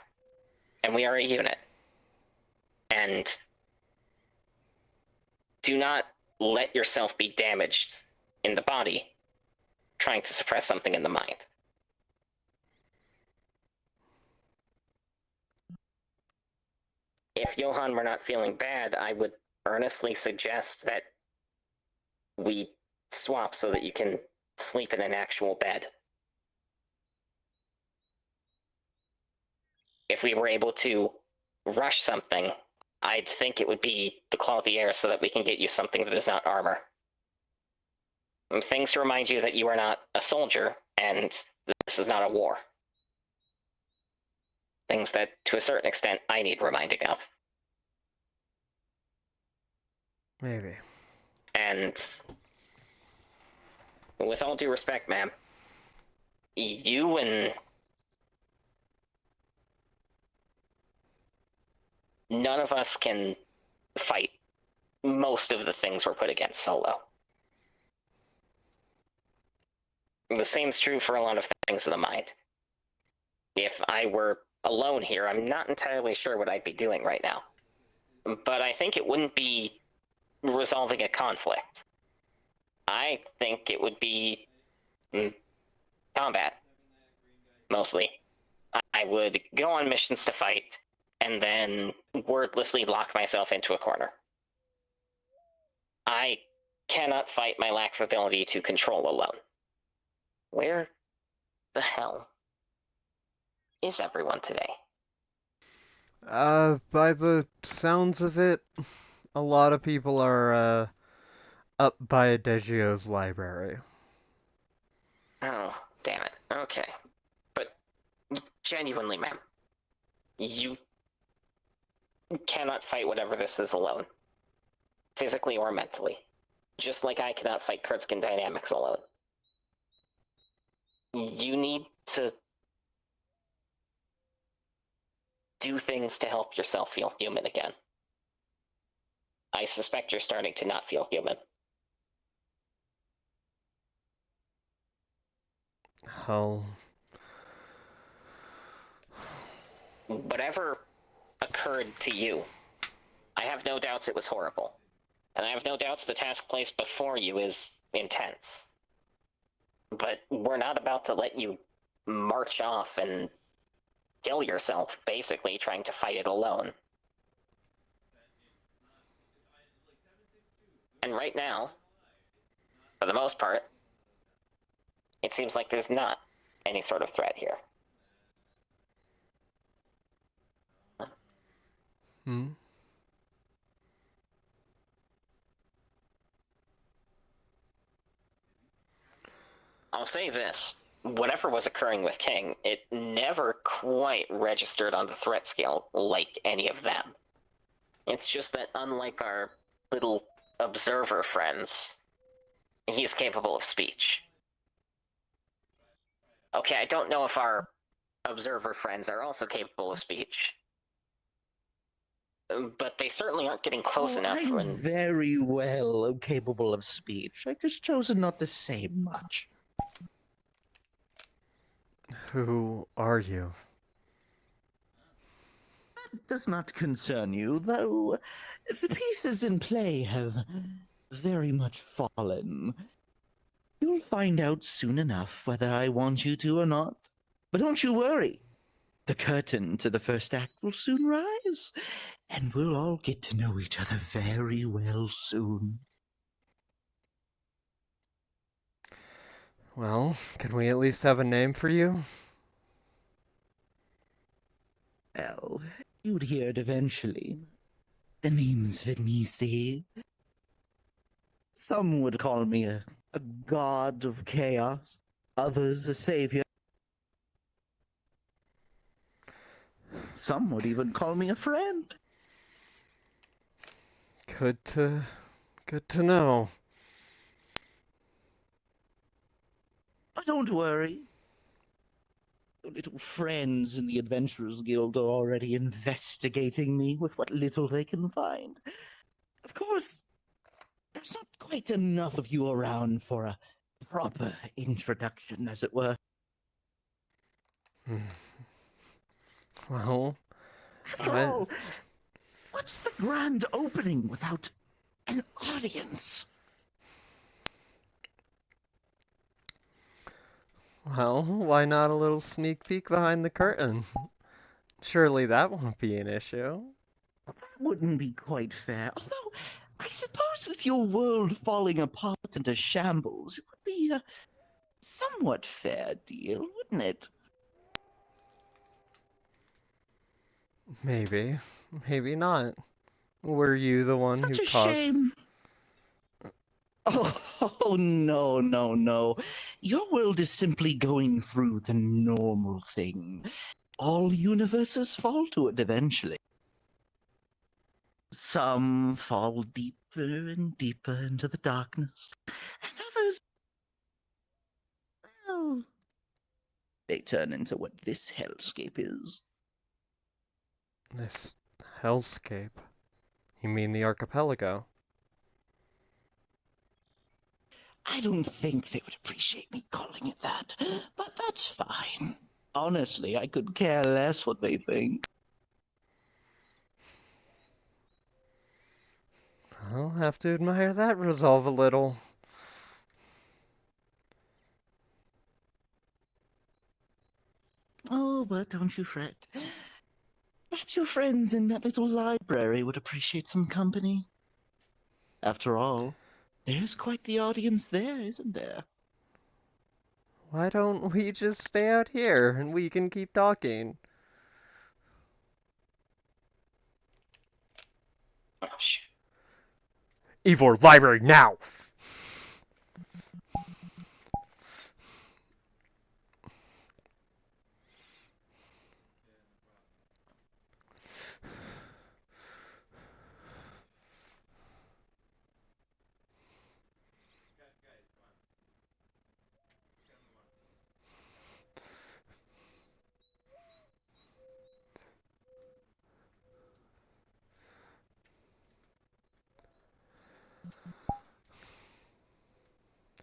and we are a unit. And do not let yourself be damaged in the body trying to suppress something in the mind. If Johann were not feeling bad, I would earnestly suggest that we swap so that you can sleep in an actual bed. If we were able to rush something, I'd think it would be the Clothier so that we can get you something that is not armor. And things to remind you that you are not a soldier, and this is not a war. Things that, to a certain extent, I need reminding of. Maybe. And with all due respect, ma'am, you and none of us can fight most of the things we're put against solo. The same's true for a lot of things in the mind. If I were alone here, I'm not entirely sure what I'd be doing right now. But I think it wouldn't be resolving a conflict. I think it would be combat, mostly. I would go on missions to fight, and then wordlessly lock myself into a corner. I cannot fight my lack of ability to control alone. Where the hell is everyone today? By the sounds of it, a lot of people are, up by Adagio's library. Oh, damn it. Okay. But, genuinely, ma'am, you cannot fight whatever this is alone. Physically or mentally. Just like I cannot fight Kurtzkin dynamics alone. You need to do things to help yourself feel human again. I suspect you're starting to not feel human. Hell. Whatever occurred to you, I have no doubts it was horrible. And I have no doubts the task placed before you is intense. But we're not about to let you march off and kill yourself, basically trying to fight it alone. And right now, for the most part, it seems like there's not any sort of threat here. Hmm? I'll say this. Whatever was occurring with King, it never quite registered on the threat scale like any of them. It's just that unlike our little observer friends, he's capable of speech. Okay, I don't know if our observer friends are also capable of speech. But they certainly aren't getting close enough. I'm very well capable of speech. I've just chosen not to say much. Who are you? That does not concern you, though the pieces in play have very much fallen. You'll find out soon enough whether I want you to or not. But don't you worry. The curtain to the first act will soon rise, and we'll all get to know each other very well soon. Well, can we at least have a name for you? Well, you'd hear it eventually. The name's Vinisi. Some would call me a god of chaos, others a savior. Some would even call me a friend. Good to know. But don't worry. Your little friends in the Adventurers Guild are already investigating me with what little they can find. Of course, there's not quite enough of you around for a proper introduction, as it were. Well, after all, what's the grand opening without an audience? Well, why not a little sneak peek behind the curtain? Surely that won't be an issue. That wouldn't be quite fair. Although, I suppose with your world falling apart into shambles, it would be a somewhat fair deal, wouldn't it? Maybe. Maybe not. Were you the one who Such a caused... shame. Oh, no, no, no. Your world is simply going through the normal thing. All universes fall to it eventually. Some fall deeper and deeper into the darkness, and others, well, they turn into what this hellscape is. This hellscape? You mean the archipelago? I don't think they would appreciate me calling it that, but that's fine. Honestly, I could care less what they think. I'll have to admire that resolve a little. Oh, but don't you fret. Perhaps your friends in that little library would appreciate some company. After all, there's quite the audience there, isn't there? Why don't we just stay out here and we can keep talking? Oh, shit. Evor, library, now!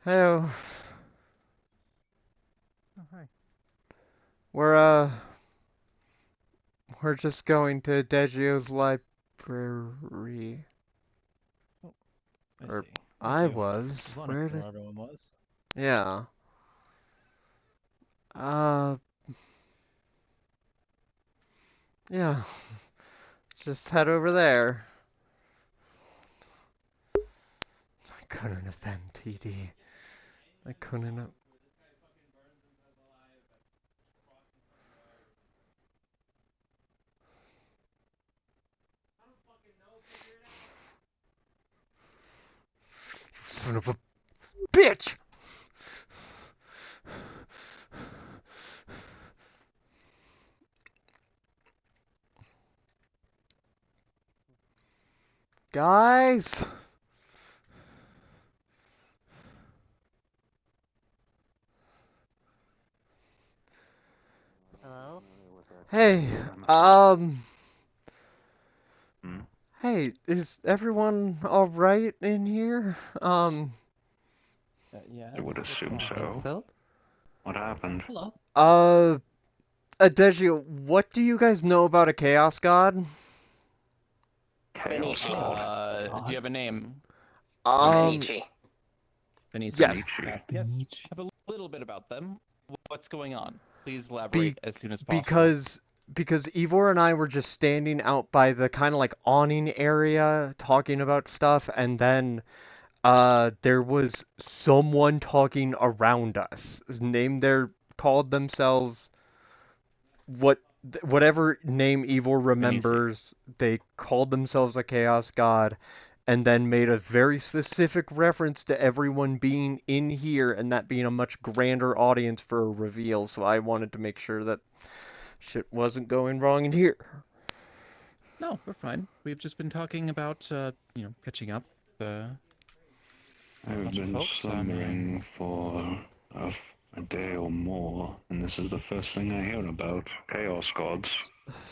Hello. Oh, hi. We're just going to Deggio's library. Oh, I Or see. I Thank you. was. Just wondering where everyone was. Yeah. Yeah. Just head over there. I couldn't have been TD. I couldn't have. Son of a bitch! Guys! Hello? Hey, Hmm? hey, is everyone alright in here? Yeah. I would assume I think so. so. What happened? Hello. Deggio, what do you guys know about a Chaos God? Chaos Benici. God. Do you have a name? Benici. Benici. Yes. Benici. Yes. Nietzsche. Have a little bit about them. What's going on? Please elaborate as soon as possible. Because Evor and I were just standing out by the kind of like awning area talking about stuff, and then there was someone talking around us. Called themselves whatever name Evor remembers. They called themselves a Chaos God, and then made a very specific reference to everyone being in here and that being a much grander audience for a reveal. So I wanted to make sure that shit wasn't going wrong in here. No, we're fine. We've just been talking about, catching up. I've bunch of been folks, slumbering for a day or more, and this is the first thing I hear about Chaos Gods.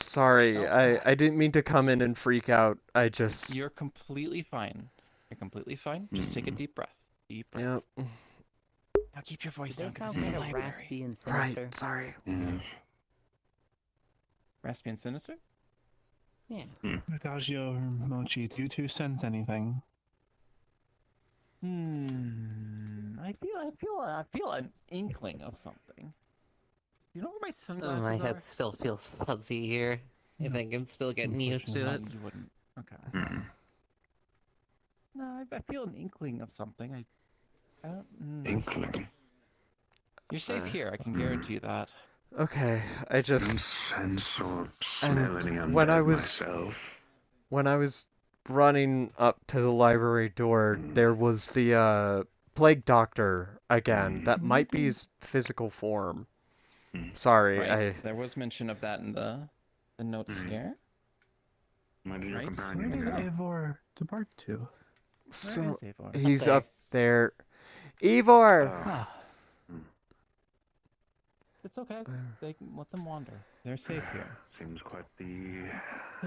Sorry, Oh. I didn't mean to come in and freak out. I just... You're completely fine. You're completely fine. Just take a deep breath. Deep breath. Yep. Now keep your voice They down because sound it's a kind of library. raspy and sinister. Right, sorry. Yes. Raspy and sinister? Yeah. Adagio or Mochi, do you two sense anything? I I feel an inkling of something. You know where my sunglasses My are? head still feels fuzzy here. I think I'm still getting used to it. You wouldn't. Okay. Mm. No, I feel an inkling of something. I don't. Inkling. You're safe here. I can guarantee you that. Okay, I just sense or smell any when undead myself. When I was running up to the library door, there was the plague doctor again. That might be his physical form. Sorry, Right. There was mention of that in the notes here. Where did your Right? companion Where go? did Evor depart to? Where is Evor? He's up there. Evor! It's okay. They can let them wander. They're safe here. Seems quite the...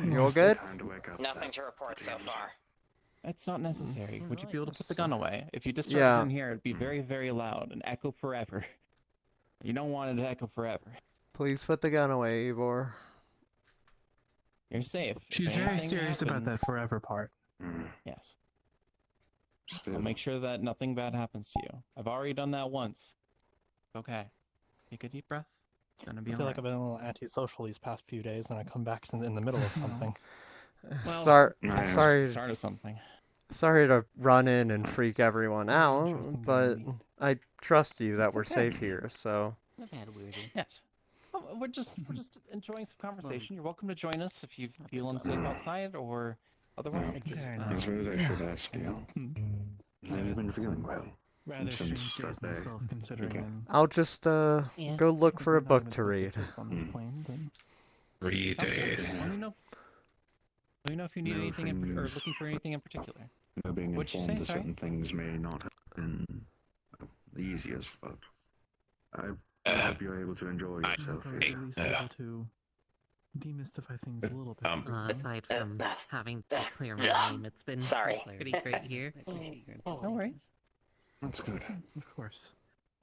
You all good? Time to wake up. Nothing to report so far. It's not necessary. Would you be able to put the gun away? If you discharged Yeah. it in here, it'd be very, very loud and echo forever. You don't want it to echo forever. Please put the gun away, Evor. You're safe. She's very serious about that forever part. Yes. Still. I'll make sure that nothing bad happens to you. I've already done that once. Okay. Take a deep breath. It's gonna be I feel like I've been a little antisocial these past few days, and I come back in the middle of something. Well, sorry, it's sorry. just the start of something. Sorry to run in and freak everyone out, but I trust you that It's we're okay. safe here, so. I've had a weird. Yes. Oh, we're just enjoying some conversation. You're welcome to join us if you feel unsafe outside or otherwise. I suppose I should ask you. Have you been feeling well? Rather strange days myself, considering. I'll just go look for a book to read. On this plane, then. 3 days. Let me know if you need anything or looking for anything in particular. Being What'd you informed say, that certain things may not have been the easiest, but I hope you're able to enjoy yourself I was here. at least able to demystify things a little bit. Aside from having to clear my name, it's been pretty great here. No worries. That's good. Of course.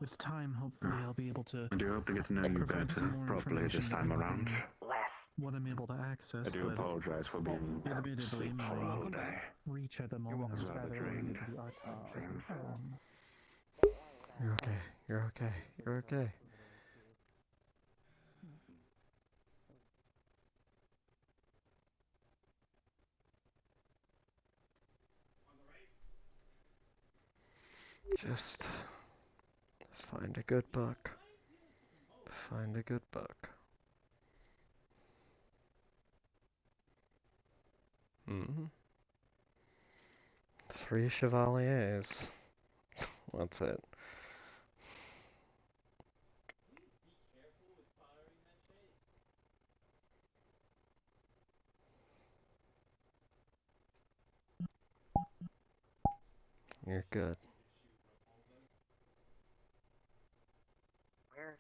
With time, hopefully, I'll be able to. I do hope to get to know you provide some better more properly this information time around. depending Less. What I'm able to access, I do but apologize for being admittedly, asleep for a my whole day. reach at the moment is rather limited to the archive. You're okay. You're okay. You're okay. Just find a good book. Find a good book. Mm-hmm. 3 Chevaliers. That's it. You're good. Where?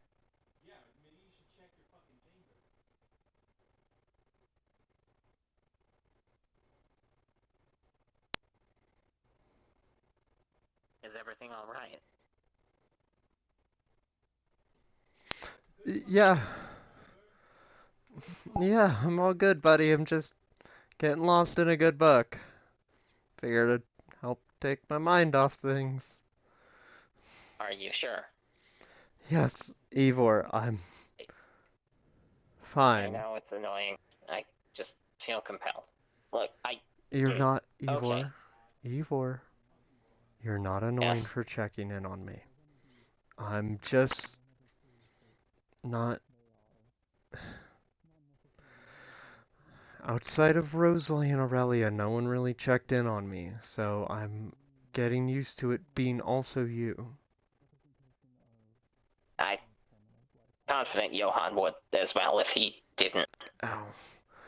Is everything all right? Yeah. Yeah, I'm all good, buddy. I'm just getting lost in a good book. Figured it'd help take my mind off things. Are you sure? Yes, Evor, I'm fine. I know it's annoying. I just feel compelled. Look, You're not Okay. Evor. Evor, you're not annoying Yes. for checking in on me. I'm just not. Outside of Rosalie and Aurelia, no one really checked in on me, so I'm getting used to it being also you. I'm confident Johann would as well if he didn't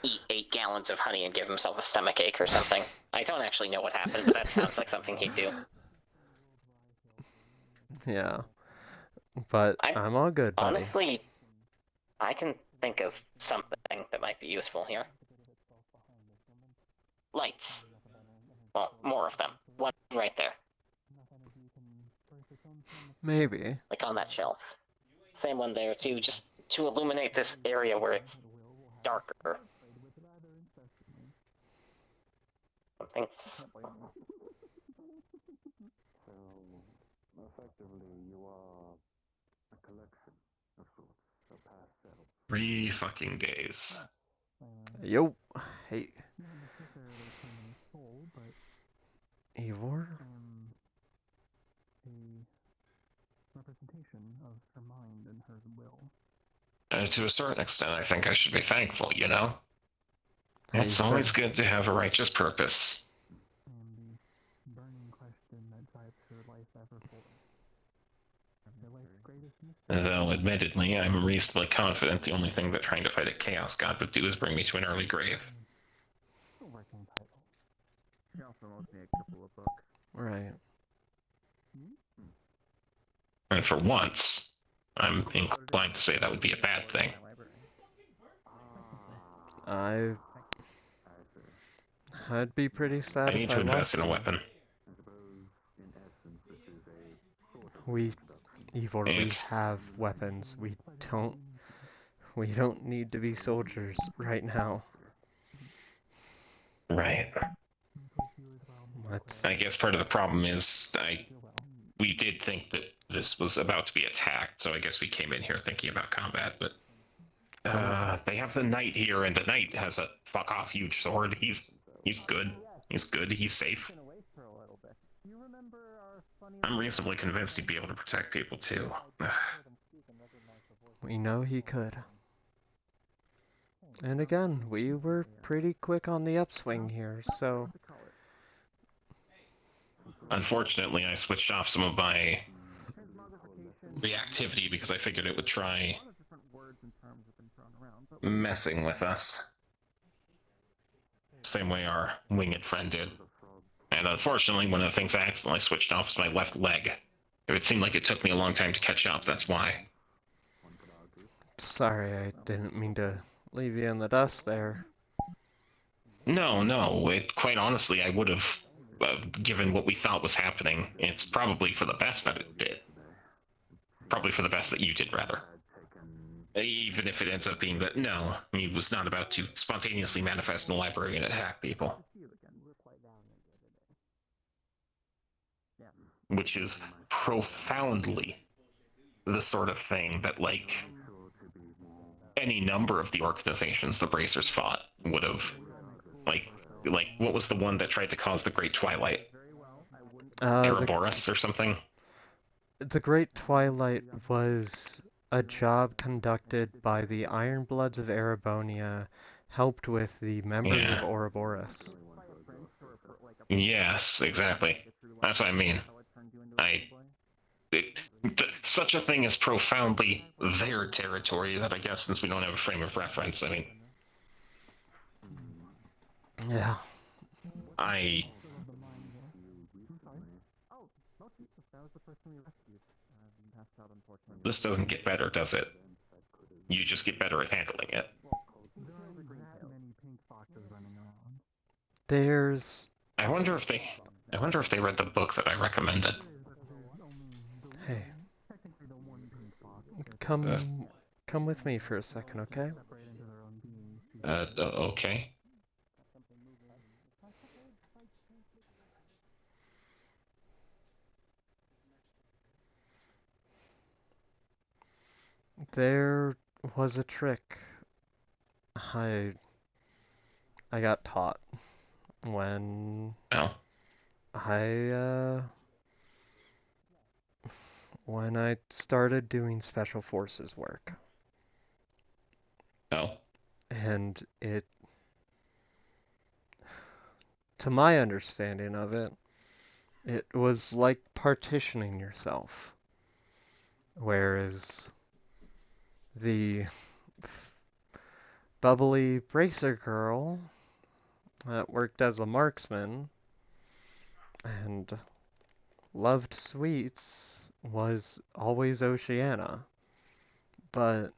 eat 8 gallons of honey and give himself a stomachache or something. I don't actually know what happened, but that sounds like something he'd do. Yeah. But I'm all good, buddy. Honestly, I can think of something that might be useful here. Lights. Well, more of them. One right there. Maybe. Like on that shelf. Same one there too, just to illuminate this area where it's darker. Something's... Effectively, you are a collection of sorts, a past self. 3 fucking days. Yo, hey. Evor? Representation of her mind and her will. To a certain extent, I think I should be thankful, you know? It's Hey, always good to have a righteous purpose. And the burning question that drives her life ever forward. Her life's greatest mystery. Though, admittedly, I'm reasonably confident the only thing that trying to fight a Chaos God would do is bring me to an early grave. Working title. She also owes me a couple of books. Right. And for once, I'm inclined to say that would be a bad thing. I'd be pretty sad I need if to I invest lost in a some. weapon. Evor, we have weapons. We don't need to be soldiers right now. Right. I guess part of the problem is we did think that this was about to be attacked, so I guess we came in here thinking about combat, but they have the knight here, and the knight has a fuck off huge sword. He's good. He's good. He's safe. I'm reasonably convinced he'd be able to protect people too. We know he could. And again, we were pretty quick on the upswing here, so... Unfortunately, I switched off some of my reactivity because I figured it would try messing with us. Same way our winged friend did. And unfortunately, one of the things I accidentally switched off was my left leg. It seemed like it took me a long time to catch up, that's why. Sorry, I didn't mean to leave you in the dust there. No, quite honestly, I would have, given what we thought was happening, it's probably for the best that it did. Probably for the best that you did, rather. Even if it ends up being that, no, he was not about to spontaneously manifest in the library and attack people. Which is profoundly the sort of thing that, like, any number of the organizations the Bracers fought would have, like, what was the one that tried to cause the Great Twilight? Erebos or something? The Great Twilight was a job conducted by the Ironbloods of Erebonia, helped with the members of Ouroboros. Yes, exactly. That's what I mean. Such a thing is profoundly their territory that I guess since we don't have a frame of reference, I mean... Yeah. This doesn't get better, does it? You just get better at handling it. There's... I wonder if they read the book that I recommended. Hey. Come with me for a second, okay? Okay. There was a trick I got taught when when I started doing special forces work. Oh. And it, to my understanding of it, it was like partitioning yourself. Whereas the bubbly bracer girl that worked as a marksman and loved sweets was always Oceana. But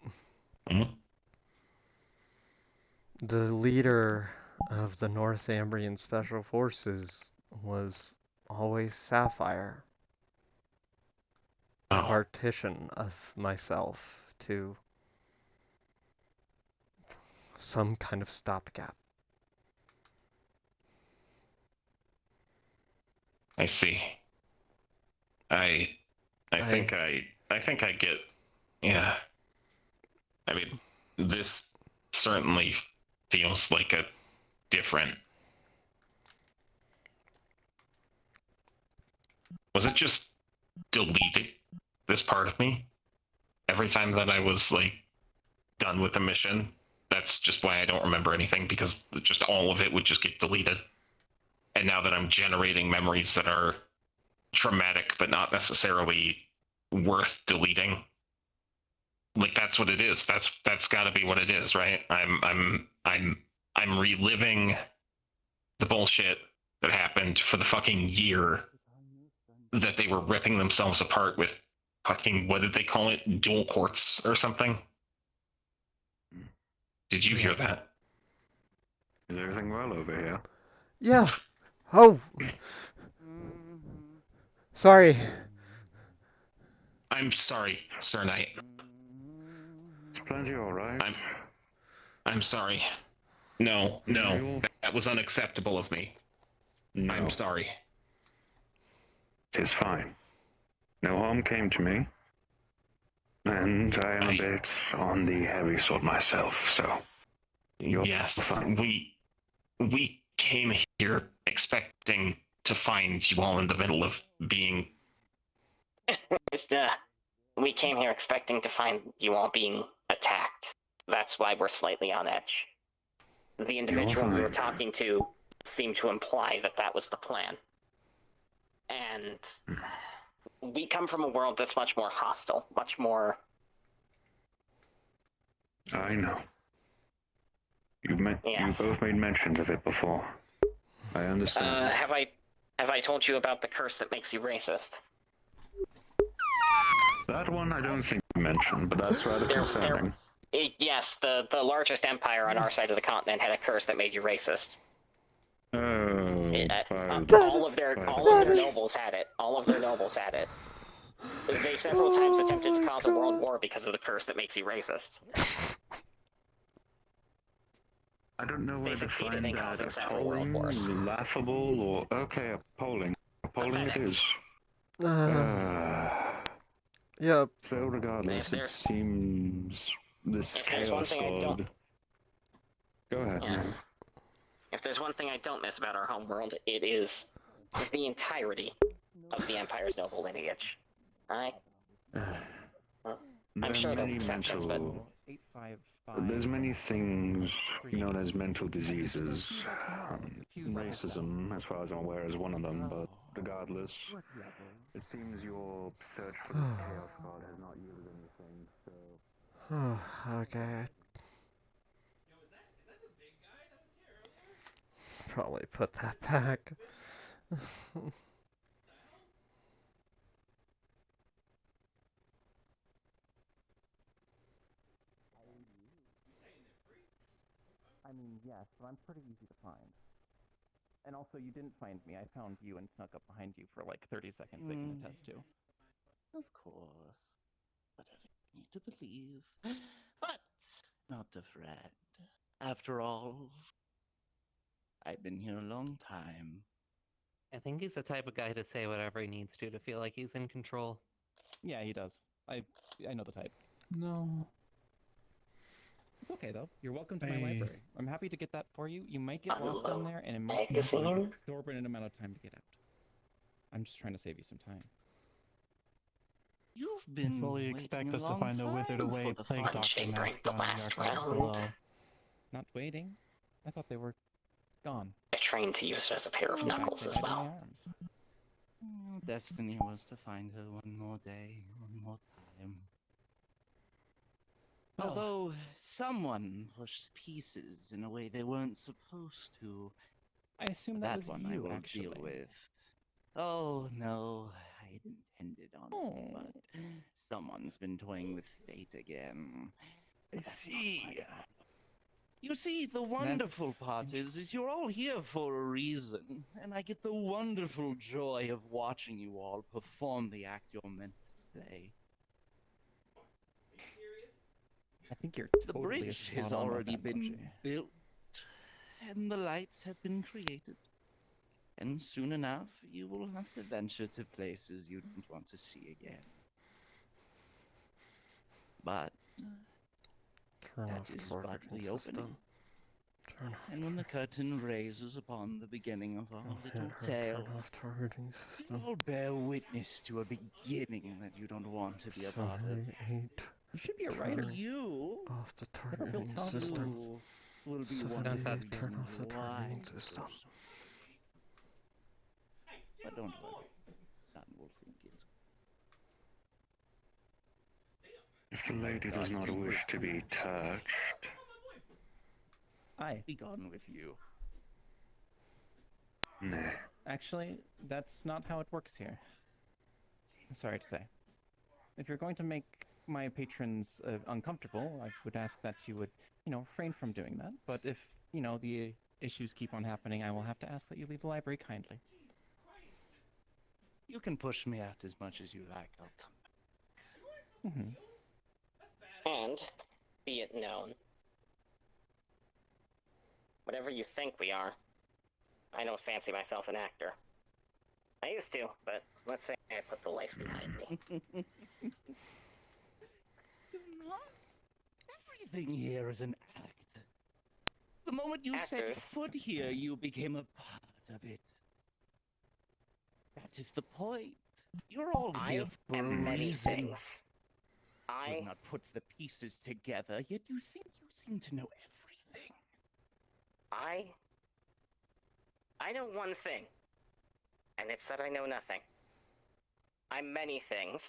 the leader of the Northambrian Special Forces was always Sapphire. A partition of myself to some kind of stopgap. I see. I I think I get. Yeah. I mean, this certainly feels like a different. Was it just deleting this part of me every time that I was like done with a mission? That's just why I don't remember anything, because just all of it would just get deleted. And now that I'm generating memories that are traumatic but not necessarily worth deleting, like that's what it is. That's got to be what it is, right? I'm reliving the bullshit that happened for the fucking year that they were ripping themselves apart with fucking, what did they call it, dual quartz or something? Did you hear that? Is everything well over here? Yeah. Oh. Sorry. I'm sorry, Sir Knight. Is Plenty alright? I'm sorry. No, that was unacceptable of me. No. I'm sorry. Tis fine. No harm came to me. And I am a bit on the heavy sort myself, so you're fine. We came here expecting to find you all in the middle of being... We came here expecting to find you all being attacked. That's why we're slightly on edge. The individual we were talking to seemed to imply that that was the plan. And we come from a world that's much more hostile, much more... I know. You both made mentions of it before. I understand. Have I told you about the curse that makes you racist? That one I don't think you mentioned, but that's rather concerning. Yes, the largest empire on our side of the continent had a curse that made you racist. All of their nobles had it. All of their nobles had it. They several times attempted to cause a world war because of the curse that makes you racist. I don't know where to find that appalling, laughable, or... Okay, appalling. Appalling it is. Yep. So regardless, it seems this chaos god... Go ahead. Yes. If there's one thing I don't miss about our home world, it is the entirety of the Empire's noble lineage. I'm sure there are exceptions, but... There's many things known as mental diseases. Racism, as far as I'm aware, is one of them, but regardless, it seems your search for this chaos god has not yielded anything, so... Okay. Probably put that back. I mean, yes, but I'm pretty easy to find. And also, you didn't find me. I found you and snuck up behind you for like 30 seconds taking a test too. Of course. Whatever you need to believe. But not to fret. After all, I've been here a long time. I think he's the type of guy to say whatever he needs to feel like he's in control. Yeah, he does. I know the type. No. It's okay though. You're welcome to my library. I'm happy to get that for you. You might get lost down there, and it might take an exorbitant amount of time to get out. I'm just trying to save you some time. You've been fully expect us to find a withered away plague doctor mask down in the archives below. Not waiting. I thought they were gone. I trained to use it as a pair of knuckles as well. Destiny was to find her one more day, one more time. Although someone pushed pieces in a way they weren't supposed to. I assume that was one you, I will actually. deal with. Oh no, I intended on it, but someone's been toying with fate again. I see. You see, the wonderful part is you're all here for a reason, and I get the wonderful joy of watching you all perform the act you're meant to play. I think you're The bridge has already been built, and the lights have been created. And soon enough, you will have to venture to places you don't want to see again. But Turn that off is but targeting the opening. system. Turn off. And when the curtain raises upon the beginning of our little tale, Turn off targeting system. you'll bear witness to a beginning that you don't want to be a part of. You should be a writer. You off the targeting system. system. Will be 78, one of the turn off the reasons targeting why system. But don't worry, none will think it. If the lady does not wish to be touched, be gone with you. nah. Actually, that's not how it works here. I'm sorry to say. If you're going to make my patrons uncomfortable, I would ask that you would, refrain from doing that. But if, the issues keep on happening, I will have to ask that you leave the library kindly. You can push me out as much as you like. I'll come back. And, be it known, whatever you think we are, I don't fancy myself an actor. I used to, but let's say I put the life behind me. Everything here is an act. The moment you set foot here, you became a part of it. That is the point. You're all here for a reason. I could not put the pieces together, yet you think you seem to know everything. I know one thing, and it's that I know nothing. I'm many things.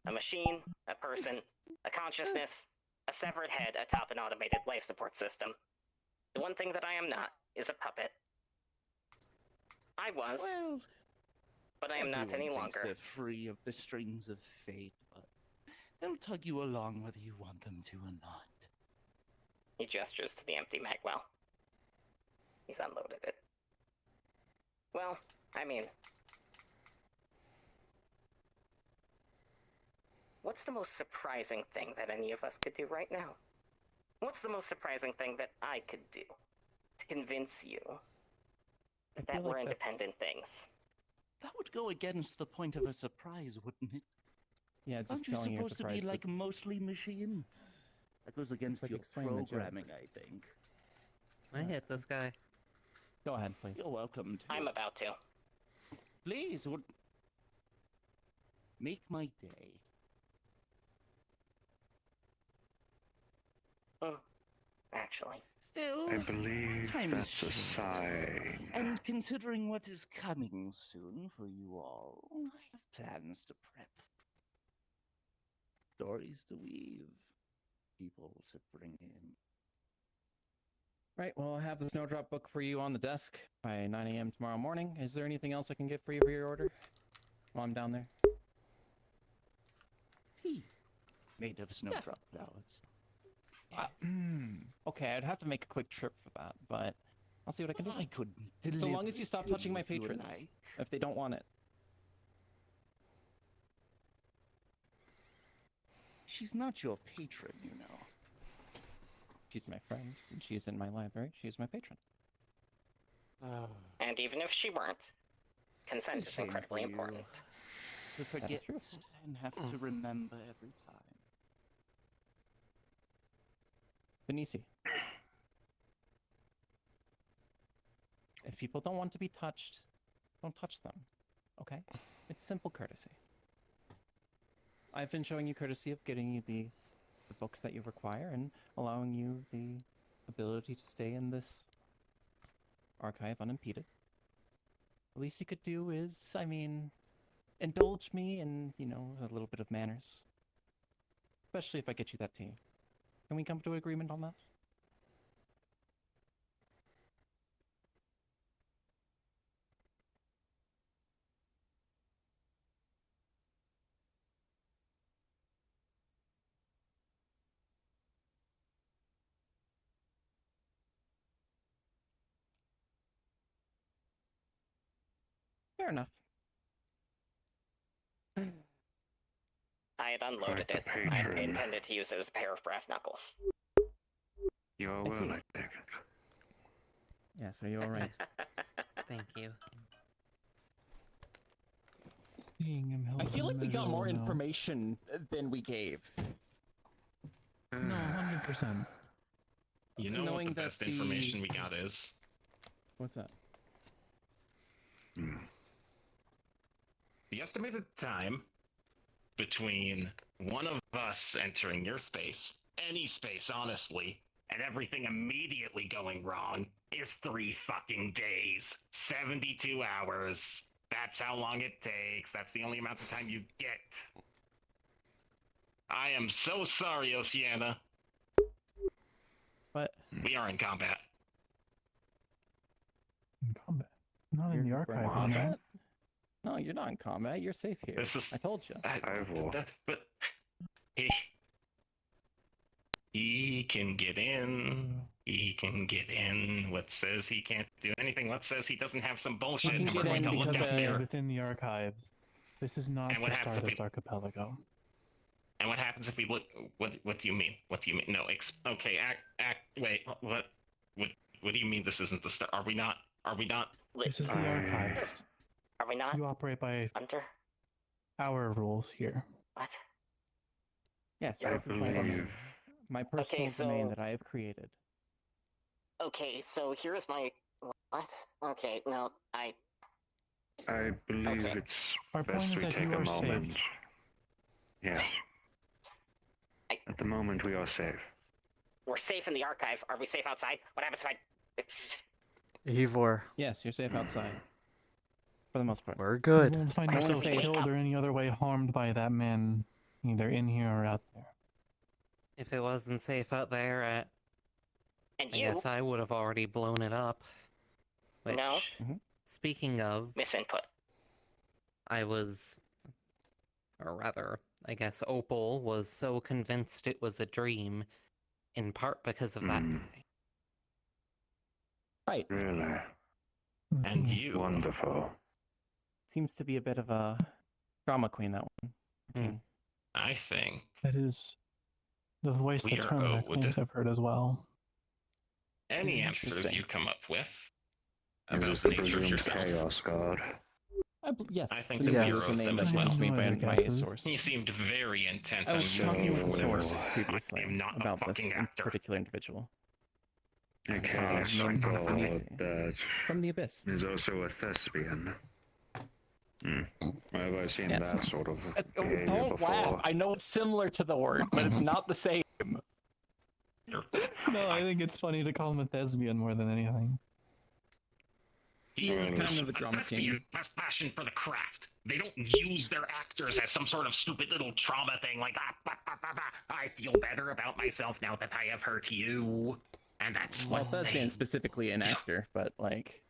A machine, a person, a consciousness, a severed head atop an automated life support system. The one thing that I am not is a puppet. I was, but I am not any longer. They're free of the strings of fate, but they'll tug you along whether you want them to or not. He gestures to the empty magwell. He's unloaded it. Well, I mean, what's the most surprising thing that any of us could do right now? What's the most surprising thing that I could do to convince you that we're independent things? That would go against the point of a surprise, wouldn't it? Yeah, just Aren't you telling supposed to be like mostly machine? That goes against your programming, I think. Can I hit this guy? Go ahead, please. You're welcome to. I'm about to. Please, would make my day. Actually. Still, I believe that's a sign. And considering what is coming soon for you all, I have plans to prep. Stories to weave. People to bring in. Right, well, I have the Snowdrop book for you on the desk by 9 a.m. tomorrow morning. Is there anything else I can get for you for your order while I'm down there? Tea. Made of snowdrop flowers. Okay, I'd have to make a quick trip for that, but I'll see what I can do. I could so long as you stop touching my patrons, if they don't want it. She's not your patron, you know. She's my friend, and she's in my library. She's my patron. And even if she weren't, consent is incredibly important. To forget and have to remember every time. Benici. If people don't want to be touched, don't touch them. Okay? It's simple courtesy. I've been showing you courtesy of getting you the books that you require and allowing you the ability to stay in this archive unimpeded. The least you could do is, I mean, indulge me in, a little bit of manners. Especially if I get you that tea. Can we come to an agreement on that? Fair enough. I had unloaded it. I intended to use it as a pair of brass knuckles. You're well, I take it. Yes, are you alright? Thank you. I feel like we got more information than we gave. 100%. You know Knowing what the that best information we got is? What's that? The estimated time between one of us entering your space, any space, honestly, and everything immediately going wrong is 3 fucking days. 72 hours. That's how long it takes. That's the only amount of time you get. I am so sorry, Oceana. But we are in combat. In combat? Not in the archive, man. No, you're not in combat. You're safe here. I told you. But he can get in. He can get in. What says he can't do anything? What says he doesn't have some bullshit? He can And we're get going in to look because out he's there. within the archives. This is not And what the happens if Stardust Archipelago. And what happens if we look? What do you mean? What do you mean? No. Okay. Wait. What? What do you mean? This isn't the start? Are we not? Are we not? This is the archives. Are we not? You operate by Under our rules here. what? Yes, I this is my domain. My personal domain that I have created. Okay, so here's my what? Okay, no, I believe it's best we take a moment. Safe. Yes. At the moment, we are safe. We're safe in the archive. Are we safe outside? What happens if I? Evor. Yes, you're safe outside. For the most part. We're good. You won't find yourself killed or any other way harmed by that man, either in here or out there. If it wasn't safe out there, I guess I would have already blown it up. Which, No. Speaking of... Misinput. I was... Or rather, I guess Opal was so convinced it was a dream, in part because of that guy. Right. Really? And you. Wonderful. Seems to be a bit of a drama queen, that one. I think that is the voice we that Terminator claims I've heard as well. Any answers you come up with Is this the presumed Chaos God? Yes, I think the that name is the name that's given to me by a source. He seemed very intent I on was using talking you with for a source this. previously I am not about a this fucking actor. particular individual. A Chaos God that from the abyss is also a thespian. Have I seen that sort of behavior Don't before? laugh. I know it's similar to the word, but it's not the same. No, I think it's funny to call him a thespian more than anything. He is kind of a drama That's king. the best passion for the craft. They don't use their actors as some sort of stupid little trauma thing like, I feel better about myself now that I have hurt you. And that's Well, what thespian they... specifically an actor, but like...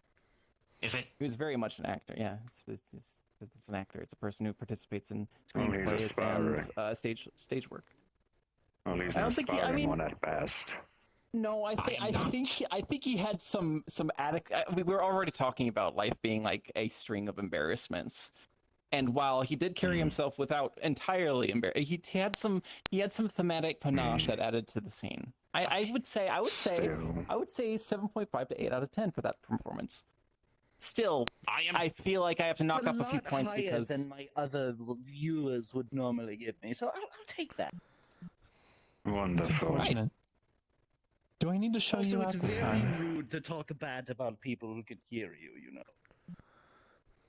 Is it? He was very much an actor, yeah. It's an actor. It's a person who participates in Well, he's screenplays aspiring. and stage work. Well, he's I an don't think aspiring one at best. No, I think he had some we were already talking about life being like a string of embarrassments, and while he did carry himself without entirely he had some thematic panache that added to the scene. I would say 7.5 to 8 out of 10 for that performance. Still, I feel like I have to knock up a few points because than my other viewers would normally give me, so I'll take that. Wonderful. It's unfortunate. Do I need to show Also, you it's out this very time? rude to talk bad about people who can hear you, you know.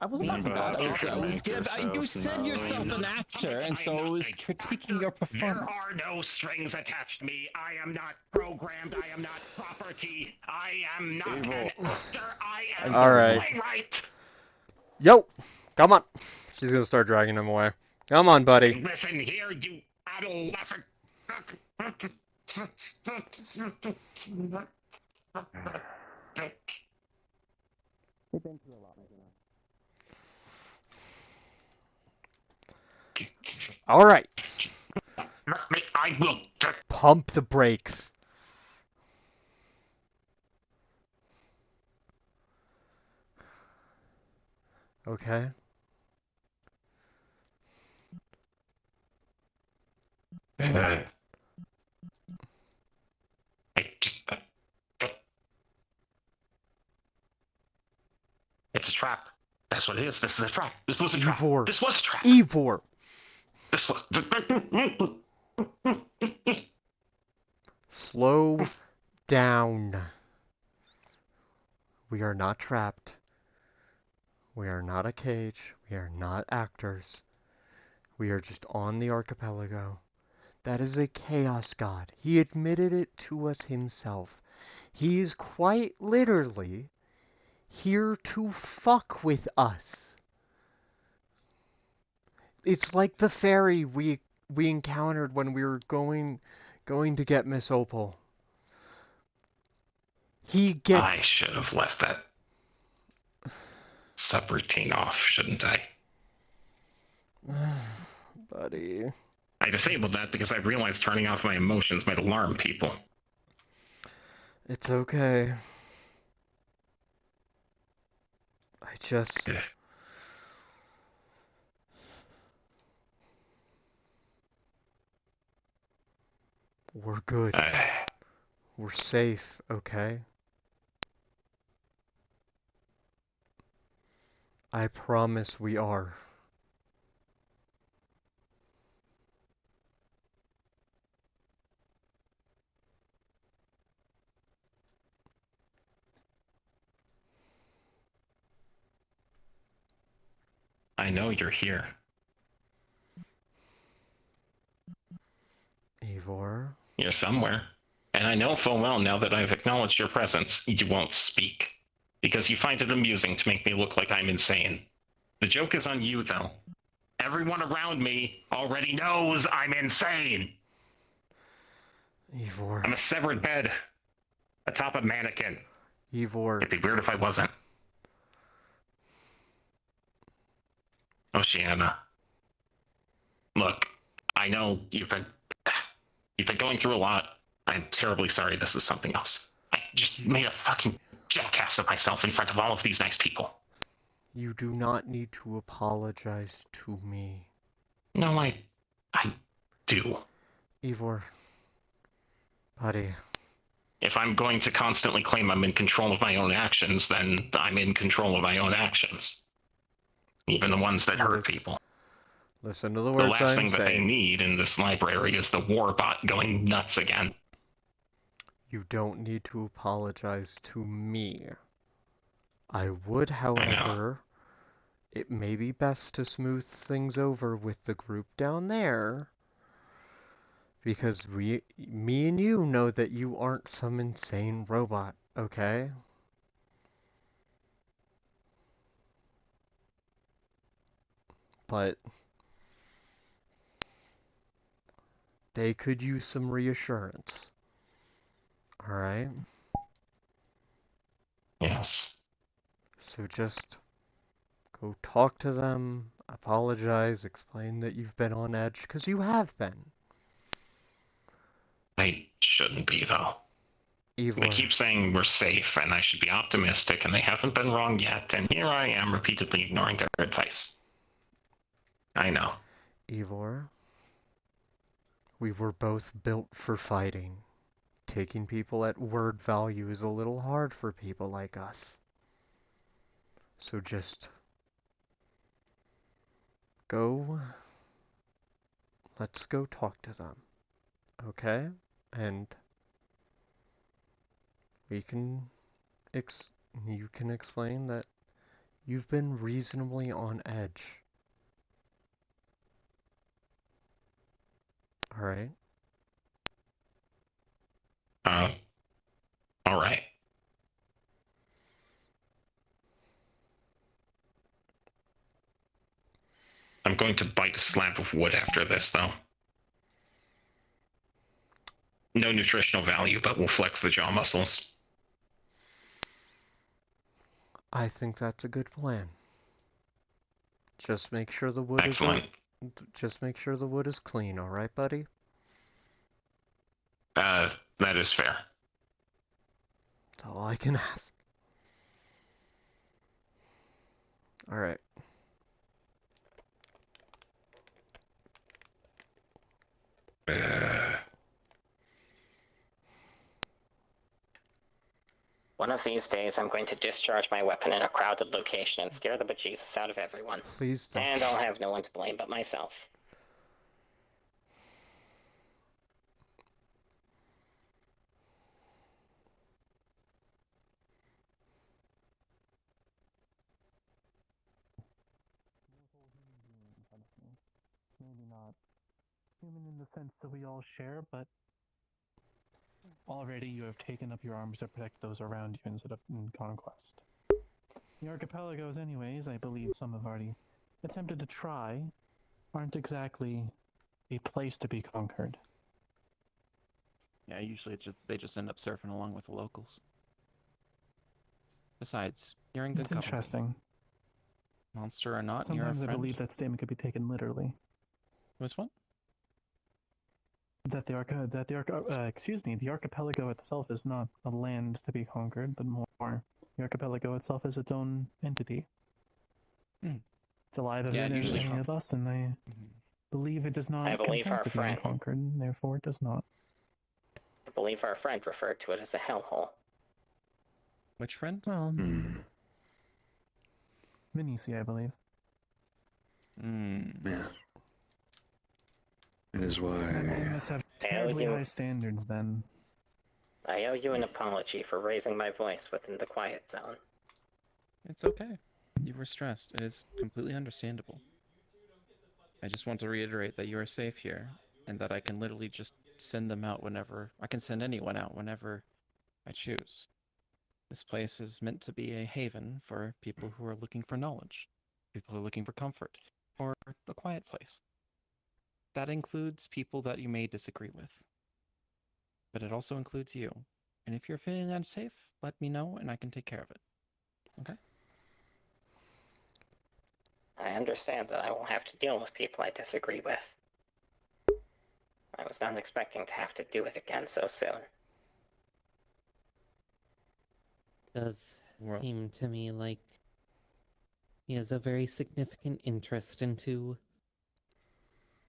I wasn't talking about it. You said yourself an actor, and so I was critiquing your performance. There are no strings attached to me. I am not programmed. I am not property. I am not an actor. I am Alright. a playwright. Yo! Come on! She's gonna start dragging him away. Come on, buddy. Listen here, you adolescent. They've been through a lot, Alright. I will pump the brakes. Okay. It's a trap. That's what it is. This is a trap. This was a trap. Evor. This was a trap. Evor. This was... Slow down. We are not trapped. We are not a cage. We are not actors. We are just on the archipelago. That is a chaos god. He admitted it to us himself. He is quite literally here to fuck with us. It's like the fairy we encountered when we were going to get Miss Opal. I should have left that subroutine off, shouldn't I? Buddy. I disabled that because I realized turning off my emotions might alarm people. It's okay. I just... We're good. We're safe, okay? I promise we are. I know you're here. Evor? You're somewhere. And I know full well now that I've acknowledged your presence, you won't speak. Because you find it amusing to make me look like I'm insane. The joke is on you, though. Everyone around me already knows I'm insane! Evor. I'm a severed bed. Atop a mannequin. Evor. It'd be weird if I wasn't. Oceana. Look, I know you've been going through a lot. I'm terribly sorry this is something else. I just made a fucking jackass of myself in front of all of these nice people. You do not need to apologize to me. No, I do. Evor. Buddy. If I'm going to constantly claim I'm in control of my own actions, then I'm in control of my own actions. Even the ones that hurt people. Listen to the words I'm saying. The last thing that they need in this library is the warbot going nuts again. You don't need to apologize to me. I would, however, it may be best to smooth things over with the group down there. Because me and you know that you aren't some insane robot, okay? But they could use some reassurance. Alright? Yes. So just go talk to them, apologize, explain that you've been on edge, because you have been. I shouldn't be, though. Evor. They keep saying we're safe, and I should be optimistic, and they haven't been wrong yet, and here I am repeatedly ignoring their advice. I know. Evor, we were both built for fighting. Taking people at word value is a little hard for people like us. So just go. Let's go talk to them. Okay? And we can you can explain that you've been reasonably on edge. Alright? Alright. I'm going to bite a slab of wood after this, though. No nutritional value, but we'll flex the jaw muscles. I think that's a good plan. Just make sure the wood Excellent. Just make sure the wood is clean, alright, buddy? That is fair. That's all I can ask. Alright. One of these days, I'm going to discharge my weapon in a crowded location and scare the bejesus out of everyone. Please don't. And I'll have no one to blame but myself. maybe not human in the sense that we all share, but already you have taken up your arms to protect those around you instead of in conquest. The archipelagos, anyways, I believe some have already attempted to try, aren't exactly a place to be conquered. Yeah, usually they just end up surfing along with the locals. Besides, you're in good company. It's interesting. Monster or not, Sometimes you're a I friend. believe that statement could be taken literally. Which one? That the archipelago itself is not a land to be conquered, but more the archipelago itself is its own entity. It's alive as any of us, and I believe it does not consent to being conquered, and therefore it does not. I believe our friend referred to it as a hellhole. Which friend? Well, Vinici, I believe. Yeah. It is why. I must have terribly high standards then. I owe you an apology for raising my voice within the quiet zone. It's okay. You were stressed. It is completely understandable. I just want to reiterate that you are safe here, and that I can literally just send them out whenever. I can send anyone out whenever I choose. This place is meant to be a haven for people who are looking for knowledge, people who are looking for comfort, or a quiet place. That includes people that you may disagree with. But it also includes you. And if you're feeling unsafe, let me know and I can take care of it. Okay? I understand that I will have to deal with people I disagree with. I was not expecting to have to do it again so soon. Does seem to me like he has a very significant interest into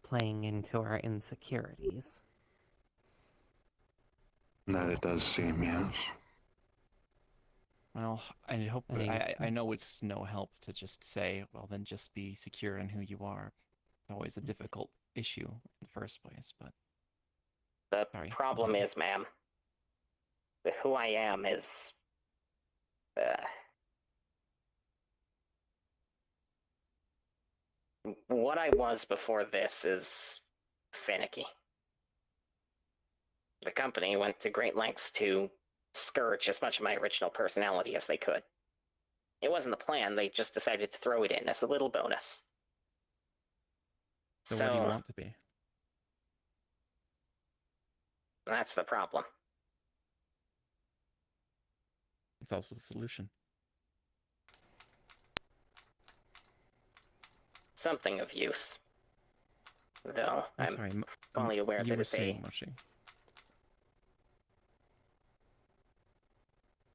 playing into our insecurities. That it does seem, yes. Well, I know it's no help to just say, well, then just be secure in who you are. It's always a difficult issue in the first place, but... The problem is, ma'am, that who I am is... what I was before this is finicky. The company went to great lengths to scourge as much of my original personality as they could. It wasn't the plan, they just decided to throw it in as a little bonus. So what do you want to be? That's the problem. It's also the solution. Something of use. Though, I'm fully aware that it's a...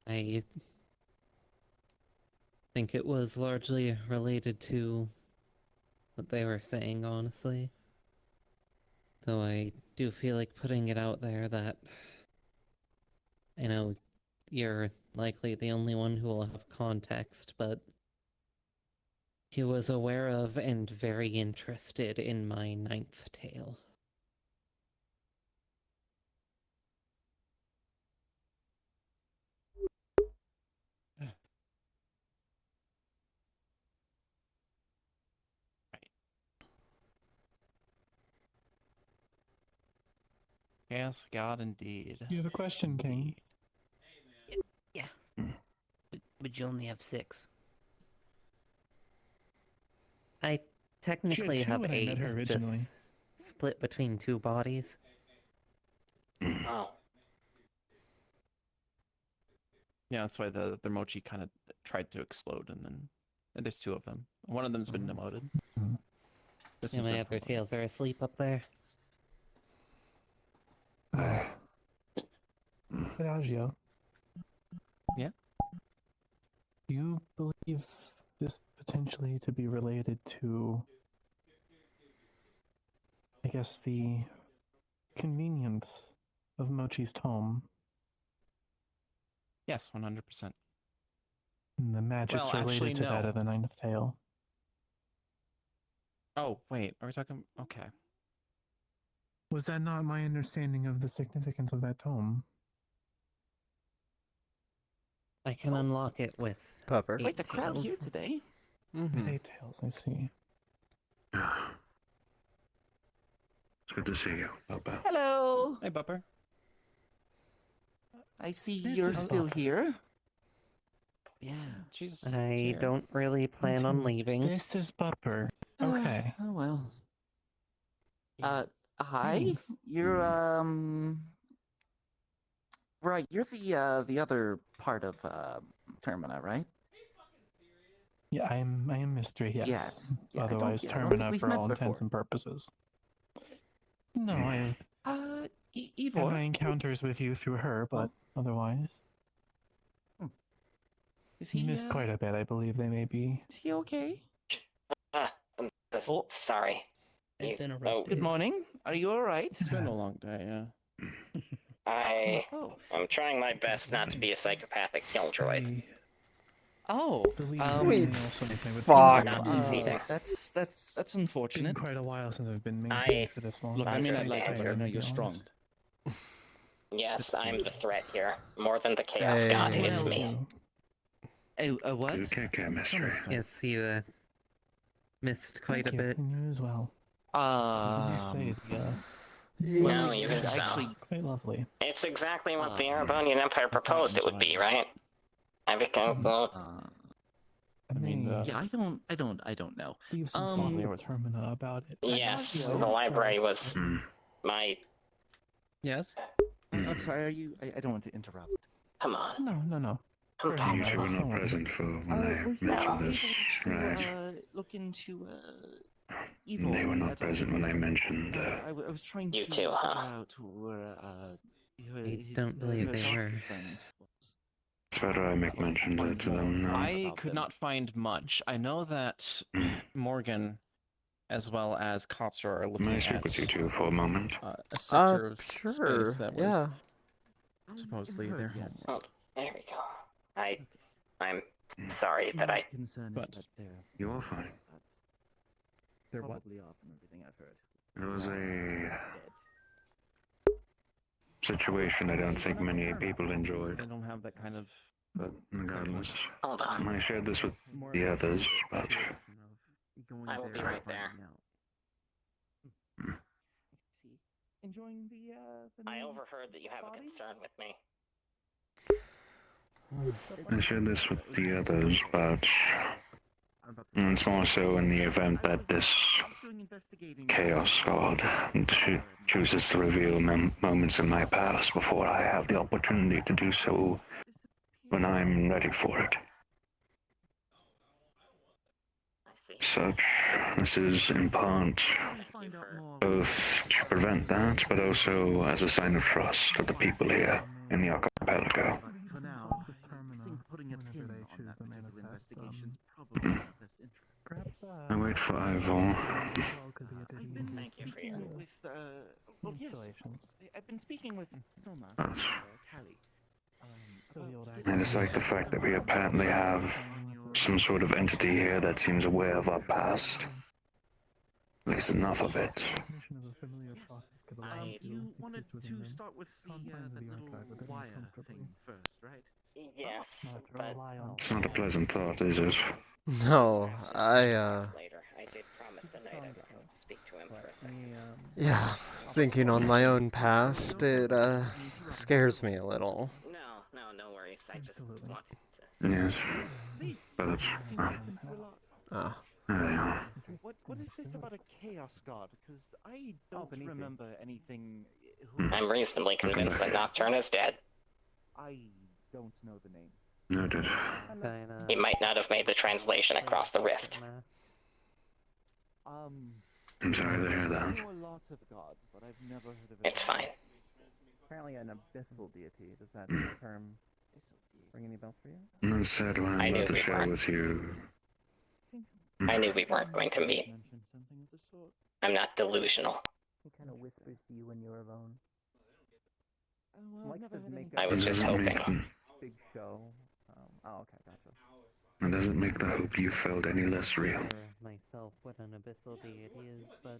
I think it was largely related to what they were saying, honestly. Though I do feel like putting it out there that I know you're likely the only one who will have context, but he was aware of and very interested in my ninth tale. Yes, God, indeed. You have a question, King? Yeah. But you only have 6. I technically have 8, originally. Just split between 2 bodies. Oh. Yeah, that's why the mochi kind of tried to explode, and there's 2 of them. One of them's been demoted. And my other tails are asleep up there. Adagio. Yeah? Do you believe this potentially to be related to, I guess, the convenience of Mochi's tome? Yes, 100%. And the magic's related to that of the Ninth Tale. Oh, wait, are we talking... Okay. Was that not my understanding of the significance of that tome? I can unlock it with Pepper. Quite the crowd here today. With 8 tails, I see. good to see you, Bubba. Hello. Hey, Bupper. I see This you're is still Bupper. here. Yeah. She's I here. don't really plan on leaving. This is Bupper. Okay. Oh well. Hi. Thanks. You're right. You're the other part of Termina, right? Yeah, I am Mystery, yes. Yes. Yeah, Otherwise I don't think Termina we've for met all intents before. and purposes. No, I have Evor. my encounters with you through her, but otherwise. Is You he missed quite a bit, I believe they may be. Is he okay? Sorry. It's been a rough Good morning. Are you all right? It's been a long day, yeah. I'm trying my best not to be a psychopathic killjoy. Oh, Sweet fuck. Not succeeding. That's unfortunate. It's been quite a while since I've been maintained for this long. Look, I mean, I'd like Understand. to know you're strong. Yes, I'm the threat here. More than the Chaos God, it's me. A what? Okay, chemistry. Yes, you missed quite a bit. You as well. No, even so. Quite lovely. It's exactly what the Erebonian Empire proposed it would be, right? I became I mean, yeah, I don't know. leave some thought with Termina about it. Yes, the library was my... Yes? I'm sorry, I don't want to interrupt. Come on. No. You two were not present for when I mentioned this, right? Look into They were not present when I mentioned. I was trying You to too, huh? figure out where I don't believe they were. It's better I make mention to them now. I could not find much. I know that Morgan, as well as Kotsur, are looking May I at speak with you two for a moment? a sector of sure, space that was yeah. supposedly their home. Oh, there we go. I'm sorry that I... But You're fine. they're what? It was a situation I don't think many people enjoyed. They don't have that kind of... But regardless, Hold on. I shared this with the others, but I will be right there. Enjoying the I overheard that you have a concern with me. I shared this with the others, but it's more so in the event that this Chaos God chooses to reveal moments in my past before I have the opportunity to do so when I'm ready for it. Such, this is in part both to prevent that, but also as a sign of trust of the people here in the archipelago. I wait for Ivor. Thank you for your... I've been speaking with Soma, Callie. I dislike the fact that we apparently have some sort of entity here that seems aware of our past. At least enough of it. You wanted to start with the little wire thing first, right? Yes, but... It's not a pleasant thought, is it? No, Later, I did promise the knight I would speak to him for a second. yeah, thinking on my own past, it, scares me a little. No worries. I just wanted to... Yes. But it's... there they are. What is this about a chaos god? Because I don't remember anything... I'm reasonably convinced that Nocturne is dead. I don't know the name. Noted. He might not have made the translation across the rift. I'm sorry to hear that. I know a lot of gods, but I've never heard of it. It's fine. Apparently an abyssal deity. Does that term ring any bells for you? And that's sad what I'm about to share with you. I knew we weren't going to meet. I'm not delusional. He kind of whispers to you when you're alone. I was just hoping. Big show. Oh, okay, gotcha. It doesn't make the hope you felt any less real. Myself, what an abyssal deity is, but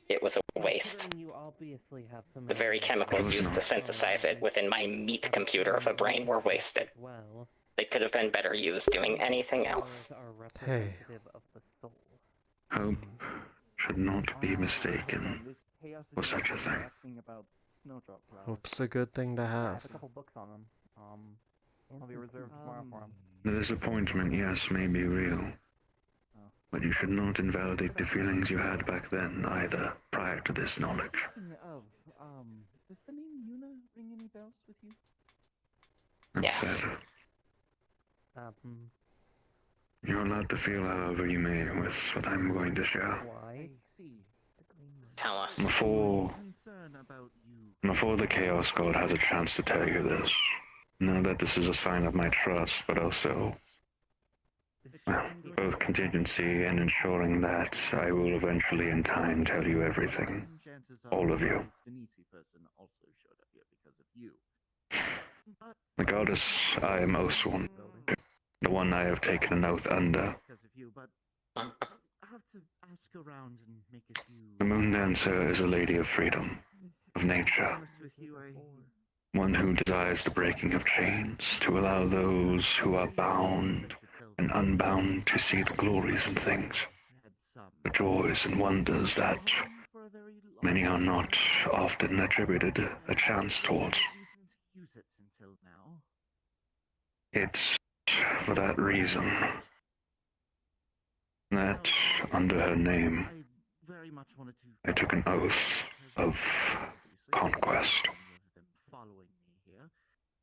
It was a waste. you obviously have some The very chemicals used to synthesize it within my meat computer of a brain were wasted. well. They could have been better used doing anything else. Hey. Hope should not be mistaken for such a thing. Hope's a good thing to have. a couple books on them. I'll be reserved tomorrow for them. The disappointment, yes, may be real. But you should not invalidate the feelings you had back then, either, prior to this knowledge. Does the name Yuna ring any bells with you? That said, you're allowed to feel however you may with what I'm going to share. Why? Tell us. Before the Chaos God has a chance to tell you this, know that this is a sign of my trust, but also, well, both contingency and ensuring that I will eventually in time tell you everything. All of you. The goddess I am Oswan, the one I have taken an oath under. The Moon Dancer is a lady of freedom, of nature. One who desires the breaking of chains to allow those who are bound and unbound to see the glories and things, the joys and wonders that many are not often attributed a chance towards. It's for that reason that, under her name, I took an oath of conquest.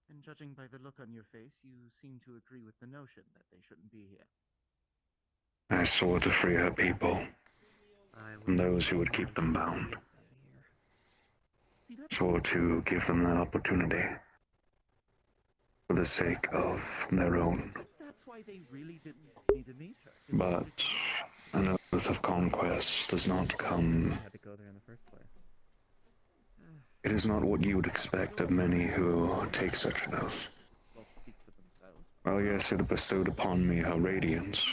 And judging by the look on your face, you seem to agree with the notion that they shouldn't be here. I swore to free her people from those who would keep them bound. Swore to give them that opportunity for the sake of their own. That's why they really didn't want me to meet her. But an oath of conquest does not come. I had to go there in the first place. It is not what you would expect of many who take such an oath. Well, yes, it bestowed upon me her radiance.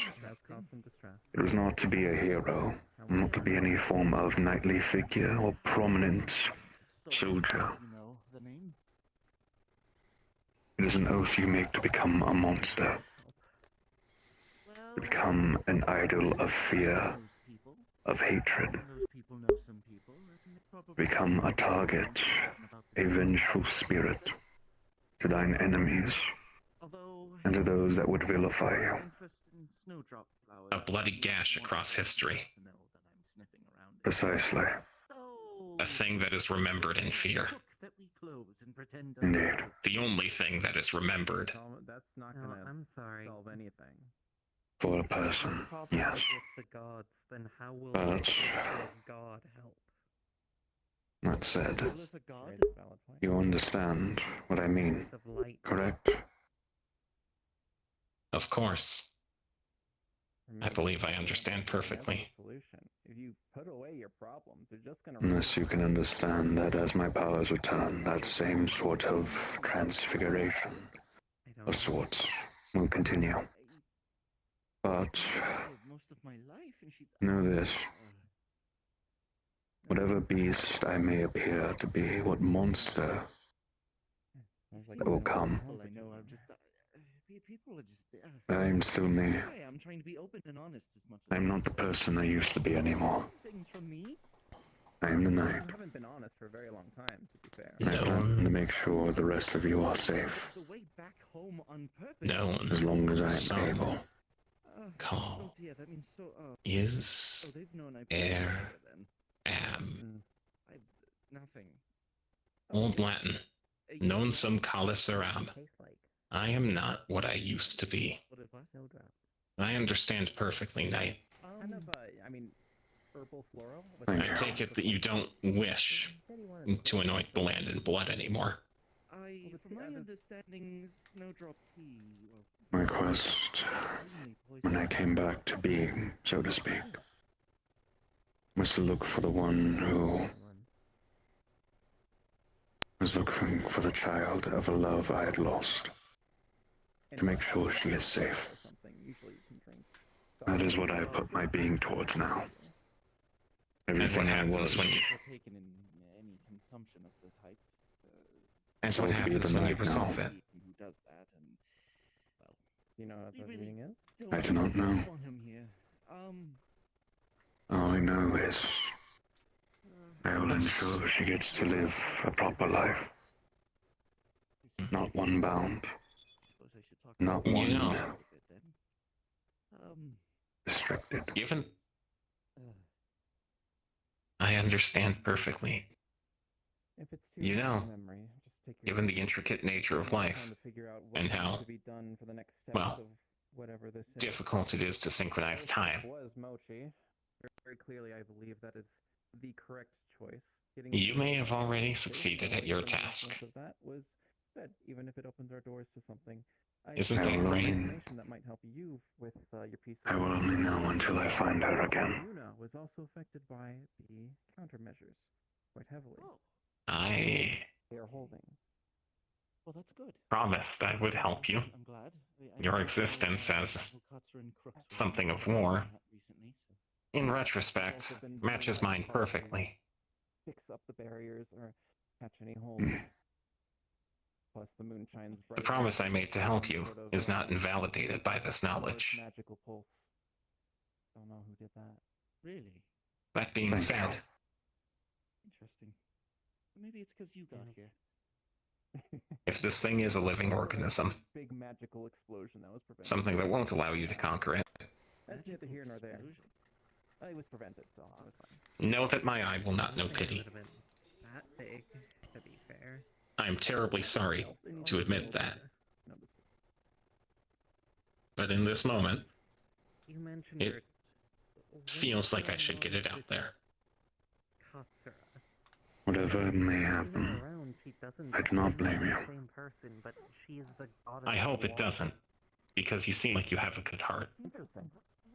It was not to be a hero, not to be any form of knightly figure or prominent soldier. It is an oath you make to become a monster, to become an idol of fear, of hatred, become a target, a vengeful spirit to thine enemies and to those that would vilify you. A bloody gash across history. Precisely. A thing that is remembered in fear. Indeed. The only thing that is remembered. That's not gonna I'm sorry. Solve anything. For a person, yes. Then how will But God help? that said, you understand what I mean, correct? Of course. I believe I understand perfectly. Unless you can understand that as my powers return, that same sort of transfiguration of sorts will continue. But know this. Whatever beast I may appear to be, what monster that will come, I am still me. I'm trying to be open and honest as much I am not the person I used to be anymore. I am the knight. I haven't been honest for a very long time, to be fair. I plan to make sure the rest of you are safe. No one. As long as I am able. Call is air am. Nothing. Old Latin. Non sum calus eram. I am not what I used to be. I understand perfectly, Knight. I take it that you don't wish to anoint the land in blood anymore. From my understanding, Snowdrop Tea. My quest, when I came back to being, so to speak, was to look for the one who was looking for the child of a love I had lost, to make sure she is safe. That is what I put my being towards now. Everything I was. And what happens when you resolve it? I do not know. All I know is I will ensure she gets to live a proper life. Not one bound. Not one restricted. Given... I understand perfectly. You know, given the intricate nature of life, and how, well, difficult it is to synchronize time, you may have already succeeded at your task. Isn't that great? I will only know until I find her again. I promised I would help you. Your existence as something of war, in retrospect, matches mine perfectly. The promise I made to help you is not invalidated by this knowledge. That being said, Maybe it's because you got here. if this thing is a living organism, something that won't allow you to conquer it, know that my eye will not know pity. I am terribly sorry to admit that. But in this moment, it feels like I should get it out there. Whatever may happen, I do not blame you. I hope it doesn't, because you seem like you have a good heart.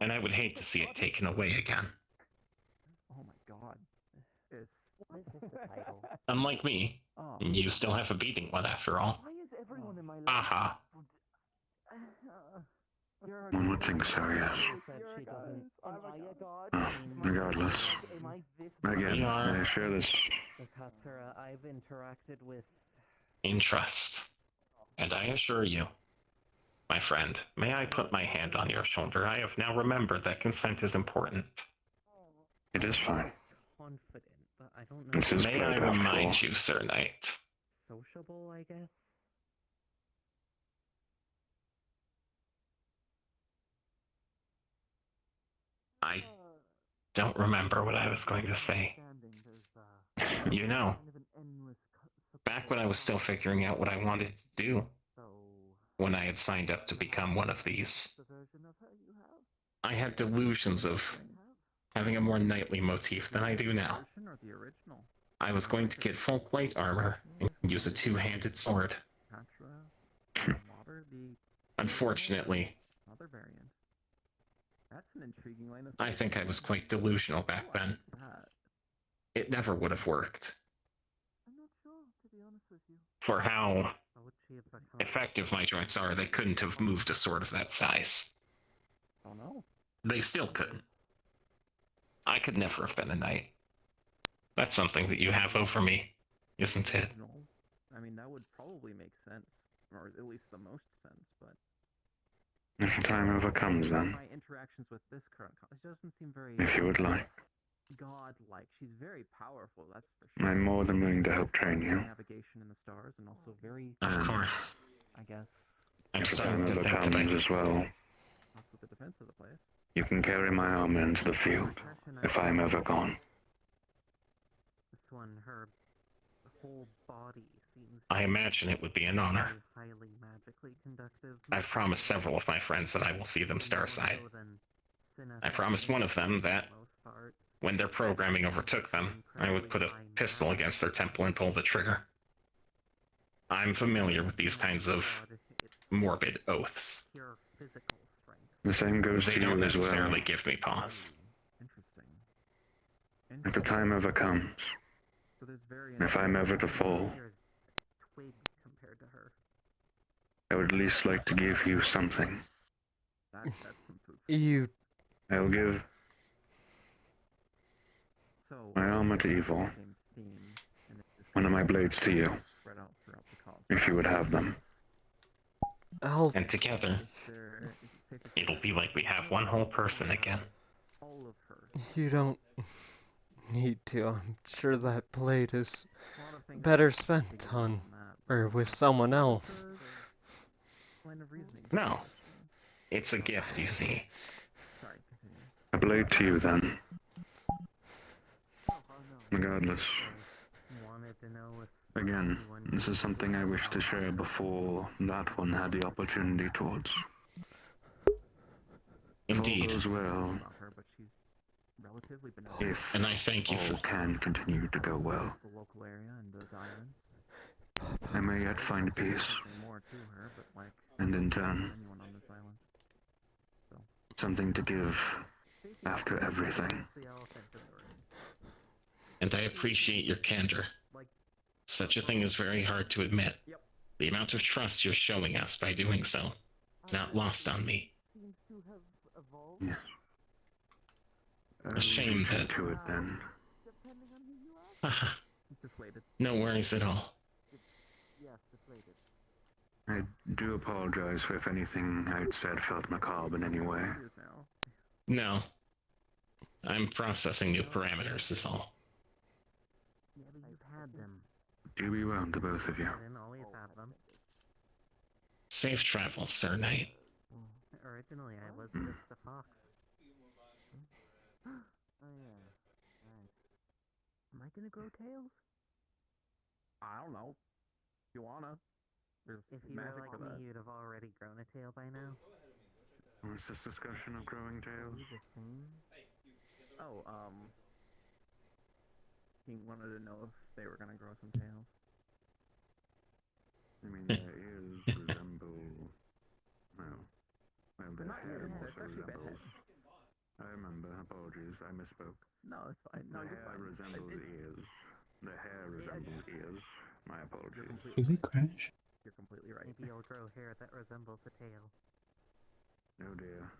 And I would hate to see it taken away again. Unlike me, you still have a beating one after all. Aha. One would think so, yes. Regardless. Again, I share this. In trust. And I assure you, my friend, may I put my hand on your shoulder? I have now remembered that consent is important. It is fine. May I remind you, Sir Knight? Sociable, I guess? I don't remember what I was going to say. You know, back when I was still figuring out what I wanted to do, when I had signed up to become one of these, I had delusions of having a more knightly motif than I do now. I was going to get full plate armor and use a two-handed sword. Unfortunately, I think I was quite delusional back then. It never would have worked. For how effective my joints are, they couldn't have moved a sword of that size. They still couldn't. I could never have been a knight. That's something that you have over me, isn't it? I mean, that would probably make sense, or at least the most sense, but... If the time ever comes, then. My interactions with this current... She doesn't seem very... If you would like. God-like. She's very powerful, that's for sure. I'm more than willing to help train you. Navigation in the stars, and also very... Of course. I guess. If the time ever comes as well, Also the defense of the place. you can carry my armor into the field, if I'm ever gone. This one, her whole body seems... I imagine it would be an honor. Highly magically conductive. I've promised several of my friends that I will see them starside. I promised one of them that, when their programming overtook them, I would put a pistol against their temple and pull the trigger. I'm familiar with these kinds of morbid oaths. The same goes They to don't you as well. necessarily give me pause. If the time ever comes, if I'm ever to fall, I would at least like to give you something. I will give my armor to Evor, one of my blades to you, if you would have them. And together, it'll be like we have one whole person again. You don't... need to. I'm sure that plate is better spent on, or with someone else. No. It's a gift, you see. A blade to you, then. Regardless. Again, this is something I wish to share before that one had the opportunity towards. Indeed. If all goes well, if and I thank you all can continue to go well, I may yet find peace, and in turn, something to give after everything. And I appreciate your candor. Such a thing is very hard to admit. The amount of trust you're showing us by doing so is not lost on me. Yes. A shame that... to it, then. No worries at all. I do apologize for if anything I'd said felt macabre in any way. No. I'm processing new parameters is all. Yeah, but you've had them. Do be well, the both of you. I didn't always have them. Safe travels, Sir Knight. Originally, I was just a fox. Oh yeah. Right. Am I gonna grow tails? I don't know. If you wanna. There's If you were like me, you'd have already grown a tail by now. What's this discussion of growing tails? The same? Oh, he wanted to know if they were gonna grow some tails. I mean, their ears resemble... Well, their hair more so resembles... I remember, apologies, I misspoke. No, it's fine. No, the you're hair fine. resembles ears. The hair resembles ears. My apologies. Did we crash? You're completely right. Maybe you'll grow hair that resembles a tail. Oh dear.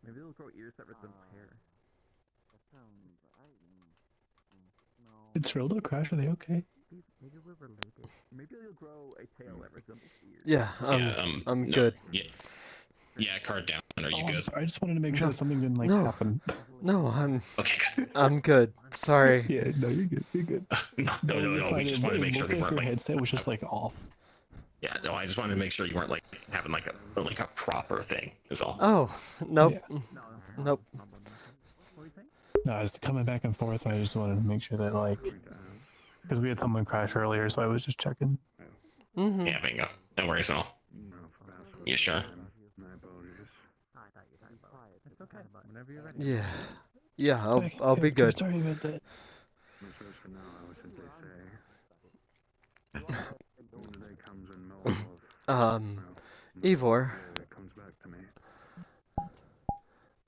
Maybe they'll grow ears that resemble hair. That sounds... no. Did Cerildo crash? Are they okay? Maybe we're related. Maybe they'll grow a tail that resembles ears. Yeah, I'm no, good. Yeah, card down. Are you good? I'm sorry. I just wanted to make sure that something didn't happen. No, Okay, good. I'm good. Sorry. Yeah, no, you're good. You're good. No. We just wanted to make sure they like weren't your like... headset was just like off. Yeah, no, I just wanted to make sure you weren't like having like a proper thing is all. Oh, nope. Yeah. Nope. No, I was coming back and forth. I just wanted to make sure that because we had someone crash earlier, so I was just checking. Mm-hmm. Yeah, bingo. No worries at all. You sure? My apologies. It's okay. Whenever you're ready. Yeah. Yeah, I'll be good. Sorry about that. For now, I would simply say... One day comes and more of... Evor. It comes back to me.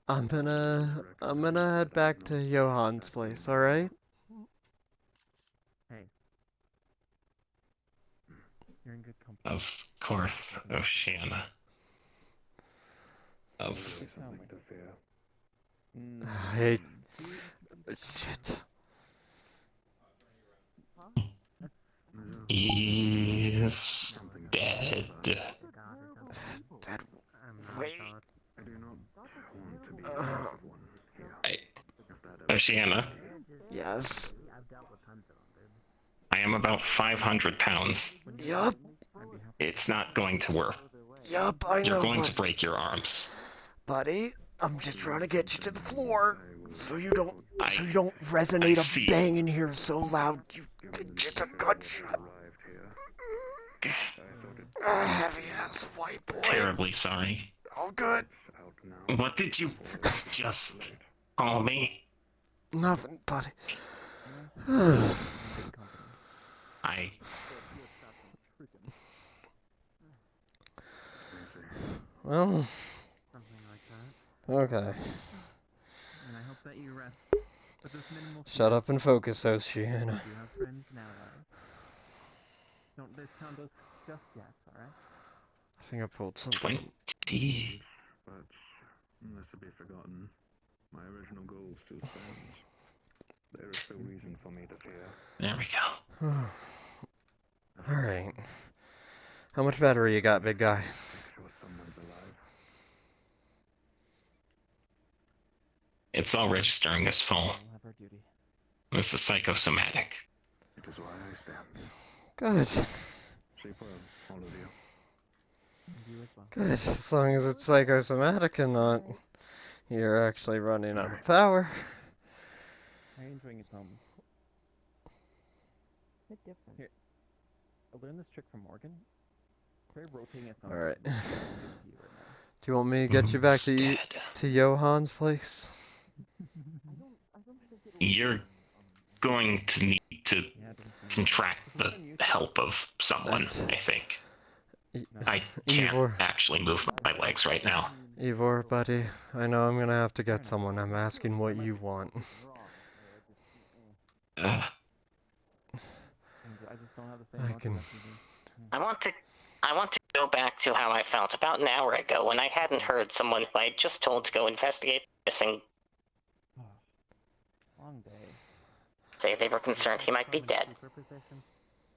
I'm gonna head back to Johan's place, alright? Hey. You're in good company. Of course, Oceana. Of... Hey. Shit. He's dead. Dead. Wait. I do not want to be the one here. Oceana, Yes. I am about 500 pounds. Yup. It's not going to work. Yup, I know, You're going to break your arms. Buddy, I'm just trying to get you to the floor so you don't resonate a bang in here so loud you think it's a gunshot. Heavy ass white boy. Terribly sorry. All good. What did you just call me? Nothing, buddy. Well. Something like that. Okay. And I hope that you rest. But this minimal... Shut up and focus, Oceana. You have friends now, Don't discount us just yet, alright? I think I pulled something. But, unless it be forgotten, my original goal still stands. There is still reason for me to fear. There we go. Alright. How much battery you got, big guy? It's all registering as full. This is psychosomatic. It is why I stand. Good. Superb, all of you. Good. As long as it's psychosomatic and not you're actually running out of power. How are you enjoying it, home? A bit different. Here, I learned this trick from Morgan. Try rotating it. Alright. Right Do you want me to get you back to Johan's place? You're going to need to contract the help of someone, I think. I can't actually move my legs right now. Evor, buddy, I know I'm gonna have to get someone. I'm asking what you want. I just don't have the same motivation. I want to go back to how I felt about an hour ago when I hadn't heard someone who I had just told to go investigate missing. Long day. Say they were concerned he might be dead.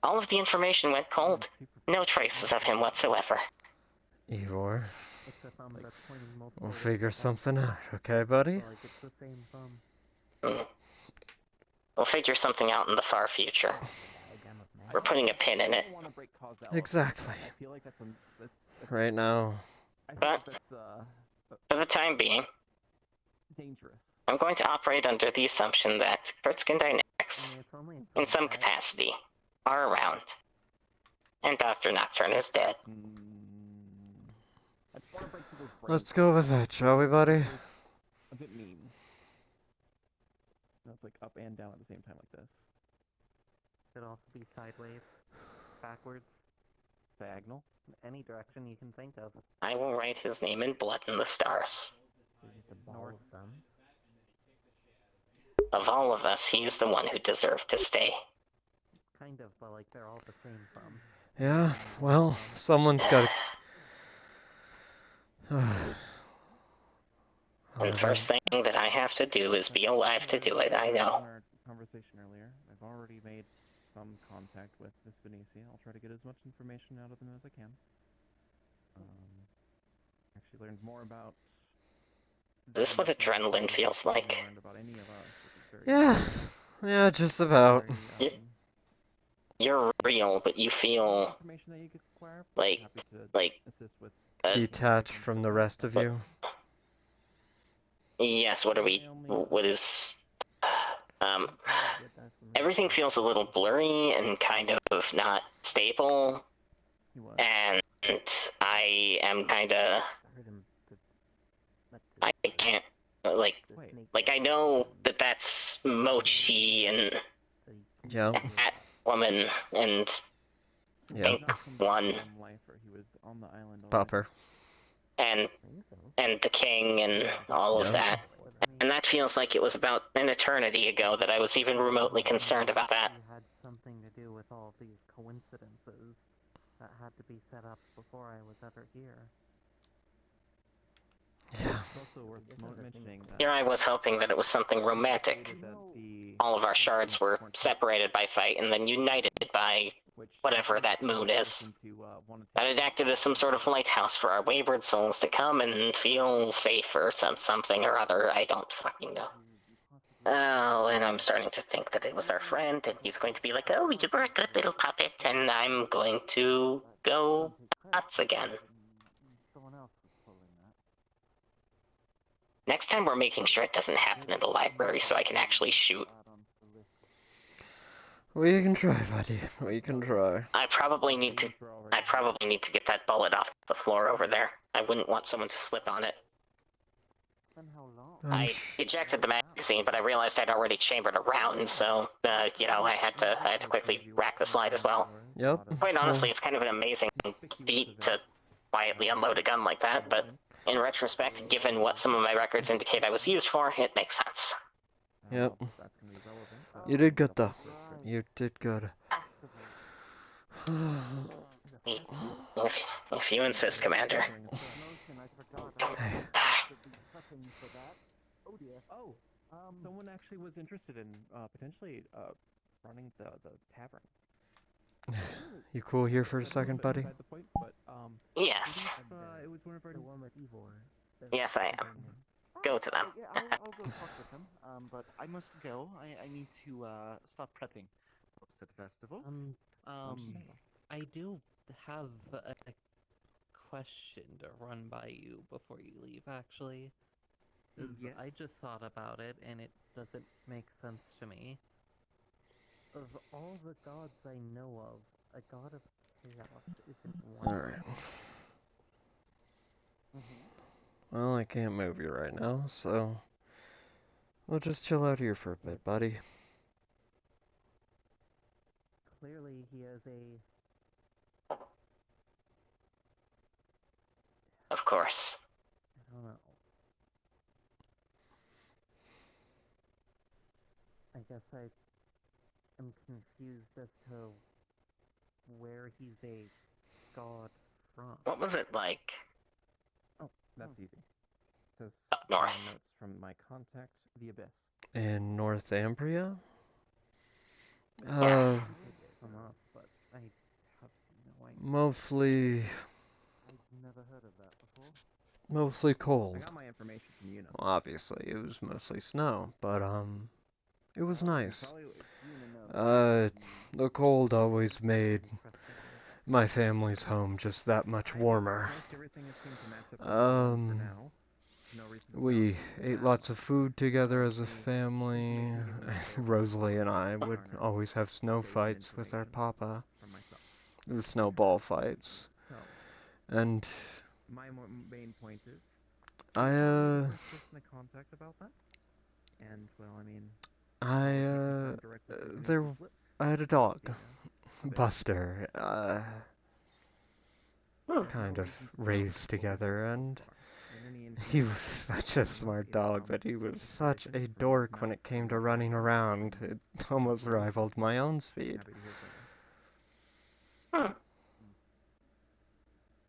All of the information went cold. No traces of him whatsoever. Evor, we'll figure something out, okay, buddy? We'll figure something out in the far future. We're putting a pin in it. Exactly. Right now. But, for the time being, I'm going to operate under the assumption that Kurtzkin Dynamics, in some capacity, are around. And Dr. Nocturne is dead. Let's go with that, shall we, buddy? A bit mean. It's like up and down at the same time like this. Could also be sideways, backwards, diagonal, any direction you can think of. I will write his name in blood in the stars. North. Of all of us, he's the one who deserved to stay. Kind of, but like they're all the same thumb. Yeah, well, someone's got to... And first thing that I have to do is be alive to do it, I know. Our conversation earlier, I've already made some contact with Miss Venetia. I'll try to get as much information out of them as I can. Actually learned more about... Is this what adrenaline feels like? Yeah, just about. You're real, but you feel like detached from the rest of you. Yes, what is everything feels a little blurry and kind of not stable, and I am kinda, I can't, like I know that that's Mochi and that woman and Pink One Popper and the king and all of that. And that feels like it was about an eternity ago that I was even remotely concerned about that. Had something to do with all these coincidences that had to be set up before I was ever here. Here I was hoping that it was something romantic. All of our shards were separated by fight and then united by whatever that moon is. That it acted as some sort of lighthouse for our wayward souls to come and feel safe or something or other. I don't fucking know. Oh, and I'm starting to think that it was our friend, and he's going to be like, oh, you were a good little puppet, and I'm going to go nuts again. Next time we're making sure it doesn't happen in the library so I can actually shoot. We can try, buddy. We can try. I probably need to get that bullet off the floor over there. I wouldn't want someone to slip on it. I ejected the magazine, but I realized I'd already chambered a round, so you know, I had to quickly rack the slide as well. Yep. Quite honestly, it's kind of an amazing feat to quietly unload a gun like that, but in retrospect, given what some of my records indicate I was used for, it makes sense. Yep. You did good, though. You did good. If you insist, Commander. Hey. Oh, someone actually was interested in potentially running the tavern. You cool here for a second, buddy? Yes. Yes, I am. go to them. Yeah, I'll go talk with them. But I must go. I need to start prepping for said festival. I do have a question to run by you before you leave, actually. 'Cause Yeah. I just thought about it, and it doesn't make sense to me. Of all the gods I know of, a god of chaos isn't one of Alright. them. Well, I can't move you right now, so we'll just chill out here for a bit, buddy. Clearly, he has a... Of course. I don't know. I guess I am confused as to where he's a god from. What was it like? Oh, that's easy. Says Up north. notes from my contact, the Abyss. In Northumbria? Yes. Come up, but I have no idea. Mostly... I've never heard of that before. Mostly cold. I got my information from you, know. Well, obviously, it was mostly snow, but, it was nice. The cold always made my family's home just that much warmer. We ate lots of food together as a family. Rosalie and I would always have snow fights with our papa. The snowball fights. And my main point is I contact about that. And well, I mean, I had a dog, Buster, kind of raised together, and he was such a smart dog, but he was such a dork when it came to running around. It almost rivaled my own speed. Hmm.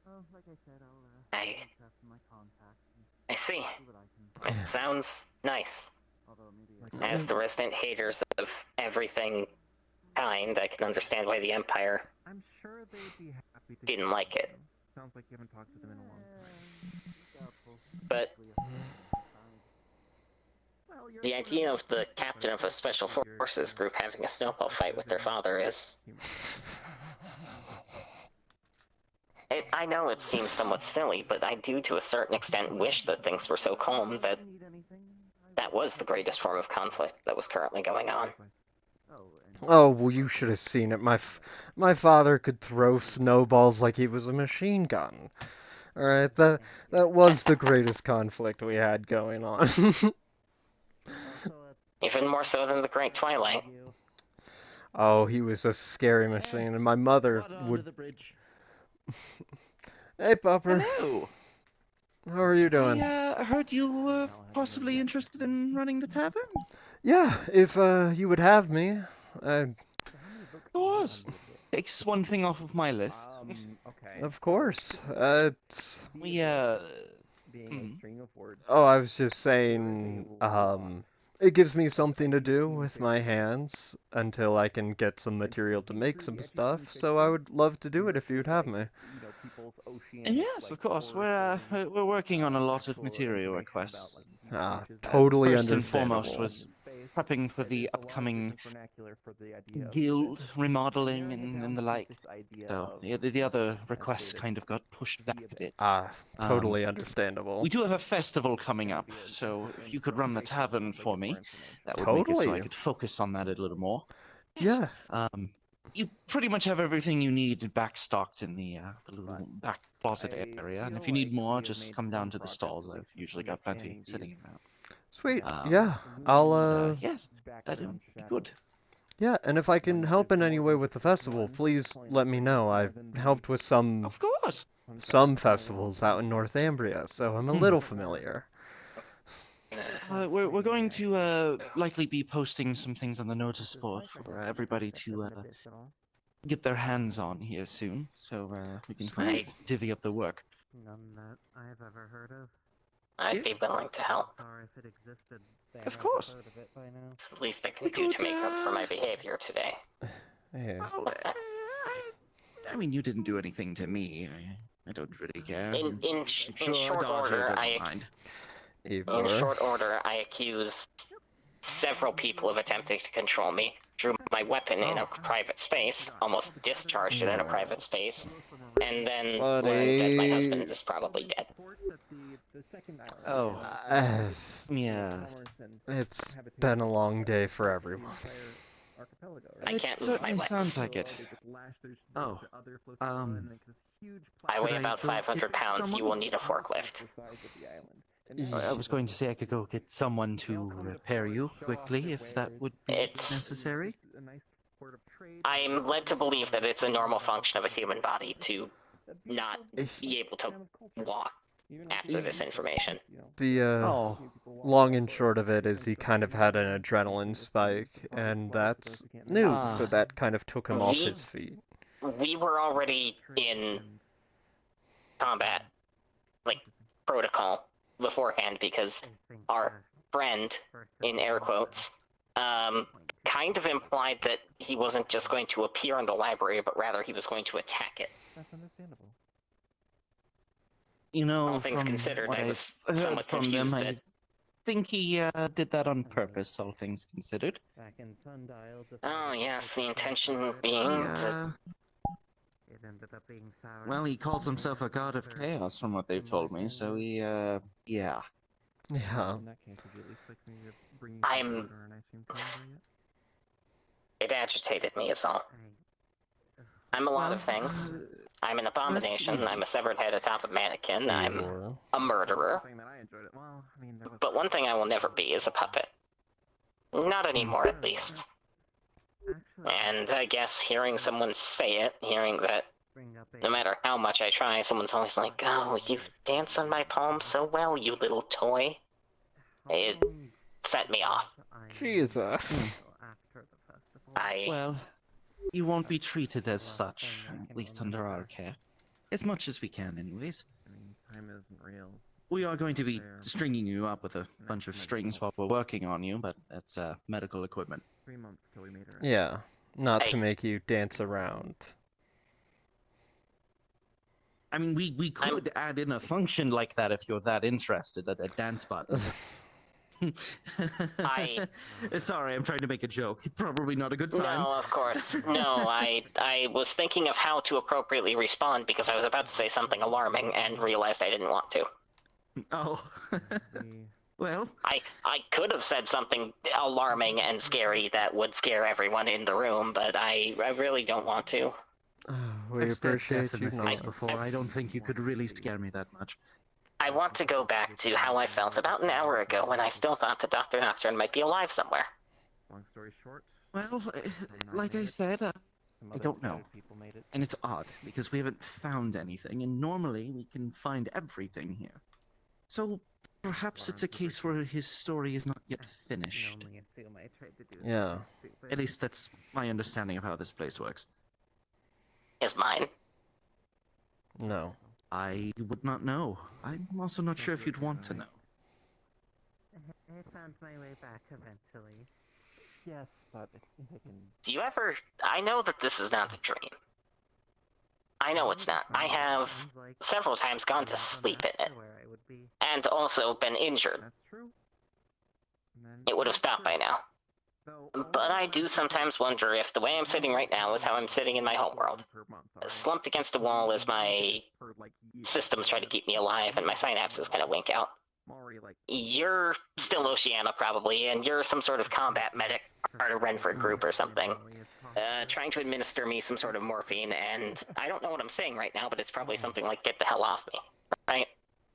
Well, like I said, I'll reach out to my contacts and I see. see what I can. It sounds nice. Although maybe As the resident haters of everything kind, I can understand why the Empire I'm sure they'd be happy to didn't like it. Sounds like you haven't talked to them in a long time. Doubtful. But the idea of the captain of a special forces group having a snowball fight with their father is... I know it seems somewhat silly, but I do to a certain extent wish that things were so calm that that was the greatest form of conflict that was currently going on. Oh, well, you should have seen it. My father could throw snowballs like he was a machine gun. Alright, that was the greatest conflict we had going on. Even more so than the Great Twilight. Oh, he was a scary machine, and my mother would... the bridge. Hey, Popper. Hello. How are you doing? I heard you were possibly interested in running the tavern. Yeah, if you would have me. Of course. Takes one thing off of my list. Okay. Of course. We Being a string of words. Oh, I was just saying, it gives me something to do with my hands until I can get some material to make some stuff, so I would love to do it if you'd have me. Yes, of course. We're working on a lot of material requests. Totally First and understandable. foremost was prepping for the upcoming guild remodeling and the like. So the other requests kind of got pushed back a bit. Totally understandable. We do have a festival coming up, so if you could run the tavern for me, that would make it so I could focus on that a little more. Yeah. You pretty much have everything you need backstocked in the little back closet area, and if you need more, just come down to the stalls. I've usually got plenty sitting around. Sweet. Yeah. I'll yes, that'd be good. Yeah, and if I can help in any way with the festival, please let me know. I've helped with some... Of course! Some festivals out in Northumbria, so I'm a little familiar. We're going to likely be posting some things on the notice board for everybody to get their hands on here soon, so we can kind of divvy up the work. None that I've ever heard of. I'd be willing to help. Sorry if it existed. Of course. Heard of it by now. It's the least I can do to make up for my behavior today. Yeah. Oh, I mean, you didn't do anything to me. I don't really care. In sure short Dodger order, doesn't mind. In short order, I accuse several people of attempting to control me, drew my weapon in a private space, almost discharged it in a private space, and then learned that my husband is probably dead. Oh. Yeah. It's been a long day for everyone. I can't move my legs. Sounds like it. Oh. I weigh about 500 pounds. You will need a forklift. I was going to say I could go get someone to repair you quickly if that would be necessary. I'm led to believe that it's a normal function of a human body to not be able to walk after this information. The long and short of it is he kind of had an adrenaline spike, and that's new, so that kind of took him off his feet. We were already in combat, like, protocol beforehand because our friend, in air quotes, kind of implied that he wasn't just going to appear in the library, but rather he was going to attack it. That's understandable. You know, all things from considered, what I was I've heard somewhat from confused them, that... I think he did that on purpose, all things considered. Oh yes, the intention being to... Well, he calls himself a god of chaos, from what they've told me, so he, yeah. Yeah. In that case, would you at least like me to bring you I'm... food or an ice cream cone over yet? It agitated me is all. I'm a lot of things. I'm an abomination, I'm a severed head atop a mannequin, I'm a murderer. But one thing I will never be is a puppet. Not anymore, at least. And I guess hearing someone say it, hearing that no matter how much I try, someone's always like, "Oh, you dance on my palm so well, you little toy." It set me off. Jesus. Well, you won't be treated as such, at least under our care. As much as we can, anyways. I mean, time isn't real. We are going to be stringing you up with a bunch of strings while we're working on you, but that's medical equipment. 3 months till we made her. Yeah, not to make you dance around. I mean, we could add in a function like that if you're that interested, a dance button. Sorry, I'm trying to make a joke. Probably not a good time. No, of course. No, I was thinking of how to appropriately respond because I was about to say something alarming and realized I didn't want to. Oh. Well, I could have said something alarming and scary that would scare everyone in the room, but I really don't want to. We appreciate you not. Before, I don't think you could really scare me that much. I want to go back to how I felt about an hour ago when I still thought that Dr. Nocturne might be alive somewhere. Long story short. Well, like I said, I don't know. And it's odd, because we haven't found anything, and normally we can find everything here. So, perhaps it's a case where his story is not yet finished. Yeah. At least that's my understanding of how this place works. Is mine? No. I would not know. I'm also not sure if you'd want to know. I found my way back eventually. Yes, but it's taken... Do you ever... I know that this is not a dream. I know it's not. I have several times gone to sleep in it. And also been injured. It would have stopped by now. But I do sometimes wonder if the way I'm sitting right now is how I'm sitting in my homeworld. Slumped against a wall as my systems try to keep me alive and my synapses kind of wink out. You're still Oceana, probably, and you're some sort of combat medic, part of Renford group or something. Trying to administer me some sort of morphine, and I don't know what I'm saying right now, but it's probably something like, "Get the hell off me," right?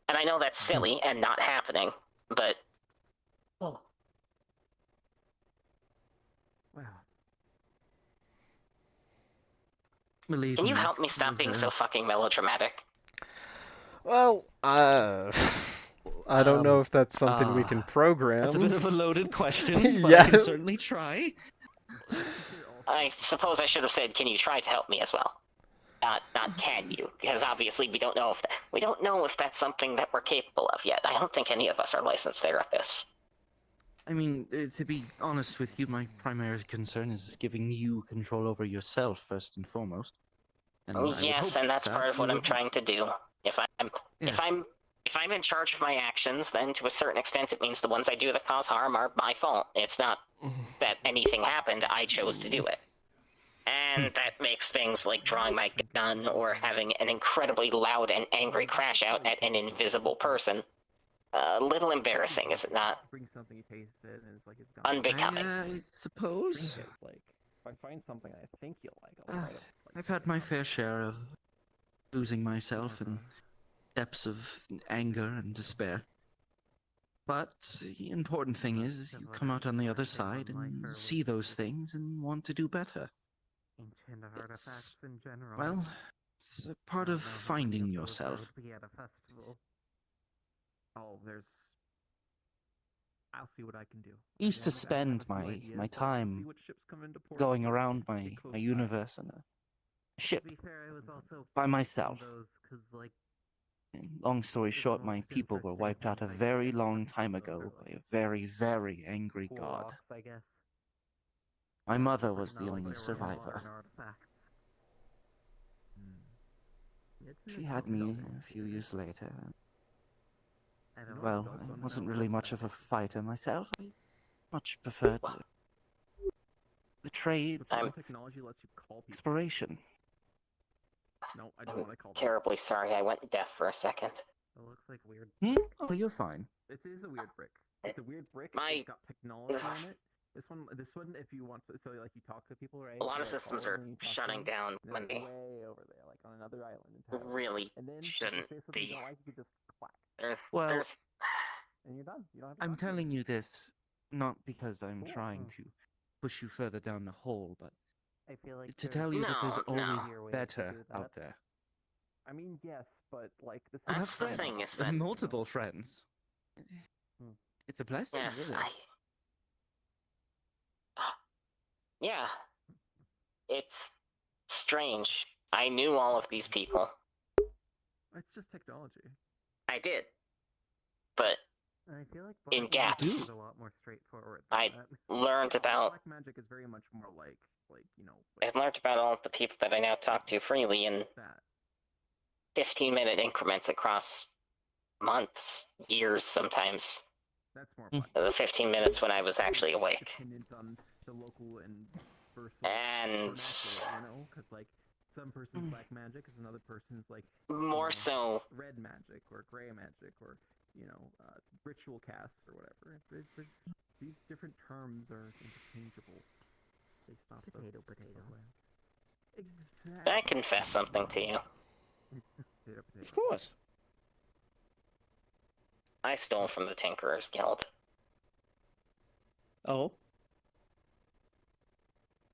And I know that's silly and not happening, but... Wow. Believe Can you me, help me stop being so fucking melodramatic? Well, I don't know if that's something we can program. That's a bit of a loaded question, but Yeah. I can certainly try. I suppose I should have said, "Can you try to help me?" as well. Not can you, because obviously we don't know if that's something that we're capable of yet. I don't think any of us are licensed therapists. I mean, to be honest with you, my primary concern is giving you control over yourself first and foremost. And Yes, and that's part of what I'm trying to do. If I'm if I'm in charge of my actions, then to a certain extent it means the ones I do that cause harm are my fault. It's not that anything happened, I chose to do it. And that makes things like drawing my gun or having an incredibly loud and angry crash out at an invisible person a little embarrassing, is it not? Bring something, you taste it, and it's like it's gone. Unbecoming. I suppose. Drink it, like, if I find something I think you'll like, I'll try to. Like, I've had my fair share of losing myself in depths of anger and despair. But the important thing is you come out on the other side and see those things and want to do better. Ancient artifacts in general. Well, it's a part of finding yourself. At a festival. Oh, I'll see what I can do. Used to spend my time going around my universe in a ship To be fair, I was also by myself. those, 'cause, like, Long story short, my people were wiped out a very long time ago by a very, very angry god. rocks, I guess. My mother was Not the like only they were survivor. modern artifacts. She had me a few years later. I don't Well, know. I wasn't really much of a fighter myself. I much preferred the trades, technology lets you call people. exploration. No, I don't want to call people. Terribly sorry, I went deaf for a second. It looks like weird. Oh, you're fine. This is a weird brick. It's a weird brick. My- It's got technology on it. This one, if you want to, so like you talk to people, right? A lot of You, like, systems call are them and you talk to shutting them, down and when they're they way over there, like on another island entirely. really And then shouldn't if you say something you be. don't like, you could just clack, Well, and you're done. You don't have to I'm talk to them. telling you this not because I'm Cool. trying to push you further down the hole, but I feel like to there's tell you that there's No, no. always easier ways to better do that. out there. I mean, yes, but like this. You have That's the friends, thing, is that multiple friends. It's a blessing, yes, really. Yeah. It's strange. I knew all of these people. It's just technology. I did. But I feel like in black magic gaps. is a lot more straightforward than I that. learned about Black magic is very much more like you know. I've learned about all of the people that I now talk to freely in That. 15-minute increments across months, years sometimes. That's more fun. The 15 minutes when I was actually awake. Dependent on the local and versatile And vernacular, you know, because like some person's black magic is another person's like more so red magic or gray magic or you know ritual casts or whatever. These different terms are interchangeable based off Potato. Exactly. I confess something to you. Potato. Of course. I stole from the Tinkerer's Guild. Oh,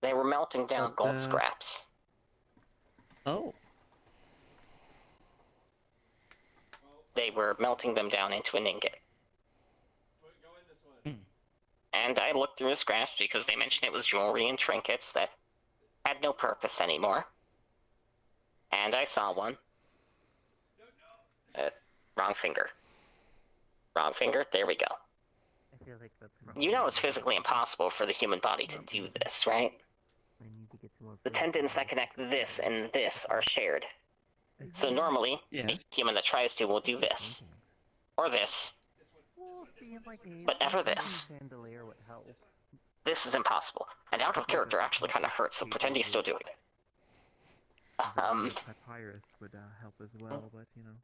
They were melting down But, gold scraps. oh. They were melting them down into an ingot. And I looked through the scraps because they mentioned it was jewelry and trinkets that had no purpose anymore. And I saw one. Wrong finger. Wrong finger, there we go. I feel like that's probably You know it's physically impossible for the human body to do this, right? I need to get some more The tendons that connect this and this are shared. So normally, Yes. a human that tries to will do this. Or this. But never this. Chandelier would help. This is impossible. And out of character actually kind of hurts, so pretend he's still doing it. Papyrus would help as well, but you know.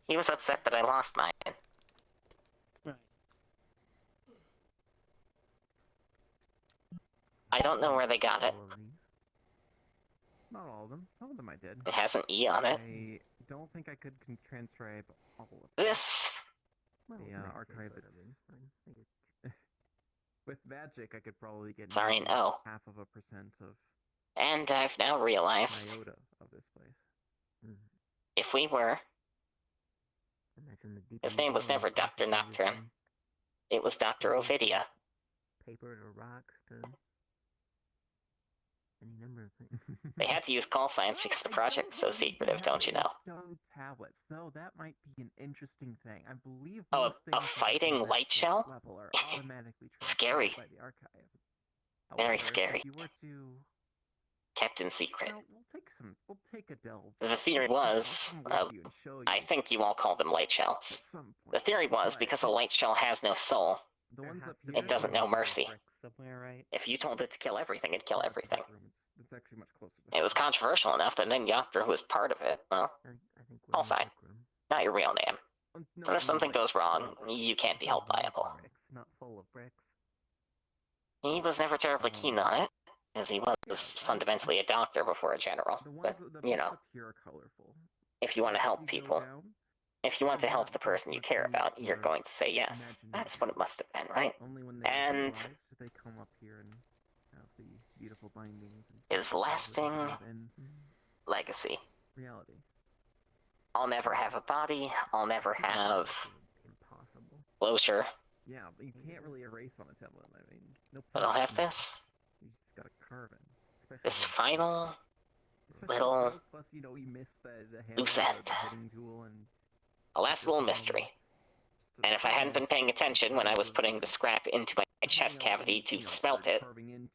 He was upset that I lost mine. I don't know where they got it. Not all of them. Some of them I did. It has an E on it. I don't think I could transcribe all of them. This. The archive with magic, I could probably get Sorry, maybe no. half of a percent of And I've now realized iota of this place. if we were, Imagine the deep his name was never Dr. Nocturne. It was Dr. Ovidia. Paper to rocks to any number of things. They had to use call signs because the project was so secretive, don't you know? Stone tablets. So that might be an interesting thing. I believe Oh, most a things that fighting are light shell? level are automatically Scary. transcribed by the archive. Very However, scary. If you were to kept in secret. We'll take a delve. The theory was, I think you all call them light shells. The theory was, because a light shell has no soul, it doesn't know mercy. If you told it to kill everything, it'd kill everything. It's actually much closer. It was controversial enough that then Yopter, who was part of it, well, call sign. Not your real name. So if something goes wrong, you can't be held liable. Not full of bricks. He was never terribly keen on it, as he was fundamentally a doctor before a general. But, you know, if you want to help people, if you want to help the person you care about, you're going to say yes. That's what it must have been, right? And they come up here and have the beautiful bindings. his lasting legacy. Reality. I'll never have a body, I'll never have closure. Yeah, but you can't really erase on a tablet. I mean, no. But I'll have this. You just gotta carve it. This final little Plus, you know, you missed the loose end. tool and A last little mystery. And if I hadn't been paying attention when I was putting the scrap into my chest cavity to smelt it,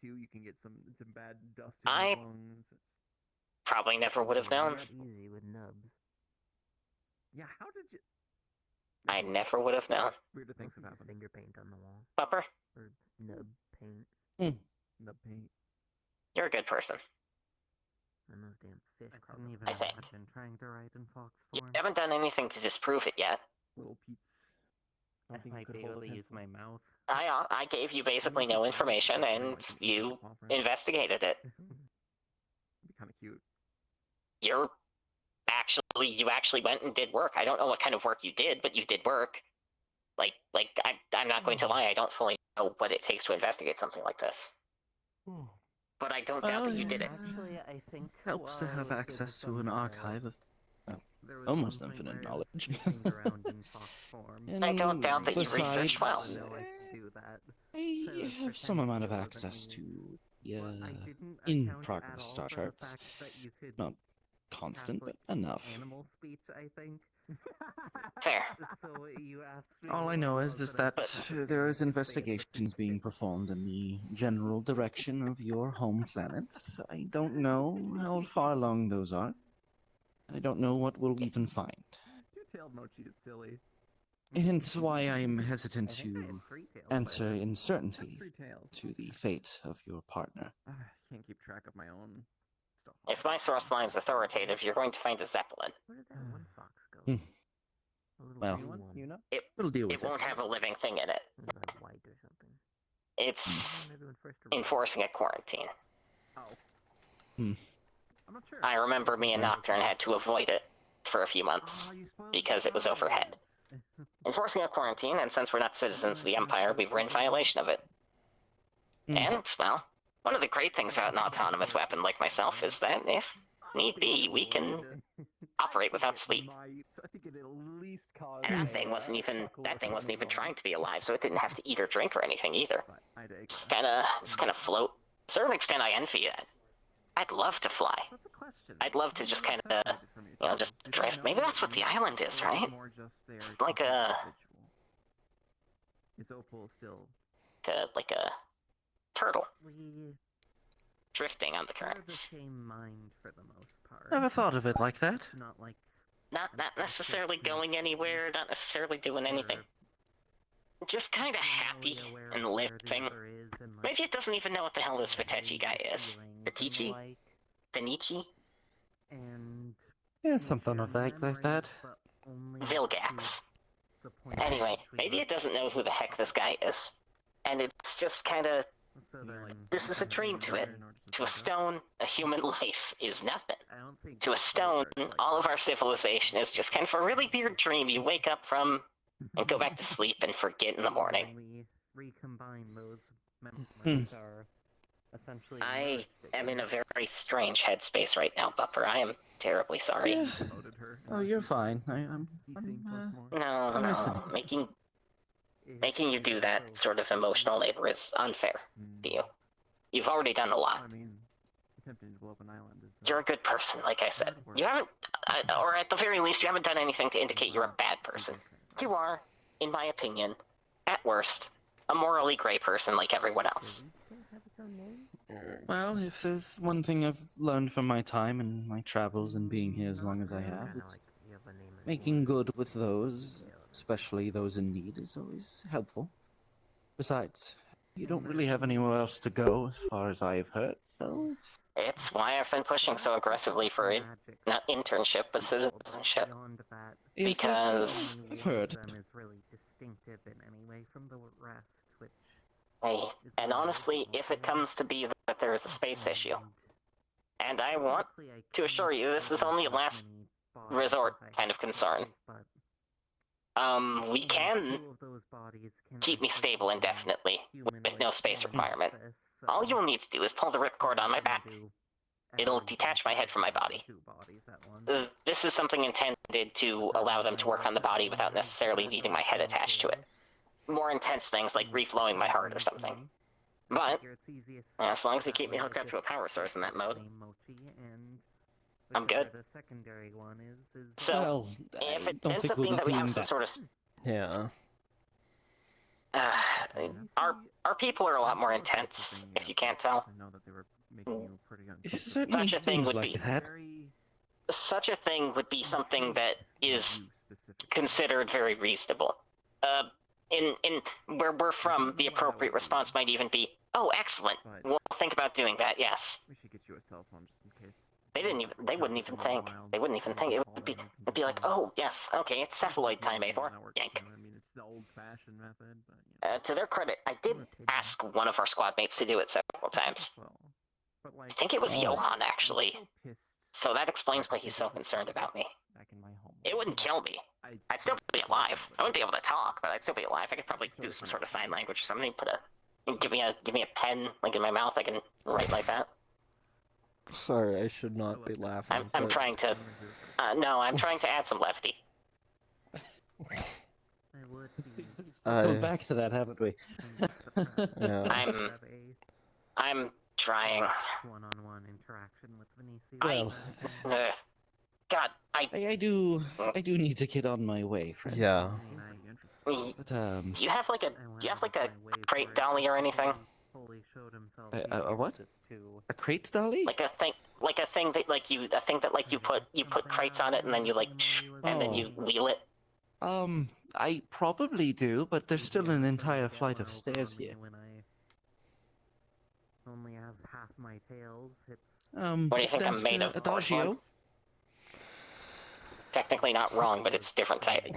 you can get some bad dust I probably never would have known. Easy with nubs. Yeah, how did you? I never would have known. Weirder things have happened. Finger paint on the wall. Bupper, Or nub paint. Nub paint. you're a good person. And those damn fish couldn't even I think. imagine trying to write in fox You form. haven't done anything to disprove it yet. Little Pete's. I might be able to use my mouth. I gave you basically no information, and you investigated it. Be kind of cute. You actually went and did work. I don't know what kind of work you did, but you did work. I'm not going to lie, I don't fully know what it takes to investigate something like this. But I don't doubt that you did it. Actually, I think Helps to have access to an archive of almost infinite knowledge. I don't doubt that you researched well. I have some amount of access to in-progress star charts. Not constant, but enough. Animal speech, I think. Fair. So you asked me All I know is that there is investigations being performed in the general direction of your home planet. I don't know how far along those are. I don't know what we'll even find. Two-tailed mochi is silly. Hence why I'm hesitant to answer in certainty to the fate of your partner. I can't keep track of my own stuff. If my source line's authoritative, you're going to find a Zeppelin. Where did that one fox go? Well, we'll deal with it. It won't have a living thing in it. White or something. It's enforcing a quarantine. Oh. I'm not sure. I remember me and Nocturne had to avoid it for a few months because it was overhead. Enforcing a quarantine, and since we're not citizens of the Empire, we were in violation of it. And, well, one of the great things about an autonomous weapon like myself is that if need be, we can operate without sleep. And that thing wasn't even trying to be alive, so it didn't have to eat or drink or anything either. Just kinda float. To a certain extent, I envy it. I'd love to fly. I'd love to just kinda, just drift. Maybe that's what the island is, right? It's like a turtle. Drifting on the currents. Never thought of it like that. Not necessarily going anywhere, not necessarily doing anything. Just kinda happy and living. Maybe it doesn't even know what the hell this Vitechi guy is. Vitici? Vinici? Yeah, something of that, like that. Vilgax. Anyway, maybe it doesn't know who the heck this guy is. And it's just kinda... This is a dream to it. To a stone, a human life is nothing. To a stone, all of our civilization is just kind of a really weird dream you wake up from and go back to sleep and forget in the morning. I am in a very strange headspace right now, Bupper. I am terribly sorry. Yeah. Oh, you're fine. I'm No. Making you do that sort of emotional labor is unfair to you. You've already done a lot. You're a good person, like I said. You haven't, or at the very least, you haven't done anything to indicate you're a bad person. You are, in my opinion, at worst, a morally gray person like everyone else. Well, if there's one thing I've learned from my time and my travels and being here as long as I have, it's making good with those, especially those in need, is always helpful. Besides, you don't really have anywhere else to go, as far as I've heard, so... It's why I've been pushing so aggressively for it, not internship, but citizenship. Yes, Because... I've heard. Is really distinctive in any way from the rest, which... And honestly, if it comes to be that there is a space issue, and I want to assure you this is only a last resort kind of concern, we can keep me stable indefinitely with no space requirement. All you'll need to do is pull the ripcord on my back. It'll detach my head from my body. This is something intended to allow them to work on the body without necessarily needing my head attached to it. More intense things like reflowing my heart or something. But, as long as you keep me hooked up to a power source in that mode, I'm good. So, if it ends up being that we have some sort of... Yeah. Our people are a lot more intense, if you can't tell. Such a thing would be... Such a thing would be something that is considered very reasonable. In where we're from, the appropriate response might even be, "Oh, excellent. We'll think about doing that. Yes." We should get you a cell phone just in case. They wouldn't even think. They wouldn't even think. It'd be like, "Oh, yes, okay, it's cephaloid time, Evor." Yank. I mean, it's the old-fashioned method, but To their credit, I did ask one of our squad mates to do it several times. I think it was Johan, actually. So that explains why he's so concerned about me. It wouldn't kill me. I'd still be alive. I wouldn't be able to talk, but I'd still be alive. I could probably do some sort of sign language or something. Give me a pen, like in my mouth. I can write like that. Sorry, I should not be laughing. I'm trying to. No, I'm trying to add some levity. Go back to that, haven't we? Yeah. I'm trying. One-on-one interaction with Vinicius. Well, God, I do need to get on my way, friend. Yeah. But, do you have like a crate dolly or anything? A what? A crate dolly? Like a thing that you put crates on it and then you and then you wheel it. I probably do, but there's still an entire flight of stairs here. When I only have half my tails, What do you think I'm made of? Adagio? Technically not wrong, but it's different type.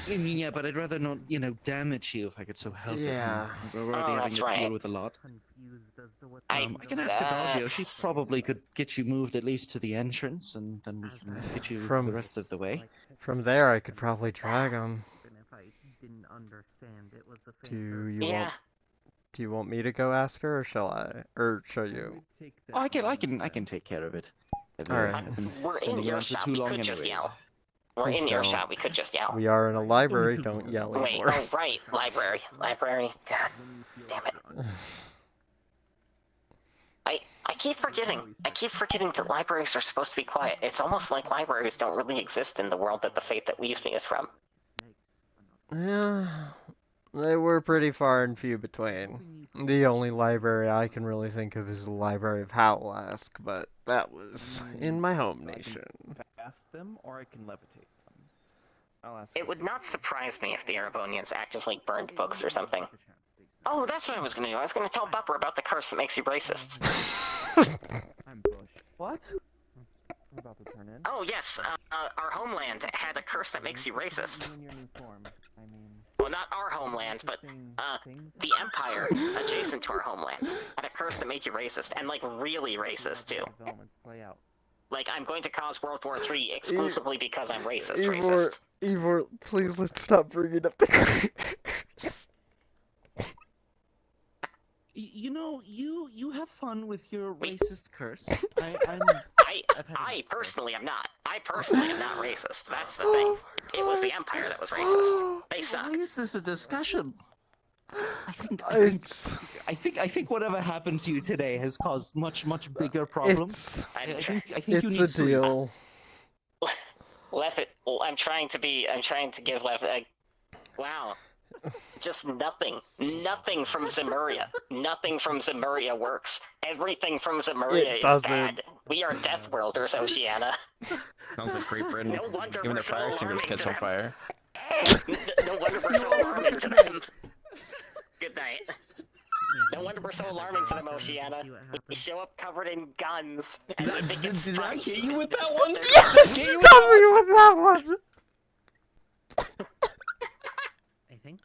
I mean, yeah, but I'd rather not, damage you if I could so help it. Yeah. We're already having to deal with a lot. I can ask Adagio. She probably could get you moved at least to the entrance, and then we can get you the rest of the way. From there, I could probably drag him. Do you want me to go ask her, or shall I? Or show you? Oh, I can take care of it. Alright. We're in earshot. We could just yell. We're in earshot. We could just yell. We are in a library. Don't yell Wait, anymore. oh right, library. God, damn it. I keep forgetting. I keep forgetting that libraries are supposed to be quiet. It's almost like libraries don't really exist in the world that the fate that leaves me is from. Yeah, they were pretty far and few between. The only library I can really think of is the Library of Howlask, but that was in my home nation. Ask them, or I can levitate them. I'll ask. It would not surprise me if the Erebonians actively burned books or something. Oh, that's what I was gonna do. I was gonna tell Bupper about the curse that makes you racist. I'm Bush. What? I'm about to turn in. Oh yes, our homeland had a curse that makes you racist. In your new form. I mean. Well, not our homeland, but the Empire adjacent to our homelands had a curse that made you racist, and like really racist too. Like I'm going to cause World War III exclusively because I'm racist. Evor, please let's stop bringing up the curse. You have fun with your racist curse. I personally am not. I personally am not racist. That's the thing. It was the Empire that was racist. They suck. Why is this a discussion? I think whatever happened to you today has caused much bigger problems. I think you need a deal. I'm trying to give Lef. Wow. Just nothing. Nothing from Zemuria. Nothing from Zemuria works. Everything from Zemuria is bad. We are Death Worlders, Oceana. Sounds like Great Britain. No wonder Even we're their so fire extinguishers alarming catch to on them. fire. No wonder we're so alarming to them. Good night. No wonder we're so alarming to them, Oceana. We show up covered in guns. And they think it's Did I funny. get you with that one? Yes! Stop me with that one! I think.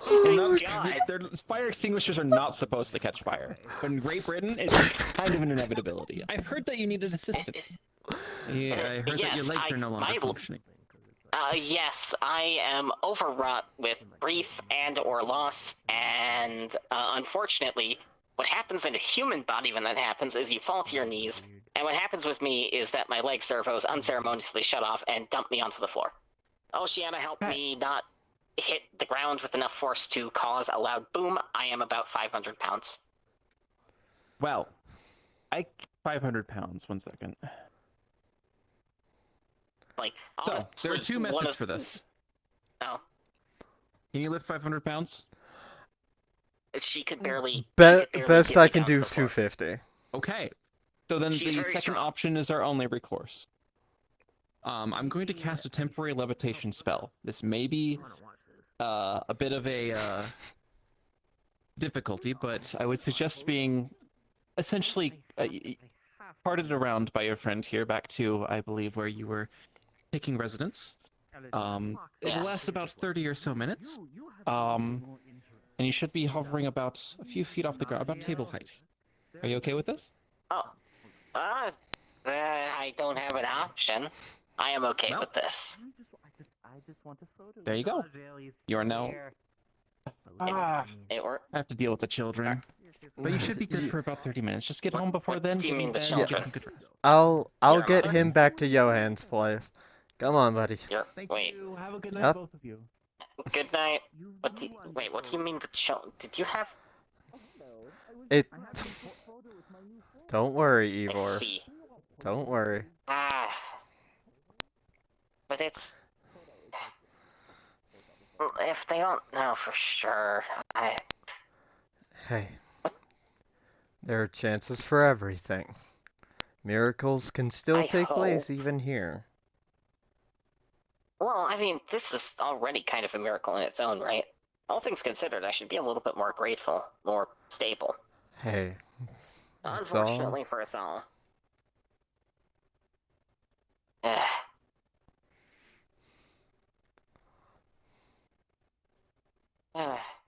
Oh my god! Fire extinguishers are not supposed to catch fire. But in Great Britain, it's kind of an inevitability. I've heard that you needed assistance. Yeah, I heard that your Yes, legs are no longer my- functioning. Yes, I am overwrought with grief and or loss, and unfortunately, what happens in a human body when that happens is you fall to your knees, and what happens with me is that my leg servos unceremoniously shut off and dump me onto the floor. Oceana helped me not hit the ground with enough force to cause a loud boom. I am about 500 pounds. Well, 500 pounds. 1 second. Like, So, there are honestly, two methods for this. Oh. Can you lift 500 pounds? She could barely. Best get I me can down do to is the floor. 250. Okay. So then She's the very second strong. option is our only recourse. I'm going to cast a temporary levitation spell. This may be a bit of a difficulty, but I would suggest being essentially parted around by your friend here back to, I believe, where you were taking residence. It will last about 30 or so minutes. And you should be hovering about a few feet off the ground, about table height. Are you okay with this? Oh. I don't have an option. I am okay with this. I just want a photo. There you go. You are now. I have to deal with the children. But you should be good for about 30 minutes. Just get home before then. do you mean the get children? some good rest. I'll Your get mother? him back to Johann's place. Come on, buddy. Wait. Have a good night, Yep. both of you. Good night. What do you mean the children? Did you have? It. Don't worry, I Evor. see. Don't worry. But it's. If they don't know for sure, Hey. There are chances for everything. Miracles can still I take place hope. even here. Well, I mean, this is already kind of a miracle in its own right. All things considered, I should be a little bit more grateful, more stable. Hey. That's all. Unfortunately for us all.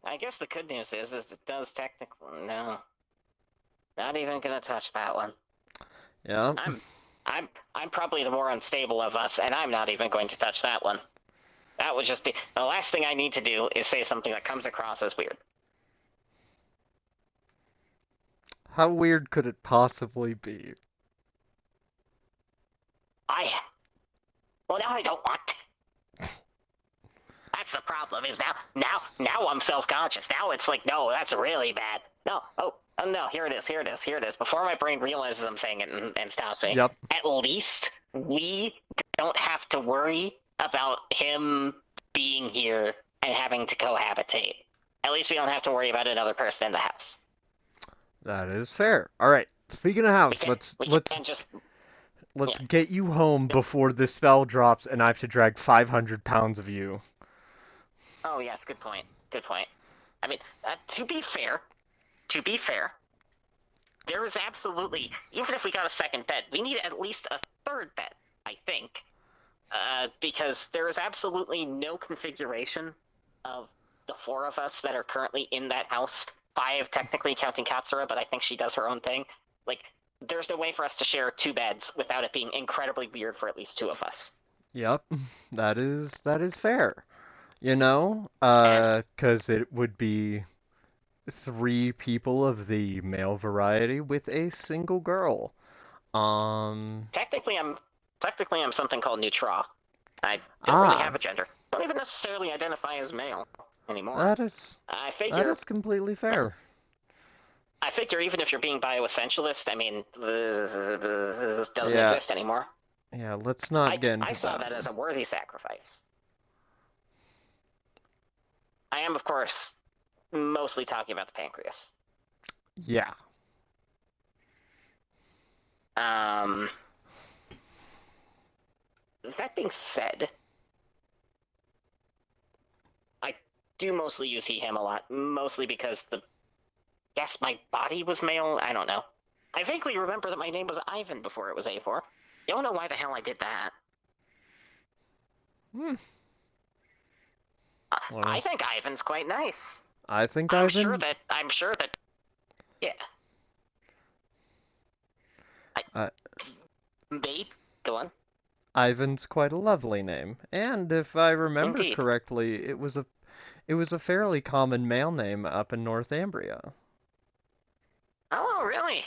I guess the good news is it does technically no. Not even gonna touch that one. Yeah. I'm probably the more unstable of us, and I'm not even going to touch that one. That would just be the last thing I need to do is say something that comes across as weird. How weird could it possibly be? Well, now I don't want to. That's the problem. Is now I'm self-conscious. Now it's like, no, that's really bad. No, oh no, here it is. Before my brain realizes I'm saying it and stops me. Yep. At least we don't have to worry about him being here and having to cohabitate. At least we don't have to worry about another person in the house. That is fair. All right. Speaking of house, let's get you home before the spell drops and I have to drag 500 pounds of you. Oh yes, good point. I mean, to be fair, there is absolutely, even if we got a second bed, we need at least a third bed, I think. Because there is absolutely no configuration of the four of us that are currently in that house. 5 technically counting Katsura, but I think she does her own thing. Like, there's no way for us to share 2 beds without it being incredibly weird for at least 2 of us. Yep. That is fair. You know, because it would be 3 people of the male variety with a single girl. Technically, I'm something called neutral. I don't really have a gender. Don't even necessarily identify as male anymore. That is. I figure. That is completely fair. I figure even if you're being bioessentialist, I mean, this doesn't exist anymore. Yeah, let's not get into that. I saw that as a worthy sacrifice. I am, of course, mostly talking about the pancreas. Yeah. That being said, I do mostly use he, him a lot, mostly because guess my body was male? I don't know. I vaguely remember that my name was Ivan before it was Evor. Don't know why the hell I did that. I think Ivan's quite nice. I think I'm Ivan... sure that, yeah. Babe, go on. Ivan's quite a lovely name, and if I remember Indeed. correctly, it was a fairly common male name up in Northumbria. Oh, really?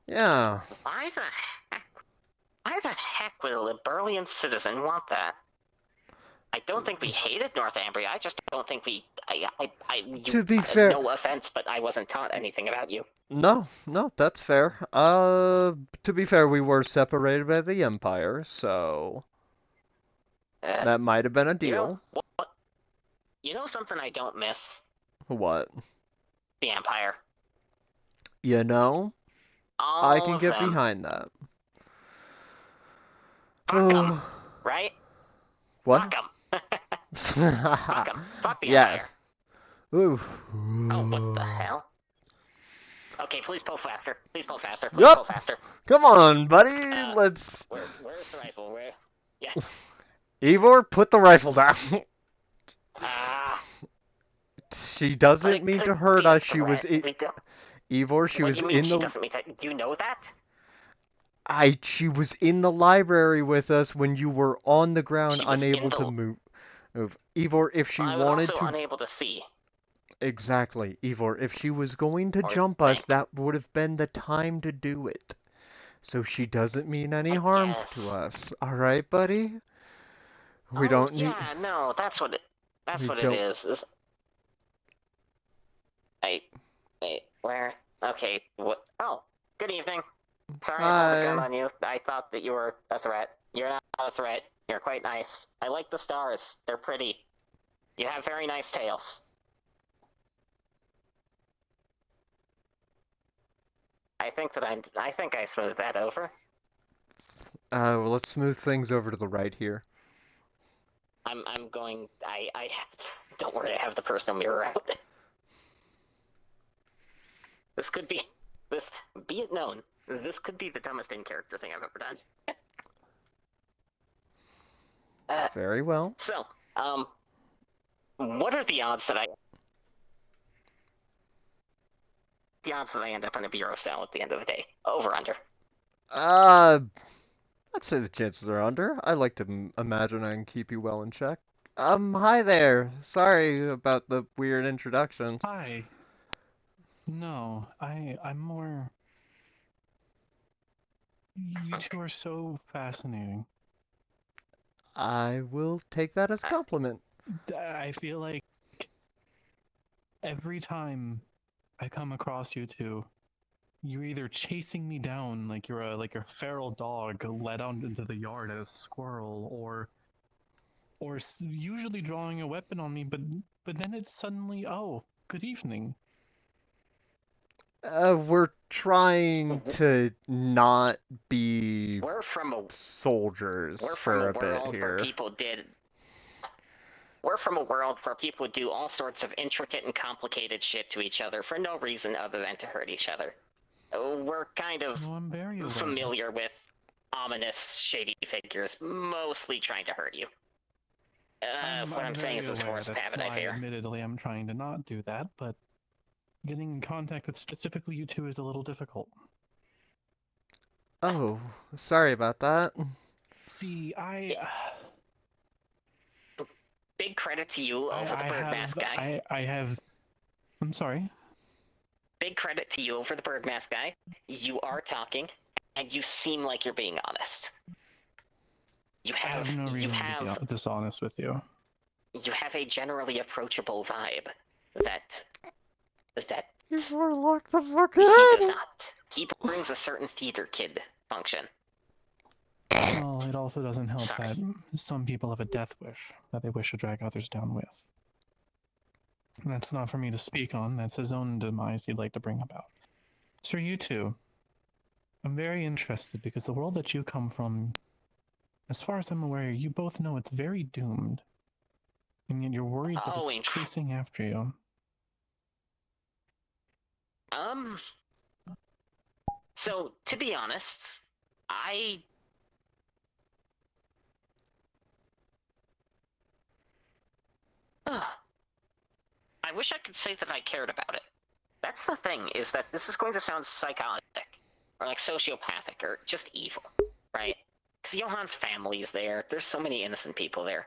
Yeah. Why the heck would a Liberalian citizen want that? I don't think we hated Northumbria. I just don't think To be fair... No offense, but I wasn't taught anything about you. No, that's fair. To be fair, we were separated by the Empire, so... that might have been a deal. You know something I don't miss? What? The Empire. You know? I can get behind that. Fuck 'em, right? What? Fuck 'em. Fuck 'em. Fuck the Empire. Yes. Ooh. Oh, what the hell? Okay, please pull faster. Please pull faster. Please pull faster. Come on, buddy. Let's... Where's the rifle? Where? Yeah. Evor, put the rifle down. She doesn't mean to hurt us. She was... Evor, she was in the... Do you know that? She was in the library with us when you were on the ground, unable to move. Evor, if she wanted to... I was also unable to see. Exactly, Evor. If she was going to jump us, that would have been the time to do it. So she doesn't mean any harm to us. Alright, buddy? We don't need... Yeah, no, that's what it is. Where? Okay, what? Oh, good evening. Sorry I pulled a gun on you. I thought that you were a threat. You're not a threat. You're quite nice. I like the stars. They're pretty. You have very nice tails. I think I smoothed that over. Well, let's smooth things over to the right here. I'm going... Don't worry, I have the personal mirror out. This could be... Be it known, this could be the dumbest in-character thing I've ever done. Very well. So, what are the odds that I end up in a bureau cell at the end of the day? Over, under? I'd say the chances are under. I like to imagine I can keep you well in check. Hi there. Sorry about the weird introduction. Hi. No, I'm more... You two are so fascinating. I will take that as a compliment. I feel like every time I come across you two, you're either chasing me down like you're a feral dog led out into the yard as a squirrel, or usually drawing a weapon on me, but then it's suddenly, oh, good evening. We're trying to not be soldiers for a bit here. We're from a world where people do all sorts of intricate and complicated shit to each other for no reason other than to hurt each other. We're kind of familiar with ominous, shady figures, mostly trying to hurt you. What I'm saying is, as far as habit, I fear. Admittedly, I'm trying to not do that, but getting in contact with specifically you two is a little difficult. Oh, sorry about that. See, Big credit to you over the bird mask guy. I'm sorry? Big credit to you over the bird mask guy. You are talking, and you seem like you're being honest. I have no reason to be dishonest with you. You have a generally approachable vibe that You lock the fuck he up. does not. He brings a certain theater kid function. Well, it also doesn't help that some people have a death wish that they wish to drag others down with. That's not for me to speak on. That's his own demise he'd like to bring about. Sir, you two, I'm very interested because the world that you come from, as far as I'm aware, you both know it's very doomed. And yet you're worried that it's chasing after you. So, to be honest, I wish I could say that I cared about it. That's the thing, is that this is going to sound psychotic, or like sociopathic, or just evil, right? Because Johan's family is there, there's so many innocent people there.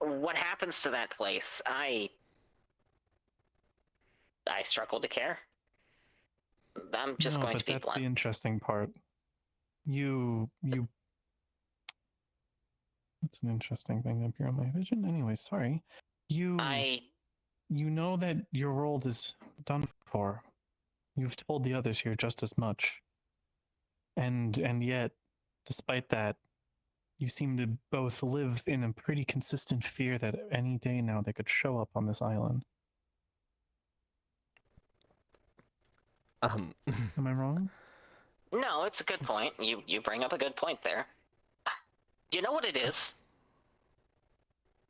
What happens to that place, I struggle to care. I'm just going to be blunt. That's the interesting part. That's an interesting thing to appear on my vision. Anyway, sorry. You know that your world is done for. You've told the others here just as much. And yet, despite that, you seem to both live in a pretty consistent fear that any day now they could show up on this island. Am I wrong? No, it's a good point. You bring up a good point there. You know what it is?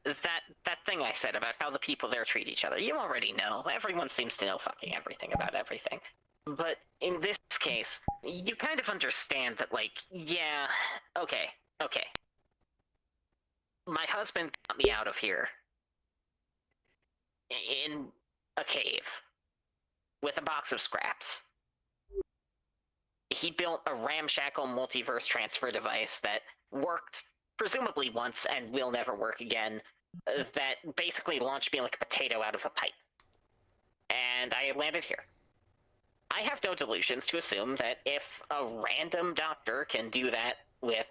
That thing I said about how the people there treat each other. You already know. Everyone seems to know fucking everything about everything. But in this case, you kind of understand that, like, yeah, okay. My husband got me out of here in a cave with a box of scraps. He built a ramshackle multiverse transfer device that worked presumably once and will never work again, that basically launched me like a potato out of a pipe. And I landed here. I have no delusions to assume that if a random doctor can do that with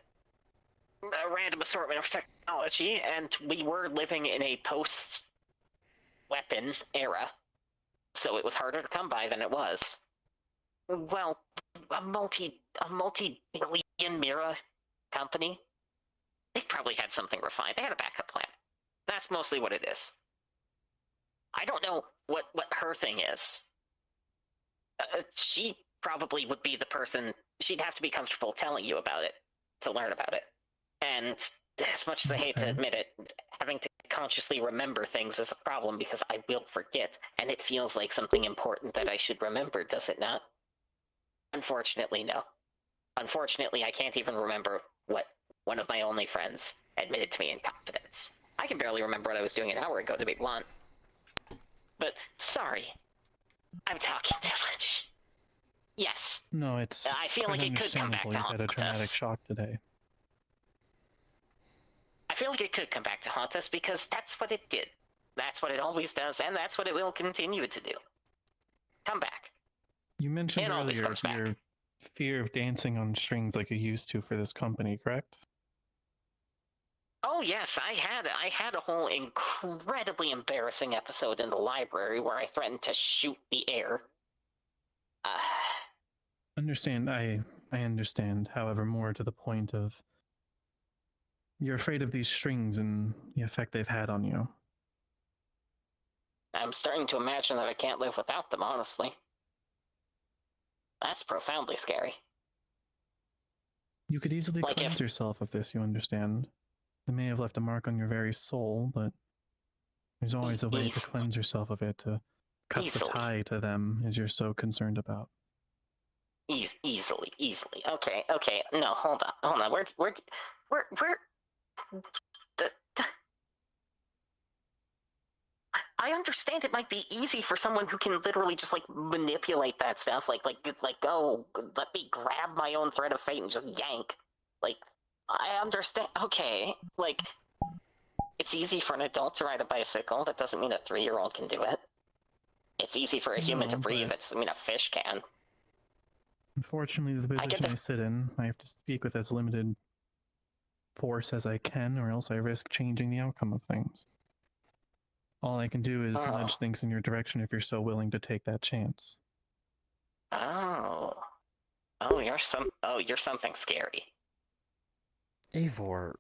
a random assortment of technology, and we were living in a post-weapon era, so it was harder to come by than it was. Well, a multi-billion Mira company, they probably had something refined. They had a backup plan. That's mostly what it is. I don't know what her thing is. She probably would be the person, she'd have to be comfortable telling you about it to learn about it. And as much as I hate to admit it, having to consciously remember things is a problem because I will forget, and it feels like something important that I should remember, does it not? Unfortunately, no. Unfortunately, I can't even remember what one of my only friends admitted to me in confidence. I can barely remember what I was doing an hour ago, to be blunt. But, sorry. I'm talking too much. Yes. No, it's I feel like it could come back to You've haunt had a traumatic us. shock today. I feel like it could come back to haunt us because that's what it did. That's what it always does, and that's what it will continue to do. Come back. You mentioned earlier your fear of dancing on strings like you used to for this company, correct? Oh yes, I had a whole incredibly embarrassing episode in the library where I threatened to shoot the air. Understand. I understand. However, more to the point of you're afraid of these strings and the effect they've had on you. I'm starting to imagine that I can't live without them, honestly. That's profoundly scary. You could easily cleanse yourself of this, you understand. They may have left a mark on your very soul, but there's always a way to cleanse yourself of it, to cut the tie to them, as you're so concerned about. Easily. Okay. No, hold on. We're I understand it might be easy for someone who can literally just like manipulate that stuff, like oh, let me grab my own thread of fate and just yank. Like, I understand. Okay, like, it's easy for an adult to ride a bicycle. That doesn't mean a 3-year-old can do it. It's easy for a human to breathe. It doesn't mean a fish can. Unfortunately, the position I sit in, I have to speak with as limited force as I can, or else I risk changing the outcome of things. All I can do is nudge things in your direction if you're so willing to take that chance. You're something scary. Evor.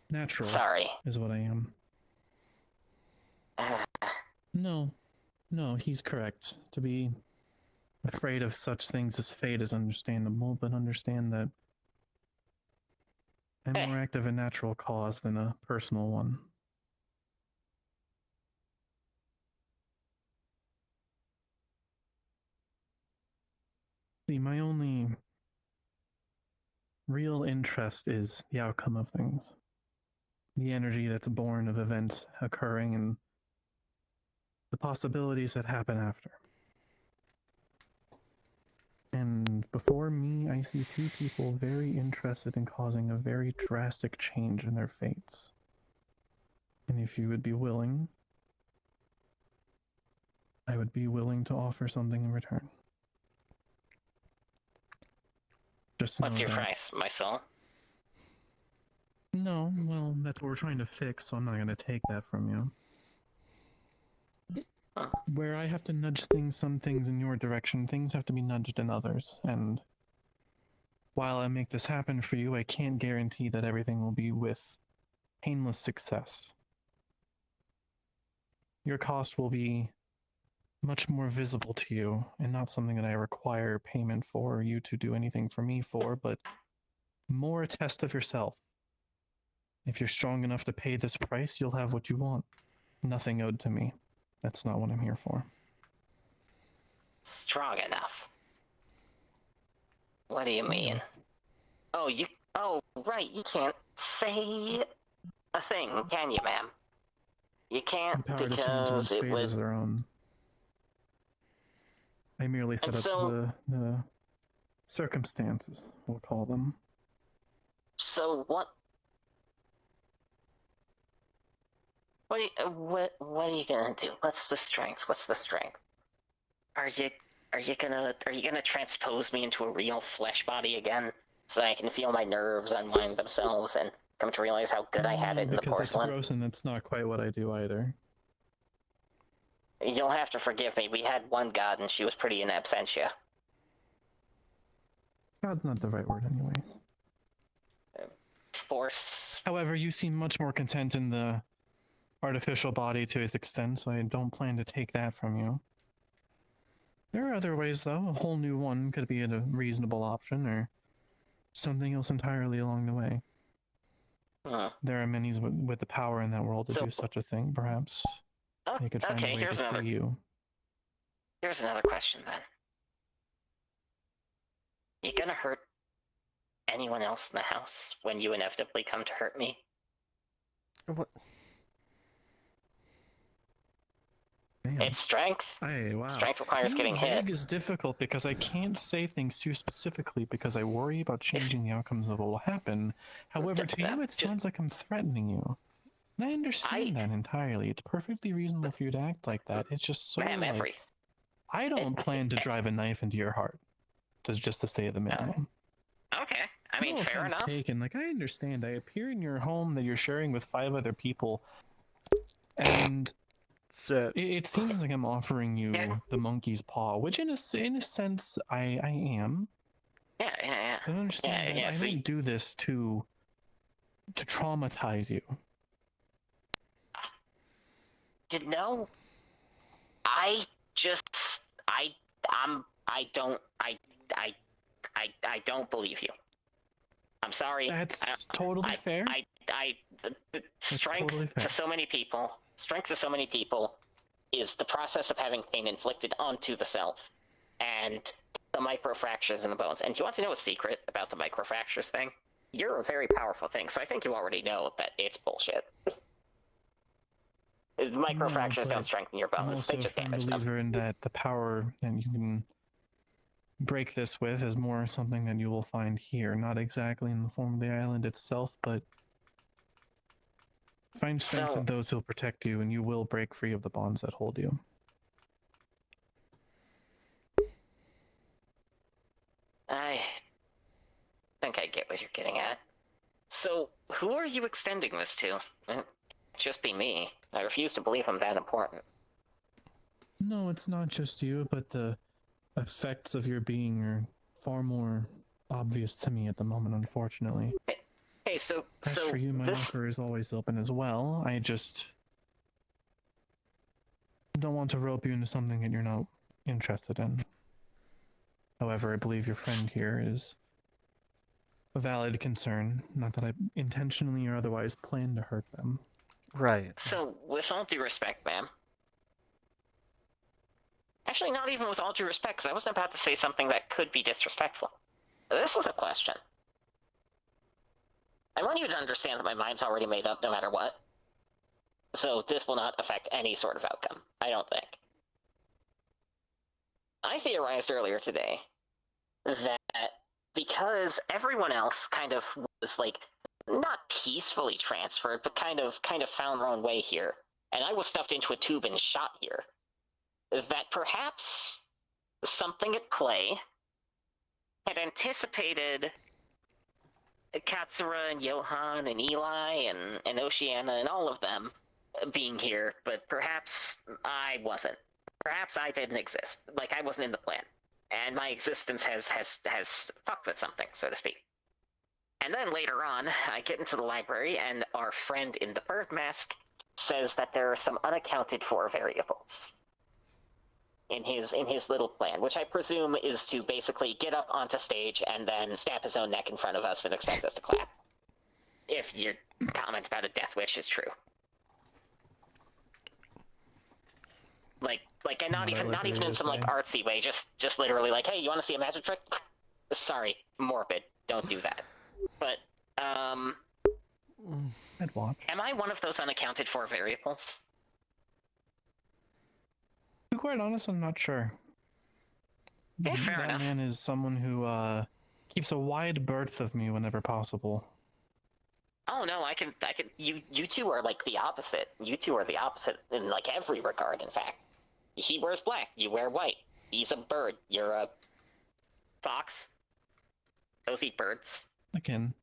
Natural. Sorry. Is what I am. No, he's correct. To be afraid of such things as fate is understandable, but understand that I'm more active in natural cause than a personal one. See, my only real interest is the outcome of things. The energy that's born of events occurring and the possibilities that happen after. And before me, I see two people very interested in causing a very drastic change in their fates. And if you would be willing, I would be willing to offer something in return. Just what's your price, my soul? No, well, that's what we're trying to fix, so I'm not going to take that from you. Where I have to nudge some things in your direction, things have to be nudged in others, and while I make this happen for you, I can't guarantee that everything will be with painless success. Your cost will be much more visible to you, and not something that I require payment for or you to do anything for me for, but more a test of yourself. If you're strong enough to pay this price, you'll have what you want. Nothing owed to me. That's not what I'm here for. Strong enough? What do you mean? Oh, right, you can't say a thing, can you, ma'am? You can't because it was... their own. I merely set up the circumstances, we'll call them. So what? What are you gonna do? What's the strength? Are you gonna transpose me into a real flesh body again, so that I can feel my nerves unwind themselves and come to realize how good I had it in the porcelain? Because it's gross and it's not quite what I do either. You'll have to forgive me. We had one god and she was pretty in absentia. God's not the right word anyways. Force. However, you seem much more content in the artificial body to its extent, so I don't plan to take that from you. There are other ways, though. A whole new one could be a reasonable option, or something else entirely along the way. There are many with the power in that world to do such a thing, perhaps. They could find a way to free you. Here's another question, then. You gonna hurt anyone else in the house when you inevitably come to hurt me? What? It's strength. Hey, wow. Strength requires getting hit. Vague is difficult because I can't say things too specifically because I worry about changing the outcomes of what will happen. However, to you, it sounds like I'm threatening you. And I understand that entirely. It's perfectly reasonable for you to act like that. It's just so like... I don't plan to drive a knife into your heart. Just to say the minimum. Okay. I mean, fair enough. Taken. Like, I understand. I appear in your home that you're sharing with 5 other people. And... It seems like I'm offering you the monkey's paw, which in a sense I am. Yeah. I understand that. I didn't do this to traumatize you. No. I don't believe you. I'm sorry. That's totally fair. Strength to so many people is the process of having pain inflicted onto the self, and the microfractures in the bones. And do you want to know a secret about the microfractures thing? You're a very powerful thing, so I think you already know that it's bullshit. Microfractures don't strengthen your bones; they just damage them. I'm also a believer in that the power that you can break this with is more something that you will find here, not exactly in the form of the island itself, but find strength in those who will protect you, and you will break free of the bonds that hold you. I think I get what you're getting at. So, who are you extending this to? Just be me. I refuse to believe I'm that important. No, it's not just you, but the effects of your being are far more obvious to me at the moment, unfortunately. Hey, so for you, my offer is always open as well. I just don't want to rope you into something that you're not interested in. However, I believe your friend here is a valid concern. Not that I intentionally or otherwise plan to hurt them. Right. So, with all due respect, ma'am. Actually, not even with all due respect, because I wasn't about to say something that could be disrespectful. This is a question. I want you to understand that my mind's already made up no matter what. So this will not affect any sort of outcome, I don't think. I theorized earlier today that because everyone else kind of was like not peacefully transferred, but kind of found their own way here, and I was stuffed into a tube and shot here, that perhaps something at play had anticipated Katsura and Johan and Eli and Oceana and all of them being here, but perhaps I wasn't. Perhaps I didn't exist. Like, I wasn't in the plan. And my existence has fucked with something, so to speak. And then later on, I get into the library, and our friend in the bird mask says that there are some unaccounted for variables in his little plan, which I presume is to basically get up onto stage and then stab his own neck in front of us and expect us to clap. If your comment about a death wish is true. Like, and not even in some like artsy way, just literally like, hey, you want to see a magic trick? Sorry, morbid. Don't do that. But I'd watch. Am I one of those unaccounted for variables? To be quite honest, I'm not sure. Okay, fair that enough. man is someone who keeps a wide berth of me whenever possible. Oh no, I can. You two are like the opposite. You two are the opposite in like every regard. In fact, he wears black. You wear white. He's a bird. You're a fox. Those eat birds. Again,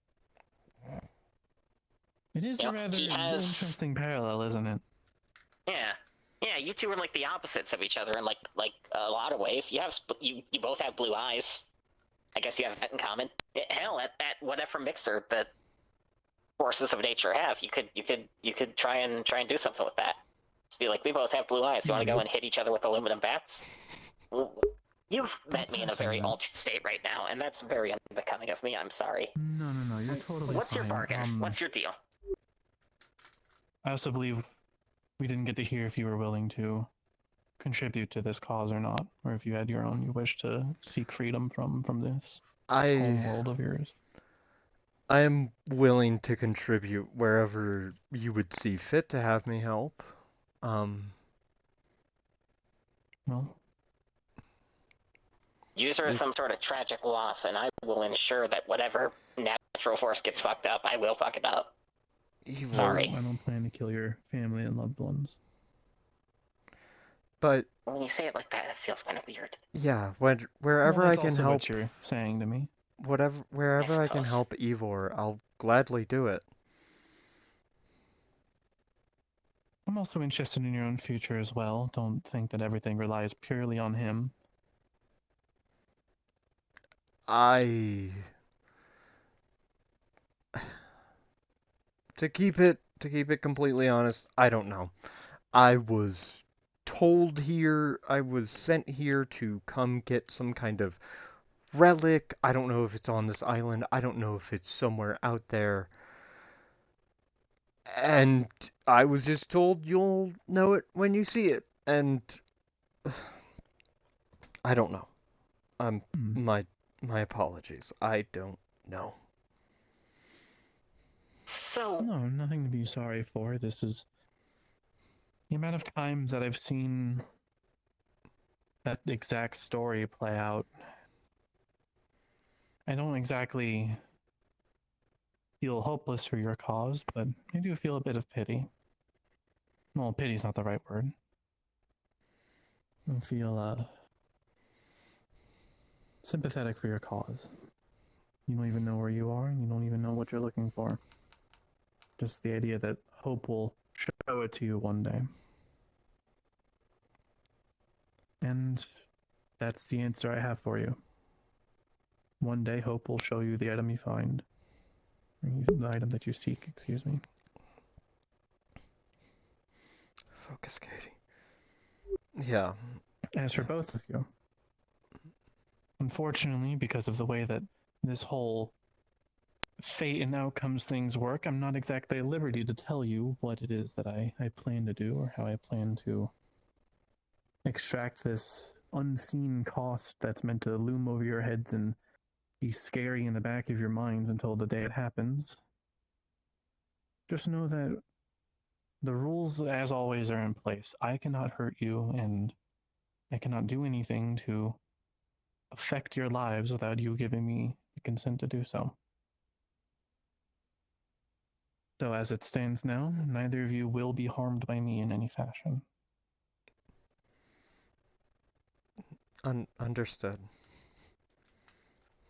it is a rather interesting parallel, isn't it? Yeah. You two are like the opposites of each other in like a lot of ways. You both have blue eyes. I guess you have that in common. Hell, at whatever mixer that forces of nature have, you could try and do something with that. Just be like, we both have blue eyes. You want to go and hit each other with aluminum bats? You've met me in a very altered state right now, and that's very unbecoming of me. I'm sorry. No, you're totally What's fine. your bargain? What's your deal? I also believe we didn't get to hear if you were willing to contribute to this cause or not, or if you had your own, you wish to seek freedom from this home world of yours. I am willing to contribute wherever you would see fit to have me help. Well, User is some sort of tragic loss, and I will ensure that whatever natural force gets fucked up, I will fuck it up. Sorry. I don't plan to kill your family and loved ones. But when you say it like that, it feels kind of weird. Yeah, wherever I can help. What you're saying to me. Wherever I can help Evor, I'll gladly do it. I'm also interested in your own future as well. Don't think that everything relies purely on him. To keep it completely honest, I don't know. I was told here, I was sent here to come get some kind of relic. I don't know if it's on this island. I don't know if it's somewhere out there. And I was just told you'll know it when you see it. And I don't know. My apologies. I don't know. So no, nothing to be sorry for. This is the amount of times that I've seen that exact story play out. I don't exactly feel hopeless for your cause, but I do feel a bit of pity. Well, pity's not the right word. I feel sympathetic for your cause. You don't even know where you are, and you don't even know what you're looking for. Just the idea that hope will show it to you one day. And that's the answer I have for you. One day, hope will show you the item you find. Or the item that you seek, excuse me. Focus, Katie. Yeah. As for both of you, unfortunately, because of the way that this whole fate and outcomes things work, I'm not exactly at liberty to tell you what it is that I plan to do or how I plan to extract this unseen cost that's meant to loom over your heads and be scary in the back of your minds until the day it happens. Just know that the rules, as always, are in place. I cannot hurt you, and I cannot do anything to affect your lives without you giving me the consent to do so. So as it stands now, neither of you will be harmed by me in any fashion. Understood.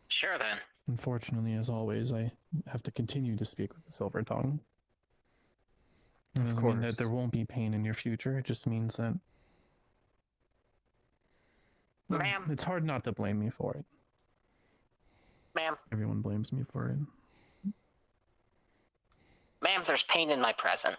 Sure then. Unfortunately, as always, I have to continue to speak with the Silver Tongue. It doesn't mean that there won't be pain in your future, it just means that... Ma'am. It's hard not to blame me for it. Ma'am. Everyone blames me for it. Ma'am, there's pain in my present.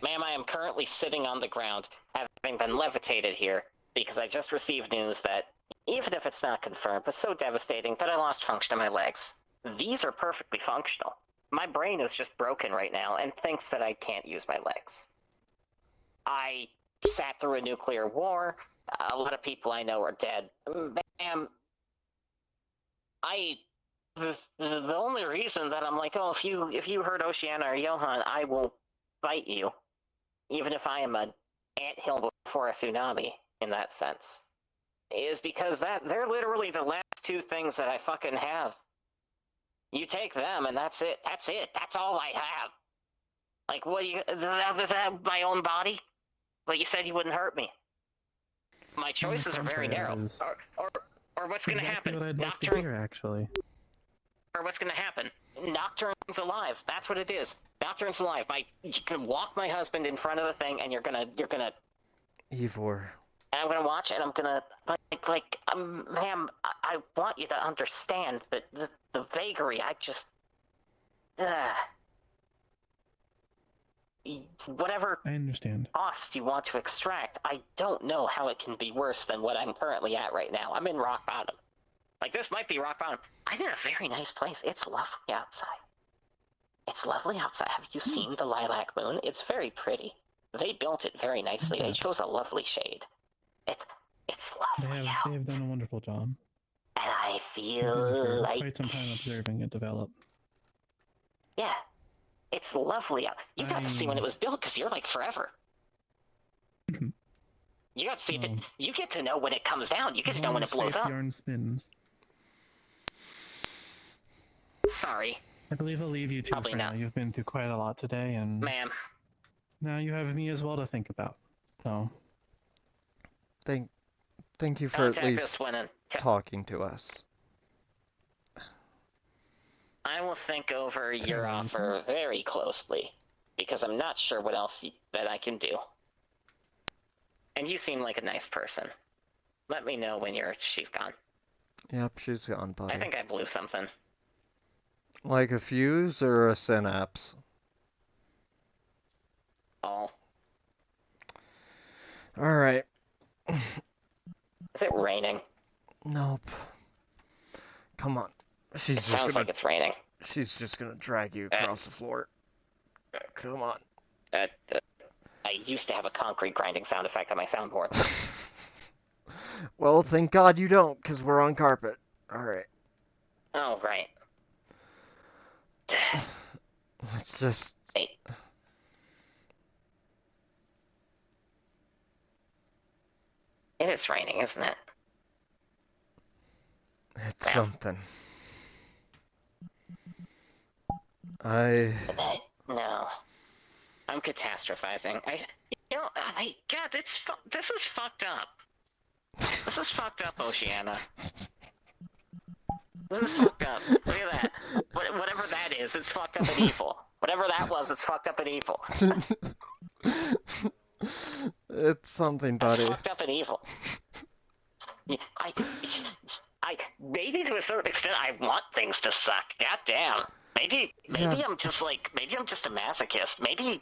Ma'am, I am currently sitting on the ground, having been levitated here, because I just received news that, even if it's not confirmed, was so devastating that I lost function in my legs. These are perfectly functional. My brain is just broken right now and thinks that I can't use my legs. I sat through a nuclear war. A lot of people I know are dead. Ma'am, the only reason that I'm like, oh, if you hurt Oceana or Johan, I will fight you. Even if I am an anthill before a tsunami, in that sense, is because they're literally the last two things that I fucking have. You take them, and that's it. That's it. That's all I have. Like, what you... my own body? But you said you wouldn't hurt me. My choices are very narrow. Or what's gonna happen? What I'd like to hear, actually. Or what's gonna happen? Nocturne's alive. That's what it is. Nocturne's alive. You can walk my husband in front of the thing, and you're gonna... Evor. And I'm gonna watch, and I'm gonna... ma'am, I want you to understand that the vagary, I just... whatever I understand. cost you want to extract, I don't know how it can be worse than what I'm currently at right now. I'm in rock bottom. Like, this might be rock bottom. I'm in a very nice place. It's lovely outside. It's lovely outside. Have you seen the lilac moon? It's very pretty. They built it very nicely. They chose a lovely shade. It's lovely They have done a wonderful job. And I feel like... quite some time observing it develop. Yeah. It's lovely out. You got to see when it was built, because you're like forever. You got to see it. You get to know when it comes down. You get to know when it blows up. Yarn spins. Sorry. I believe I'll leave you two for now. You've been through quite a lot today, and... Ma'am. Now you have me as well to think about. So... Thank you for at least talking to us. I will think over your offer very closely, because I'm not sure what else that I can do. And you seem like a nice person. Let me know when she's gone. Yep, she's gone, buddy. I think I blew something. Like a fuse or a synapse? All. Alright. Is it raining? Nope. Come on. It sounds like it's raining. She's just gonna drag you across the floor. Come on. I used to have a concrete grinding sound effect on my soundboard. Well, thank God you don't, because we're on carpet. Alright. Oh, right. It's just... Hey. It is raining, isn't it? It's something. No. I'm catastrophizing. God, this is fucked up. This is fucked up, Oceana. This is fucked up. Look at that. Whatever that is, it's fucked up and evil. Whatever that was, it's fucked up and evil. It's something, buddy. It's fucked up and evil. Maybe to a certain extent, I want things to suck. God damn. maybe I'm just maybe I'm just a masochist. Maybe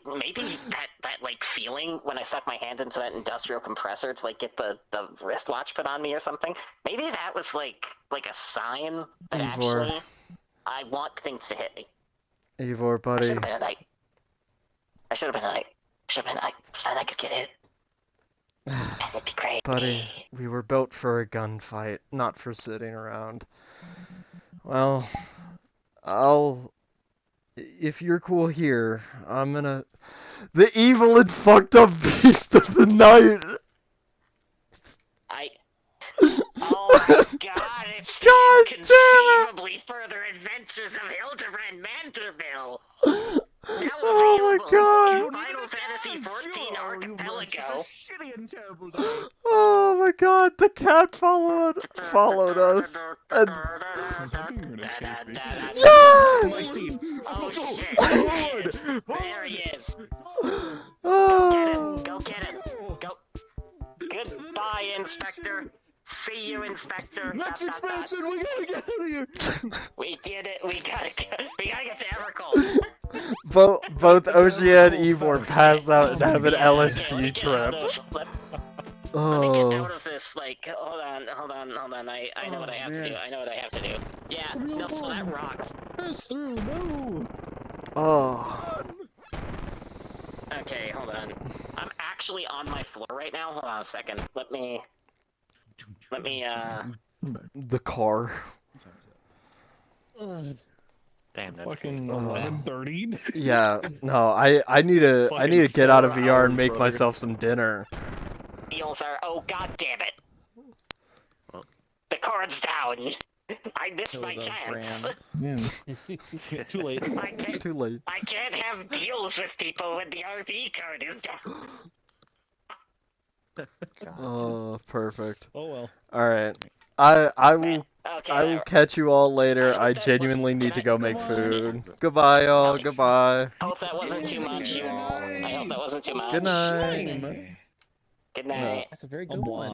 that like feeling when I stuck my hand into that industrial compressor to like get the wristwatch put on me or something. Maybe that was like a sign that Evor. actually I want things to hit me. Evor, I buddy. should have been a knight. I should have been a knight. So that I could get hit. That would be great. Buddy, we were built for a gunfight, not for sitting around. Well, if you're cool here, I'm gonna... The evil and fucked up beast of the night! Oh my god, it's the inconceivably further adventures of Hildebrand Manderville! Now Oh my god! Final Fantasy XIV Archipelago. Oh my god, the cat followed us. And... Yes! Oh shit, there he is. Go get him. Go. Goodbye, Inspector. See you, Inspector. Next expansion, we gotta get out of here. We did it. We gotta get to Evercold. Both Oceana and Evor passed out and have an LSD trip. Let me get out of this. Like, hold on. I know what I have to do. Yeah, no, that rocks. Pass through, no. Oh. Okay, hold on. I'm actually on my floor right now. Hold on a second. Let me. The car. Damn, that's fucking 11:30. Yeah, no, I need to get out of VR and make myself some dinner. Deals are. Oh god damn it! The card's down. I missed my chance. Yeah. Too late. Too late. I can't have deals with people when the RV card is down. Oh, perfect. Oh well. All right. I will catch you all later. I genuinely need to go make food. Goodbye, y'all. Goodbye. I hope that wasn't too much, you all. I hope that wasn't too much. Good night. Good night. That's a very good one.